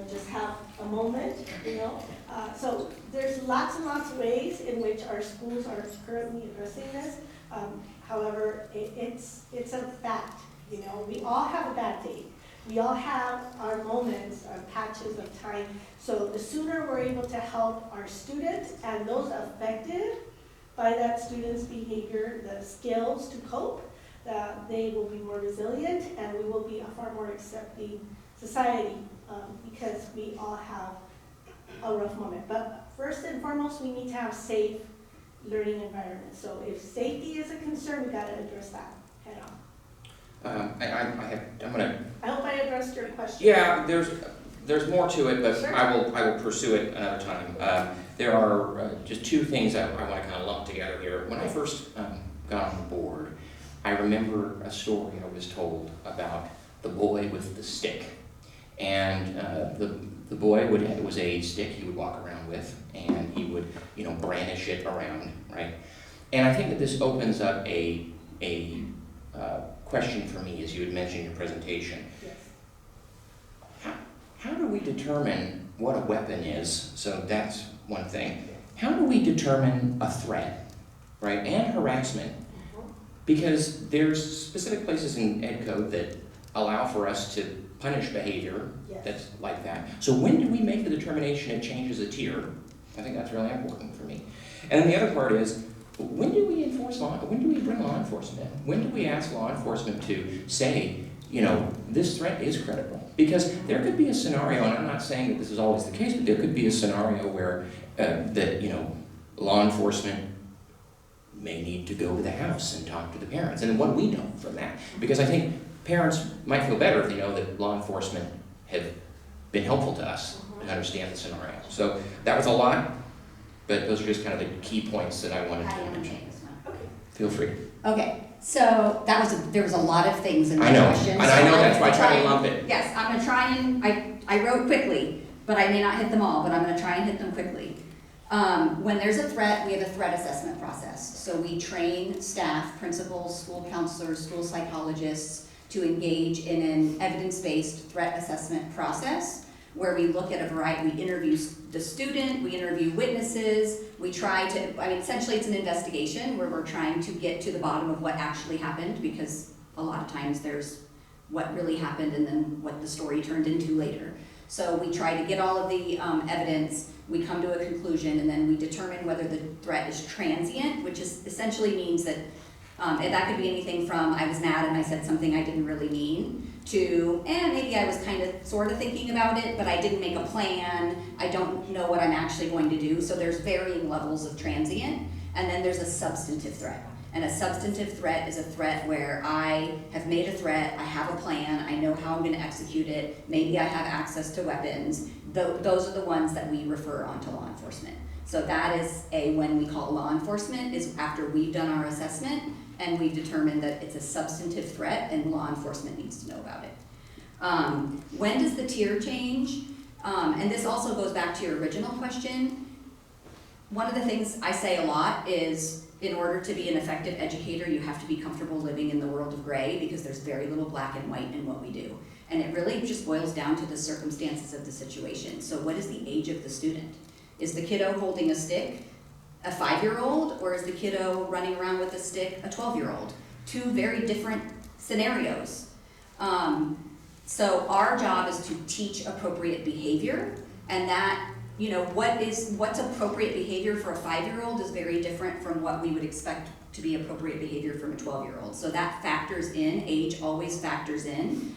just have a moment, So there's lots and lots of ways in which our schools are currently addressing this. However, it's a fact, we all have a bad day. We all have our moments, our patches of time. So the sooner we're able to help our students and those affected by that student's behavior, the skills to cope, that they will be more resilient and we will be a far more accepting society because we all have a rough moment. But first and foremost, we need to have safe learning environments. So if safety is a concern, we gotta address that head on. I hope I addressed your question. Yeah, there's more to it, but Sure. I will pursue it another time. There are just two things I want to kind of lump together here. When I first got on the board, I remember a story I was told about the boy with the stick. And the boy was a stick he would walk around with, and he would, brandish it around, right? And I think that this opens up a question for me, as you had mentioned in your presentation. Yes. How do we determine what a weapon is? So that's one thing. How do we determine a threat, right, and harassment? Because there's specific places in Ed Code that allow for us to punish behavior that's like that. So when do we make the determination it changes a tier? I think that's really important for me. And then the other part is, when do we when do we bring law enforcement in? When do we ask law enforcement to say, this threat is credible? Because there could be a scenario, and I'm not saying that this is always the case, but there could be a scenario where law enforcement may need to go to the house and talk to the parents. And what do we know from that? Because I think parents might feel better if they know that law enforcement have been helpful to us to understand the scenario. So that was a lot, but those are just kind of the key points that I wanted to mention. Feel free. Okay, so there was a lot of things in the I know, question. and I know that's why I try to lump it. Yes, I'm gonna try and, I wrote quickly, but I may not hit them all, but I'm gonna try and hit them quickly. When there's a threat, we have a threat assessment process. So we train staff, principals, school counselors, school psychologists to engage in an evidence-based threat assessment process where we look at a variety, we interview the student, we interview witnesses, we try to, essentially it's an investigation where we're trying to get to the bottom of what actually happened, because a lot of times there's what really happened and then what the story turned into later. So we try to get all of the evidence, we come to a conclusion, and then we determine whether the threat is transient, which essentially means that and that could be anything from I was mad and I said something I didn't really mean, to maybe I was kind of sort of thinking about it, but I didn't make a plan, I don't know what I'm actually going to do. So there's varying levels of transient, and then there's a substantive threat. And a substantive threat is a threat where I have made a threat, I have a plan, I know how I'm gonna execute it, maybe I have access to weapons. Those are the ones that we refer on to law enforcement. So that is when we call law enforcement, is after we've done our assessment and we've determined that it's a substantive threat and law enforcement needs to know about it. When does the tier change? And this also goes back to your original question. One of the things I say a lot is, in order to be an effective educator, you have to be comfortable living in the world of gray, because there's very little black and white in what we do. And it really just boils down to the circumstances of the situation. So what is the age of the student? Is the kiddo holding a stick a 5-year-old, or is the kiddo running around with a stick a 12-year-old? Two very different scenarios. So our job is to teach appropriate behavior, and that, you know, what's appropriate behavior for a 5-year-old is very different from what we would expect to be appropriate behavior from a 12-year-old. So that factors in, age always factors in.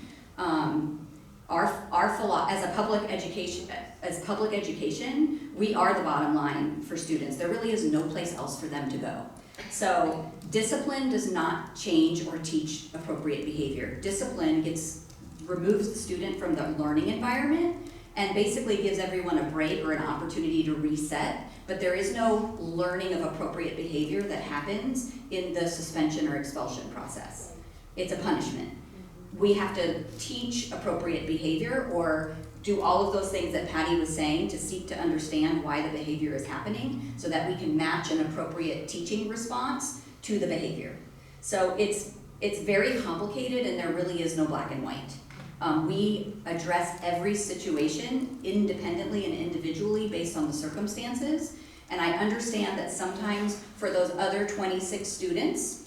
As public education, we are the bottom line for students. There really is no place else for them to go. So discipline does not change or teach appropriate behavior. Discipline removes the student from the learning environment and basically gives everyone a break or an opportunity to reset, but there is no learning of appropriate behavior that happens in the suspension or expulsion process. It's a punishment. We have to teach appropriate behavior or do all of those things that Patty was saying to seek to understand why the behavior is happening so that we can match an appropriate teaching response to the behavior. So it's very complicated and there really is no black and white. We address every situation independently and individually based on the circumstances. And I understand that sometimes for those other 26 students,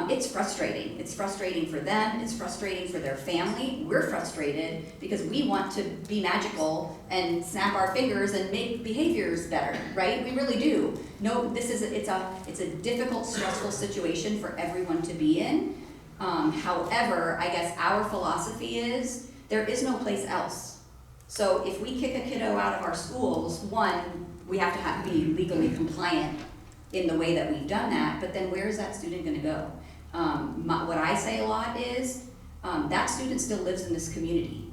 it's frustrating. It's frustrating for them, it's frustrating for their family. We're frustrated because we want to be magical and snap our fingers and make behaviors better, right? We really do. No, it's a difficult, stressful situation for everyone to be in. However, I guess our philosophy is there is no place else. So if we kick a kiddo out of our schools, one, we have to be legally compliant in the way that we've done that, but then where is that student gonna go? What I say a lot is that student still lives in this community.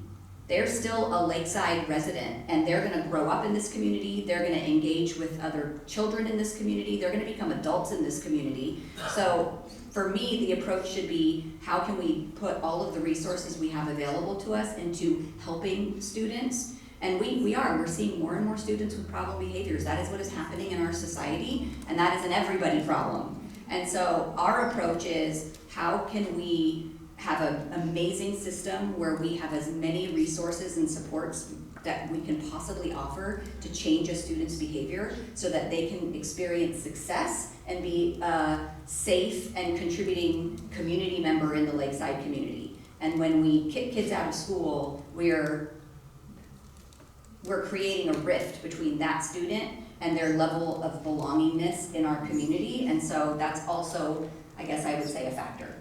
They're still a Lakeside resident and they're gonna grow up in this community, they're gonna engage with other children in this community, they're gonna become adults in this community. So for me, the approach should be how can we put all of the resources we have available to us into helping students. And we're seeing more and more students with problem behaviors. That is what is happening in our society, and that is an everybody problem. And so our approach is how can we have an amazing system where we have as many resources and supports that we can possibly offer to change a student's behavior so that they can experience success and be a safe and contributing community member in the Lakeside community. And when we kick kids out of school, we're creating a rift between that student and their level of belongingness in our community. And so that's also, I guess I would say, a factor.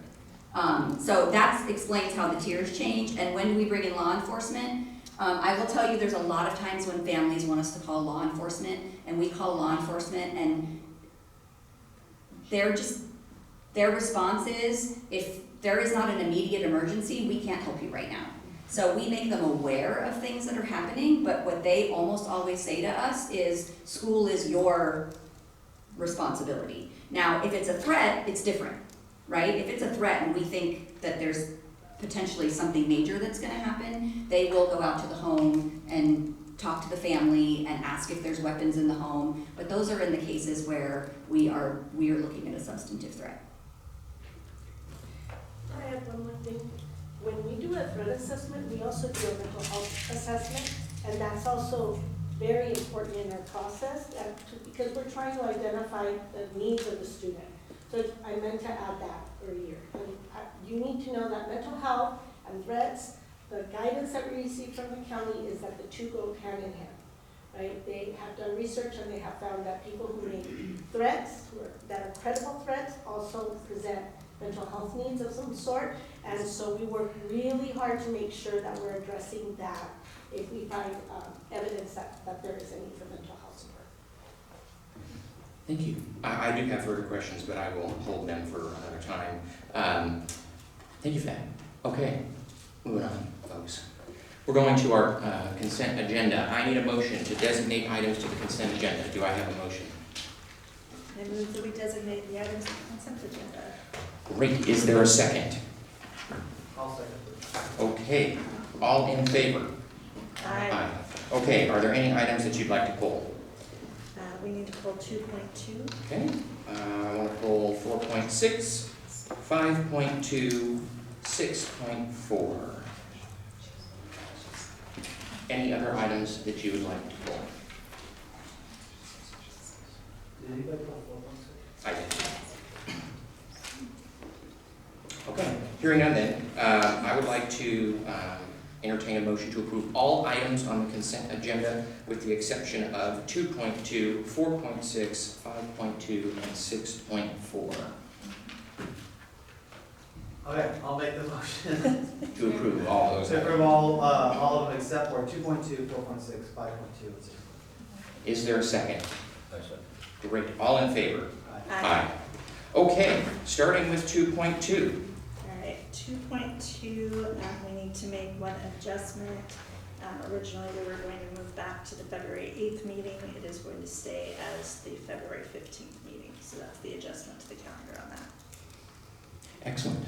So that explains how the tiers change. And when we bring in law enforcement, I will tell you there's a lot of times when families want us to call law enforcement, and we call law enforcement, and their response is, if there is not an immediate emergency, we can't help you right now. So we make them aware of things that are happening, but what they almost always say to us is, school is your responsibility. Now, if it's a threat, it's different, right? If it's a threat and we think that there's potentially something major that's gonna happen, they will go out to the home and talk to the family and ask if there's weapons in the home. But those are in the cases where we are looking at a substantive threat. I have one more thing. When we do a threat assessment, we also do a mental health assessment, and that's also very important in our process because we're trying to identify the needs of the student. So I meant to add that earlier. And you need to know that mental health and threats, the guidance that we receive from the county is that the two go hand in hand, right? They have done research and they have found that people who make threats, that are credible threats, also present mental health needs of some sort. And so we work really hard to make sure that we're addressing that if we find evidence that there is a need for mental health support. Thank you. I do have further questions, but I will hold them for another time. Thank you for that. Okay, moving on, folks. We're going to our consent agenda. I need a motion to designate items to the consent agenda. Do I have a motion? I move that we designate the items on the consent agenda. Great. Is there a second? I'll second. Okay. All in favor? Aye. Okay. Are there any items that you'd like to pull? We need to pull 2.2. Okay. I want to pull 4.6, 5.2, 6.4. Any other items that you would like to pull? Did anybody pull 4.6? I did. Okay, hearing none then, I would like to entertain a motion to approve all items on the consent agenda with the exception of 2.2, 4.6, 5.2, and 6.4. Okay, I'll make the motion. To approve all those To items. approve all of them except for 2.2, 4.6, 5.2, and 6. Is there a second? I said. Great, all in favor? Aye. Okay, starting with 2.2. All right, 2.2, we need to make one adjustment. Originally, we were going to move back to the February 8th meeting. It is going to stay as the February 15th meeting. So that's the adjustment to the calendar on that. Excellent.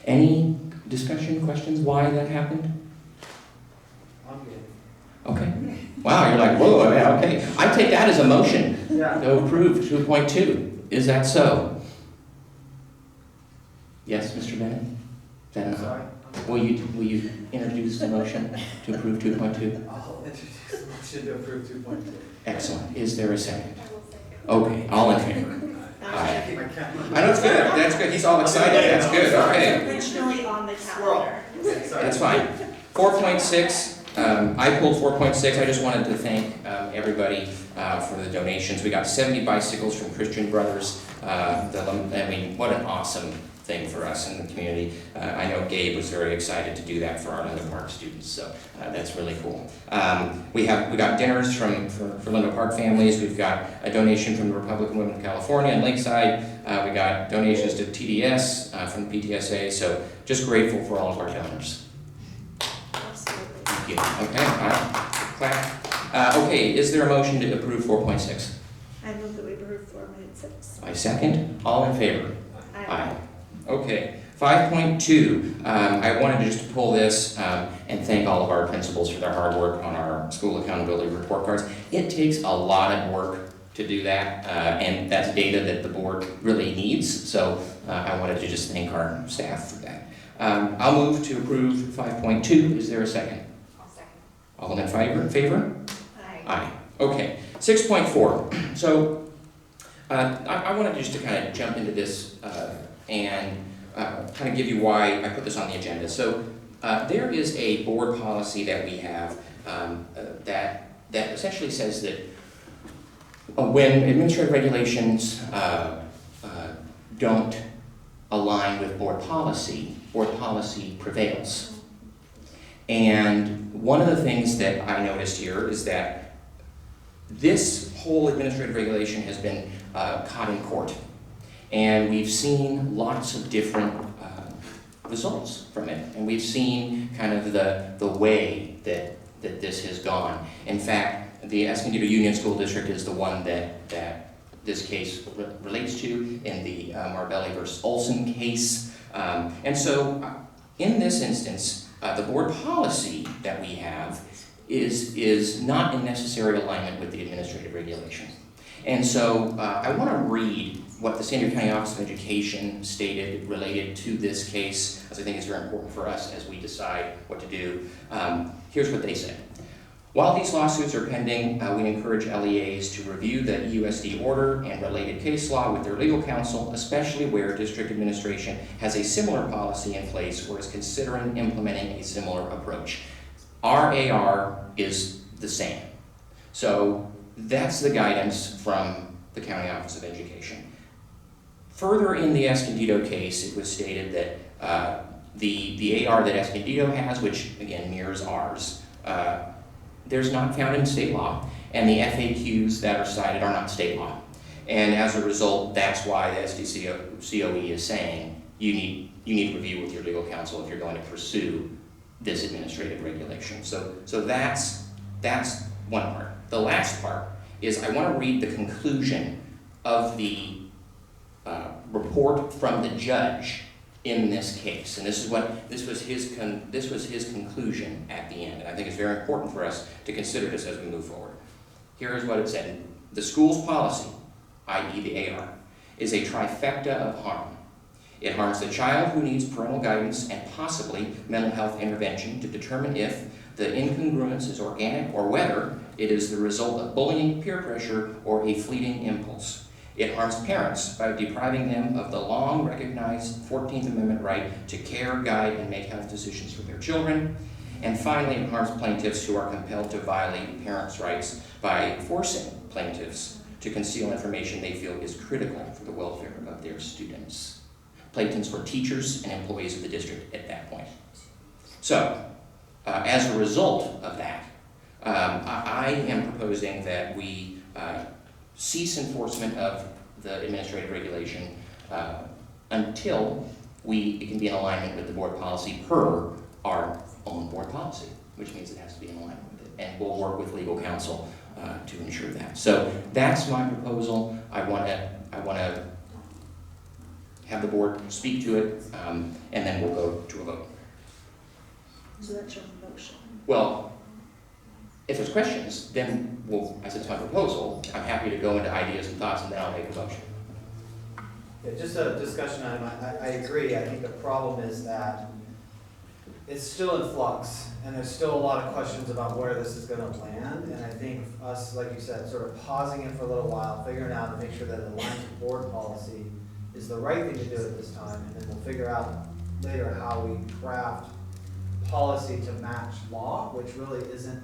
Any discussion, questions, why that happened? I'm good. Okay. Wow, you're like, whoa, yeah, okay. I take that as a motion Yeah. to approve 2.2. Is that so? Yes, Mr. Bennett? Is that enough? Sorry. Will you introduce the motion to approve 2.2? I'll introduce the motion to approve 2.2. Excellent. Is there a second? Okay, all in favor? Aye. Keep my camera. I know it's good. That's good. He's all excited. That's good. Okay. Originally on the calendar. Okay, sorry. That's fine. 4.6, I pulled 4.6. I just wanted to thank everybody for the donations. We got 70 bicycles from Christian Brothers. I mean, what an awesome thing for us in the community. I know Gabe was very excited to do that for our Lindo Park students, so that's really cool. We got dinners for Lindo Park families. We've got a donation from the Republican Women of California and Lakeside. We got donations to TDS from the PTSA, so just grateful for all of our donors. Absolutely. Thank you. Okay, clap. Okay, is there a motion to approve 4.6? I move that we approve 4.6. I second. All in favor? Aye. Okay. 5.2, I wanted to just pull this and thank all of our principals for their hard work on our school accountability report cards. It takes a lot of work to do that, and that's data that the board really needs, so I wanted to just thank our staff for that. I'll move to approve 5.2. Is there a second? I'll second. All in favor? Aye. Aye. Okay. 6.4. So I wanted just to kind of jump into this and kind of give you why I put this on the agenda. So there is a board policy that we have that essentially says that when administrative regulations don't align with board policy prevails. And one of the things that I noticed here is that this whole administrative regulation has been caught in court. And we've seen lots of different results from it. And we've seen kind of the way that this has gone. In fact, the Escondido Union School District is the one that this case relates to in the Marbelli versus Olson case. And so in this instance, the board policy that we have is not in necessary alignment with the administrative regulation. And so I want to read what the San Diego County Office of Education stated related to this case, as I think is very important for us as we decide what to do. Here's what they said. While these lawsuits are pending, we encourage LEAs to review the LUSD order and related case law with their legal counsel, especially where district administration has a similar policy in place or is considering implementing a similar approach. RAR is the same. So that's the guidance from the County Office of Education. Further in the Escondido case, it was stated that the AR that Escondido has, which again mirrors ours, there's not found in state law, and the FAQs that are cited are not state law. And as a result, that's why the SDCOE is saying you need to review with your legal counsel if you're going to pursue this administrative regulation. So that's one part. The last part is I want to read the conclusion of the report from the judge in this case, and this was his conclusion at the end, and I think it's very important for us to consider this as we move forward. Here is what it said: the school's policy, i.e. the AR, is a trifecta of harm. It harms the child who needs parental guidance and possibly mental health intervention to determine if the incongruence is organic or whether it is the result of bullying, peer pressure, or a fleeting impulse. It harms parents by depriving them of the long-recognized 14th Amendment right to care, guide, and make health decisions for their children. And finally, it harms plaintiffs who are compelled to violate parents' rights by forcing plaintiffs to conceal information they feel is critical for the welfare of their students. Plaintiffs were teachers and employees of the district at that point. So, as a result of that, I am proposing that we cease enforcement of the administrative regulation until it can be in alignment with the board policy per our own board policy, which means it has to be in alignment with it. And we'll work with legal counsel to ensure that. So that's my proposal. I want to have the board speak to it, and then we'll go to a vote. So that's your motion. Well, if there's questions, then as it's my proposal, I'm happy to go into ideas and thoughts, and then I'll make a motion. Yeah, just a discussion item. I agree. I think the problem is that it's still in flux, and there's still a lot of questions about where this is going to land. And I think us, like you said, sort of pausing it for a little while, figuring out to make sure that it aligns with board policy is the right thing to do at this time, and then we'll figure out later how we craft policy to match law, which really isn't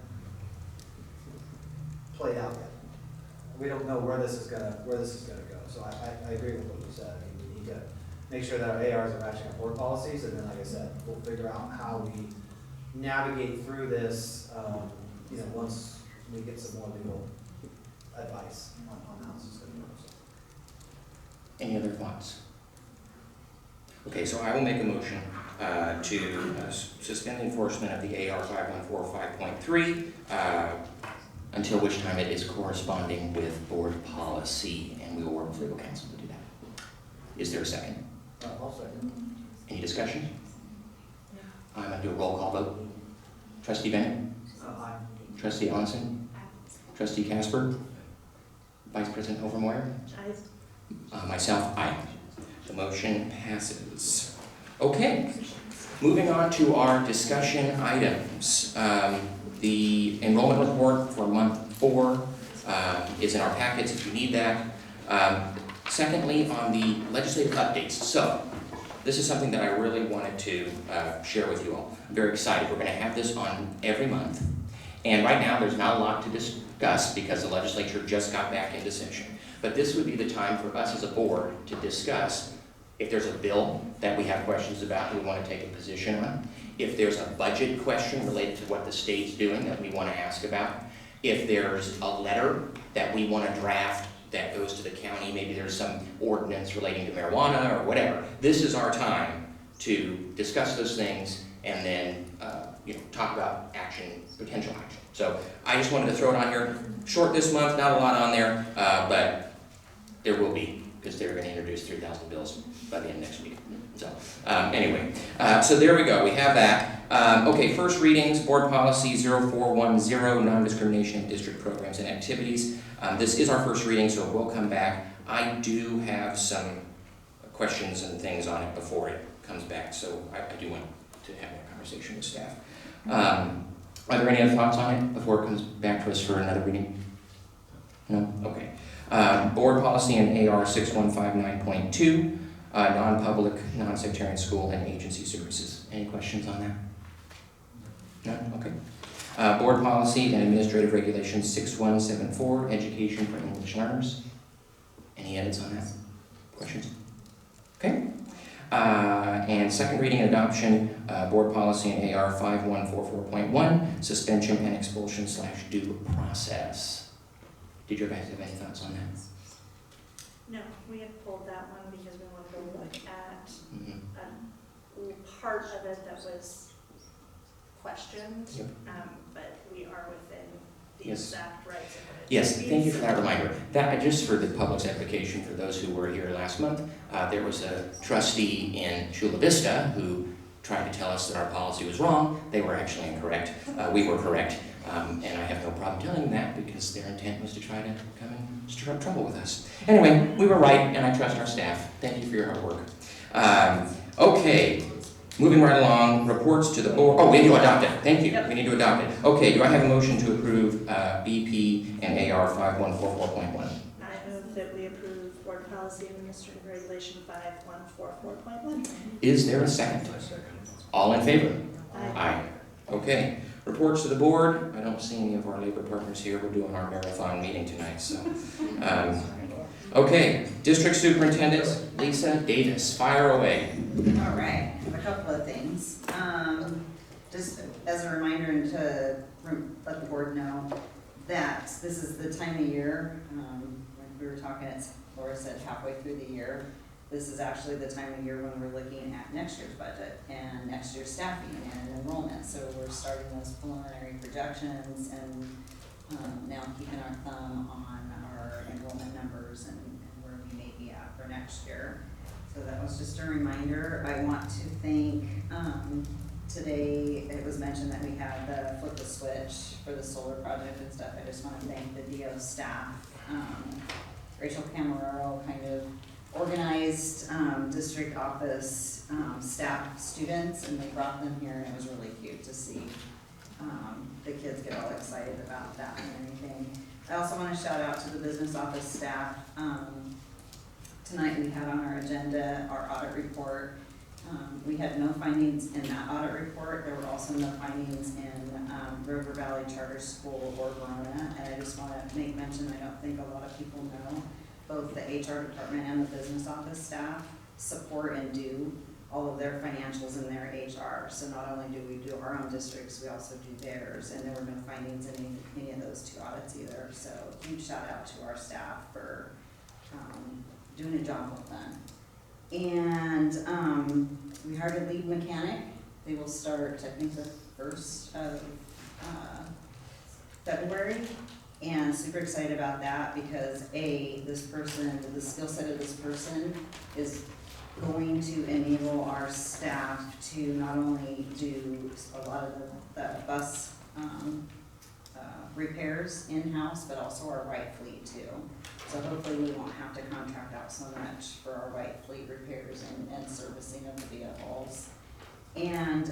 played out yet. We don't know where this is gonna go. So I agree with what you said. I mean, we need to make sure that our ARs are matching our board policies, and then, like I said, we'll figure out how we navigate through this, once we get some more legal advice on how this is gonna go. So. Any other thoughts? Okay, so I will make a motion to suspend enforcement of the AR 5145.3 until which time it is corresponding with board policy, and we will work with legal counsel to do that. Is there a second? I'll second. Any discussion? I'm going to do a roll call vote. Trustee Bennett? Aye. Trustee Onson? Trustee Casper? Vice President Overmoyer? Myself, aye. The motion passes. Okay, moving on to our discussion items. The enrollment report for month 4 is in our packets if you need that. Secondly, on the legislative updates. So, this is something that I really wanted to share with you all. I'm very excited. We're going to have this on every month. And right now, there's not a lot to discuss because the legislature just got back into session. But this would be the time for us as a board to discuss if there's a bill that we have questions about and we want to take a position on, if there's a budget question related to what the state's doing that we want to ask about, if there's a letter that we want to draft that goes to the county, maybe there's some ordinance relating to marijuana or whatever. This is our time to discuss those things and then talk about action, potential action. So I just wanted to throw it on here. Short this month, not a lot on there, but there will be, because they're going to introduce 3,000 bills by the end of next week. So anyway, so there we go. We have that. Okay, first readings, board policy 0410, non-discrimination in district programs and activities. This is our first reading, so it will come back. I do have some questions and things on it before it comes back, so I do want to have that conversation with staff. Are there any other thoughts on it before it comes back to us for another reading? No? Okay. Board policy in AR 6159.2, non-public, non-sectarian school and agency services. Any questions on that? No? Okay. Board policy and administrative regulations 6174, education for English learners. Any edits on that? Questions? Okay. And second reading and adoption, board policy in AR 5144.1, suspension and expulsion / due process. Did you guys have any thoughts on that? No, we had pulled that one because we wanted to look at Mhm. part of it that was questioned, Yep. but we are within the Yes. exact rights of it. Yes, thank you for that reminder. That, just for the public's application, for those who were here last month, there was a trustee in Chula Vista who tried to tell us that our policy was wrong. They were actually incorrect. We were correct. And I have no problem telling them that because their intent was to try to come and stir up trouble with us. Anyway, we were right, and I trust our staff. Thank you for your hard work. Okay, moving right along, reports to the board. Oh, we need to adopt it. Thank you. We need to adopt it. Okay, do I have a motion to approve BP and AR 5144.1? I move that we approve Board Policy Administrative Regulation 5144.1. Is there a second? All in favor? Aye. Okay, reports to the board. I don't see any of our labor partners here. We're doing our marathon meeting tonight, so. Okay, District Superintendent Lisa Davis, fire away. All right, I have a couple of things. Just as a reminder and to let the board know that this is the time of year, when we were talking, as Laura said, halfway through the year. This is actually the time of year when we're looking at next year's budget and next year's staffing and enrollment. So we're starting those preliminary projections and now keeping our thumb on our enrollment numbers and where we may be at for next year. So that was just a reminder. I want to thank, today it was mentioned that we had the flip the switch for the solar project and stuff. I just want to thank the DO staff. Rachel Camarero kind of organized district office staff students, and they brought them here, and it was really cute to see the kids get all excited about that and everything. I also want to shout out to the business office staff. Tonight we had on our agenda our audit report. We had no findings in that audit report. There were also no findings in River Valley Charter School or Verona, and I just want to make mention, I don't think a lot of people know, both the HR department and the business office staff support and do all of their financials in their HR. So not only do we do our own districts, we also do theirs, and there were no findings in any of those two audits either. So huge shout out to our staff for doing a job well done. And we hired a lead mechanic. They will start, I think, the 1st of February. And super excited about that because this person, the skill set of this person is going to enable our staff to not only do a lot of the bus repairs in-house, but also our white fleet too. So hopefully we won't have to contract out so much for our white fleet repairs and servicing of the vehicles. And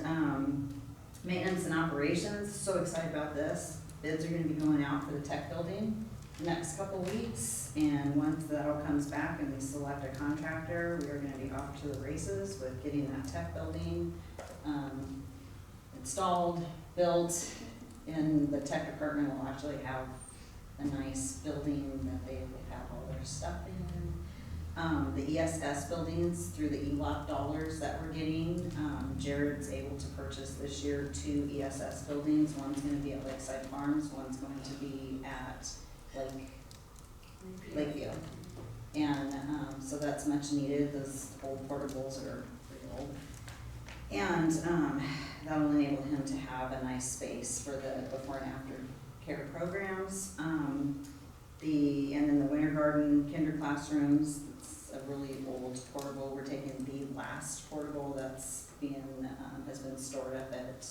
maintenance and operations, so excited about this. Bids are gonna be going out for the tech building the next couple weeks, and once that all comes back and we select a contractor, we are gonna be off to the races with getting that tech building installed, built, and the tech department will actually have a nice building that they will have all their stuff in. The ESS buildings, through the ELOP dollars that we're getting, Jared's able to purchase this year 2 ESS buildings. One's gonna be at Lakeside Farms, one's going to be at Lakeview. And so that's much needed. Those old portables are pretty old. And that'll enable him to have a nice space for the before and after care programs. And then the winter garden kinder classrooms, it's a really old portable. We're taking the last portable that's has been stored up at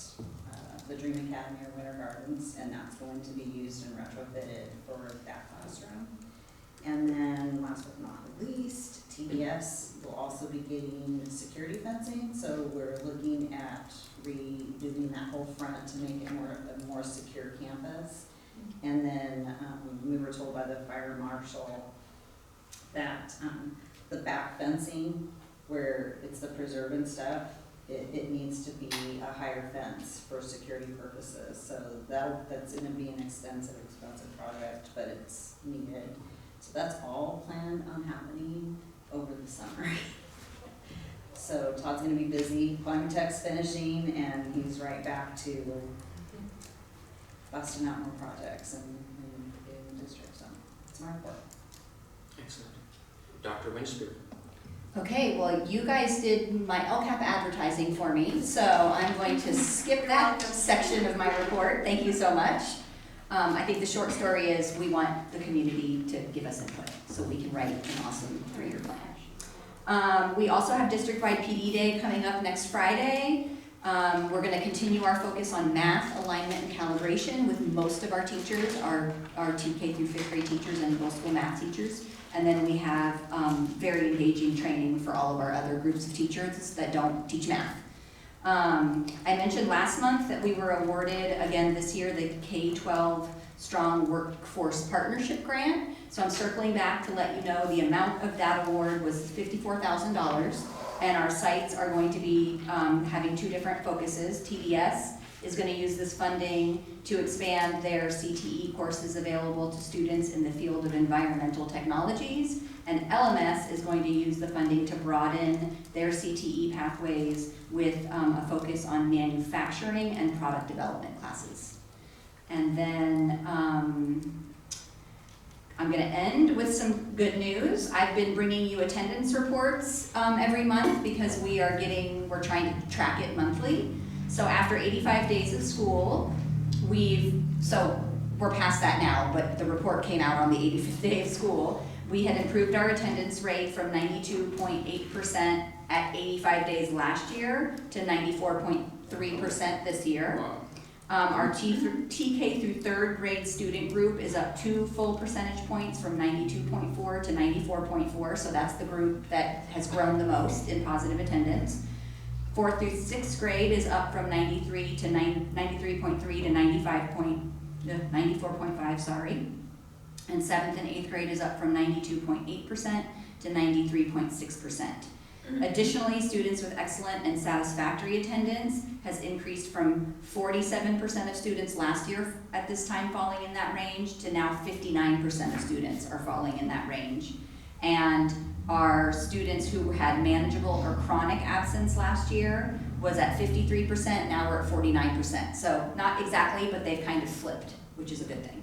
the Dream Academy or Winter Gardens, and that's going to be used and retrofitted for that classroom. And then last but not least, TBS will also be getting security fencing, so we're looking at redoing that whole front to make it a more secure campus. And then we were told by the fire marshal that the back fencing, where it's the preserve and stuff, it needs to be a higher fence for security purposes. So that's gonna be an expensive project, but it's needed. So that's all planned on happening over the summer. So Todd's gonna be busy, Climate Tech's finishing, and he's right back to busting out more projects and getting the district, so it's my report. Excellent. Dr. Winspear. Okay, well, you guys did my LCAP advertising for me, so I'm going to skip that section of my report. Thank you so much. I think the short story is we want the community to give us input so we can write an awesome 3-year plan. We also have district-wide PD Day coming up next Friday. We're going to continue our focus on math, alignment, and calibration with most of our teachers, our TK through 5th grade teachers and middle school math teachers. And then we have very engaging training for all of our other groups of teachers that don't teach math. I mentioned last month that we were awarded, again this year, the K-12 Strong Workforce Partnership Grant. So I'm circling back to let you know the amount of that award was $54,000. And our sites are going to be having 2 different focuses. TDS is going to use this funding to expand their CTE courses available to students in the field of environmental technologies. And LMS is going to use the funding to broaden their CTE pathways with a focus on manufacturing and product development classes. And then I'm going to end with some good news. I've been bringing you attendance reports every month because we're trying to track it monthly. So after 85 days of school, we're past that now, but the report came out on the 85th day of school. We had improved our attendance rate from 92.8% at 85 days last year to 94.3% this year. Our TK through 3rd grade student group is up 2 full percentage points from 92.4 to 94.4, so that's the group that has grown the most in positive attendance. 4th through 6th grade is up from 93.3 to 94.5, sorry. And 7th and 8th grade is up from 92.8% to 93.6%. Additionally, students with excellent and satisfactory attendance has increased from 47% of students last year at this time falling in that range to now 59% of students are falling in that range. And our students who had manageable or chronic absence last year was at 53%, now we're at 49%. So not exactly, but they've kind of flipped, which is a good thing.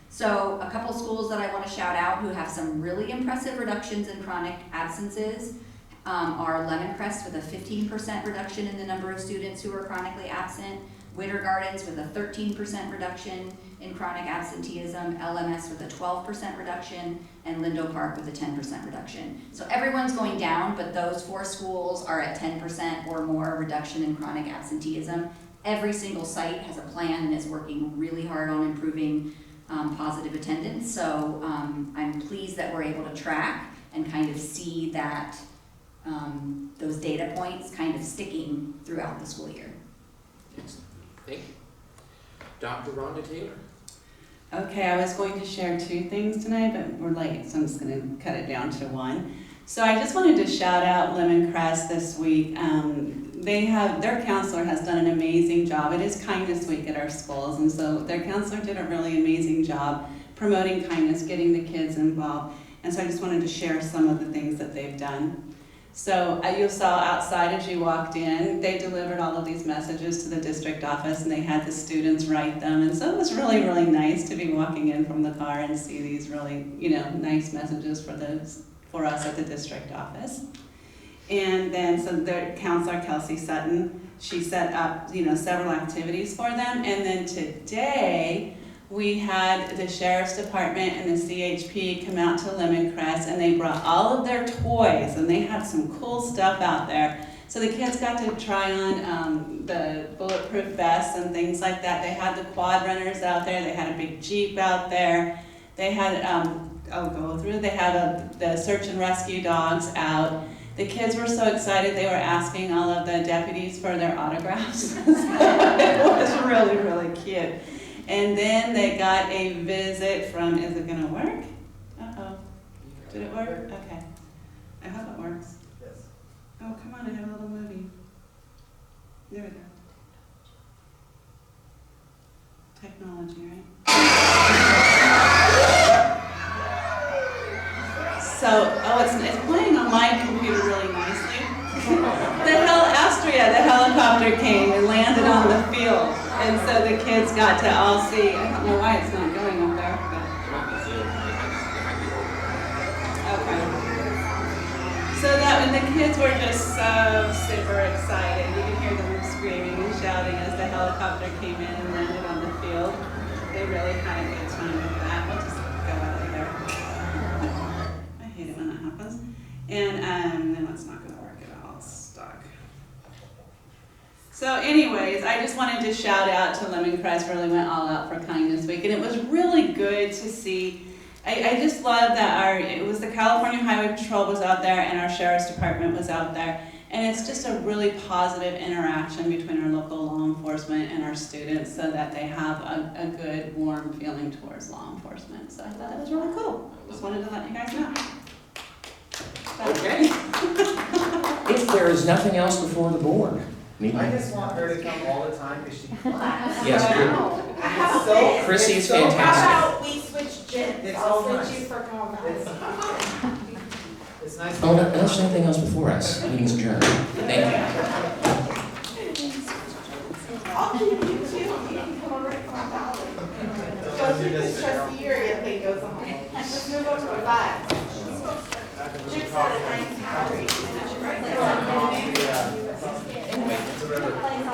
So a couple schools that I want to shout out who have some really impressive reductions in chronic absences are Lemoncrest with a 15% reduction in the number of students who are chronically absent, Winter Gardens with a 13% reduction in chronic absenteeism, LMS with a 12% reduction, and Lindo Park with a 10% reduction. So everyone's going down, but those 4 schools are at 10% or more reduction in chronic absenteeism. Every single site has a plan and is working really hard on improving positive attendance. So I'm pleased that we're able to track and kind of see that those data points kind of sticking throughout the school year. Excellent. Thank you. Dr. Rhonda Taylor. Okay, I was going to share 2 things tonight, but we're late, so I'm just going to cut it down to 1. So I just wanted to shout out Lemoncrest this week. Their counselor has done an amazing job. It is Kindness Week at our schools, and so their counselor did a really amazing job promoting kindness, getting the kids involved. And so I just wanted to share some of the things that they've done. So you saw outside as you walked in, they delivered all of these messages to the district office and they had the students write them. And so it was really, really nice to be walking in from the car and see these really, nice messages for us at the district office. And then so their counselor, Kelsey Sutton, she set up, several activities for them. And then today, we had the Sheriff's Department and the CHP come out to Lemoncrest and they brought all of their toys and they had some cool stuff out there. So the kids got to try on the bulletproof vests and things like that. They had the quad runners out there. They had a big Jeep out there. They had, they had the search and rescue dogs out. The kids were so excited they were asking all of the deputies for their autographs. It was really, really cute. And then they got a visit from, is it gonna work? Uh-oh. Did it work? Okay. I hope it works. Yes. Oh, come on, I have a little movie. There we go. Technology, right? So, it's playing on my computer really nicely. The helicopter came and landed on the field. And so the kids got to all see, I don't know why it's not going up there, but. Okay. And the kids were just so super excited. You could hear them screaming and shouting as the helicopter came in and landed on the field. They really had a good time with that. We'll just go out of there. I hate it when that happens. And then it's not gonna work at all, it's stuck. So anyways, I just wanted to shout out to Lemon Crest, really went all out for Kindness Week, and it was really good to see. I just love that it was the California Highway Patrol was out there and our Sheriff's Department was out there, and it's just a really positive interaction between our local law enforcement and our students so that they have a good, warm feeling towards law enforcement. So I thought that was really cool. Just wanted to let you guys know. Okay. If there is nothing else before the board, I just want her to come all the time because she claps. yes, So, Chrissy is so fantastic. nice. We switch gyms, It's I'll so switch you nice. for combat. It's nice. Oh, unless there's anything else before us, meeting's adjourned. Thank you. I'll keep you too, you can come over to combat. Go keep this trustee area thing goes on. Let's move over to 5. Jim said it,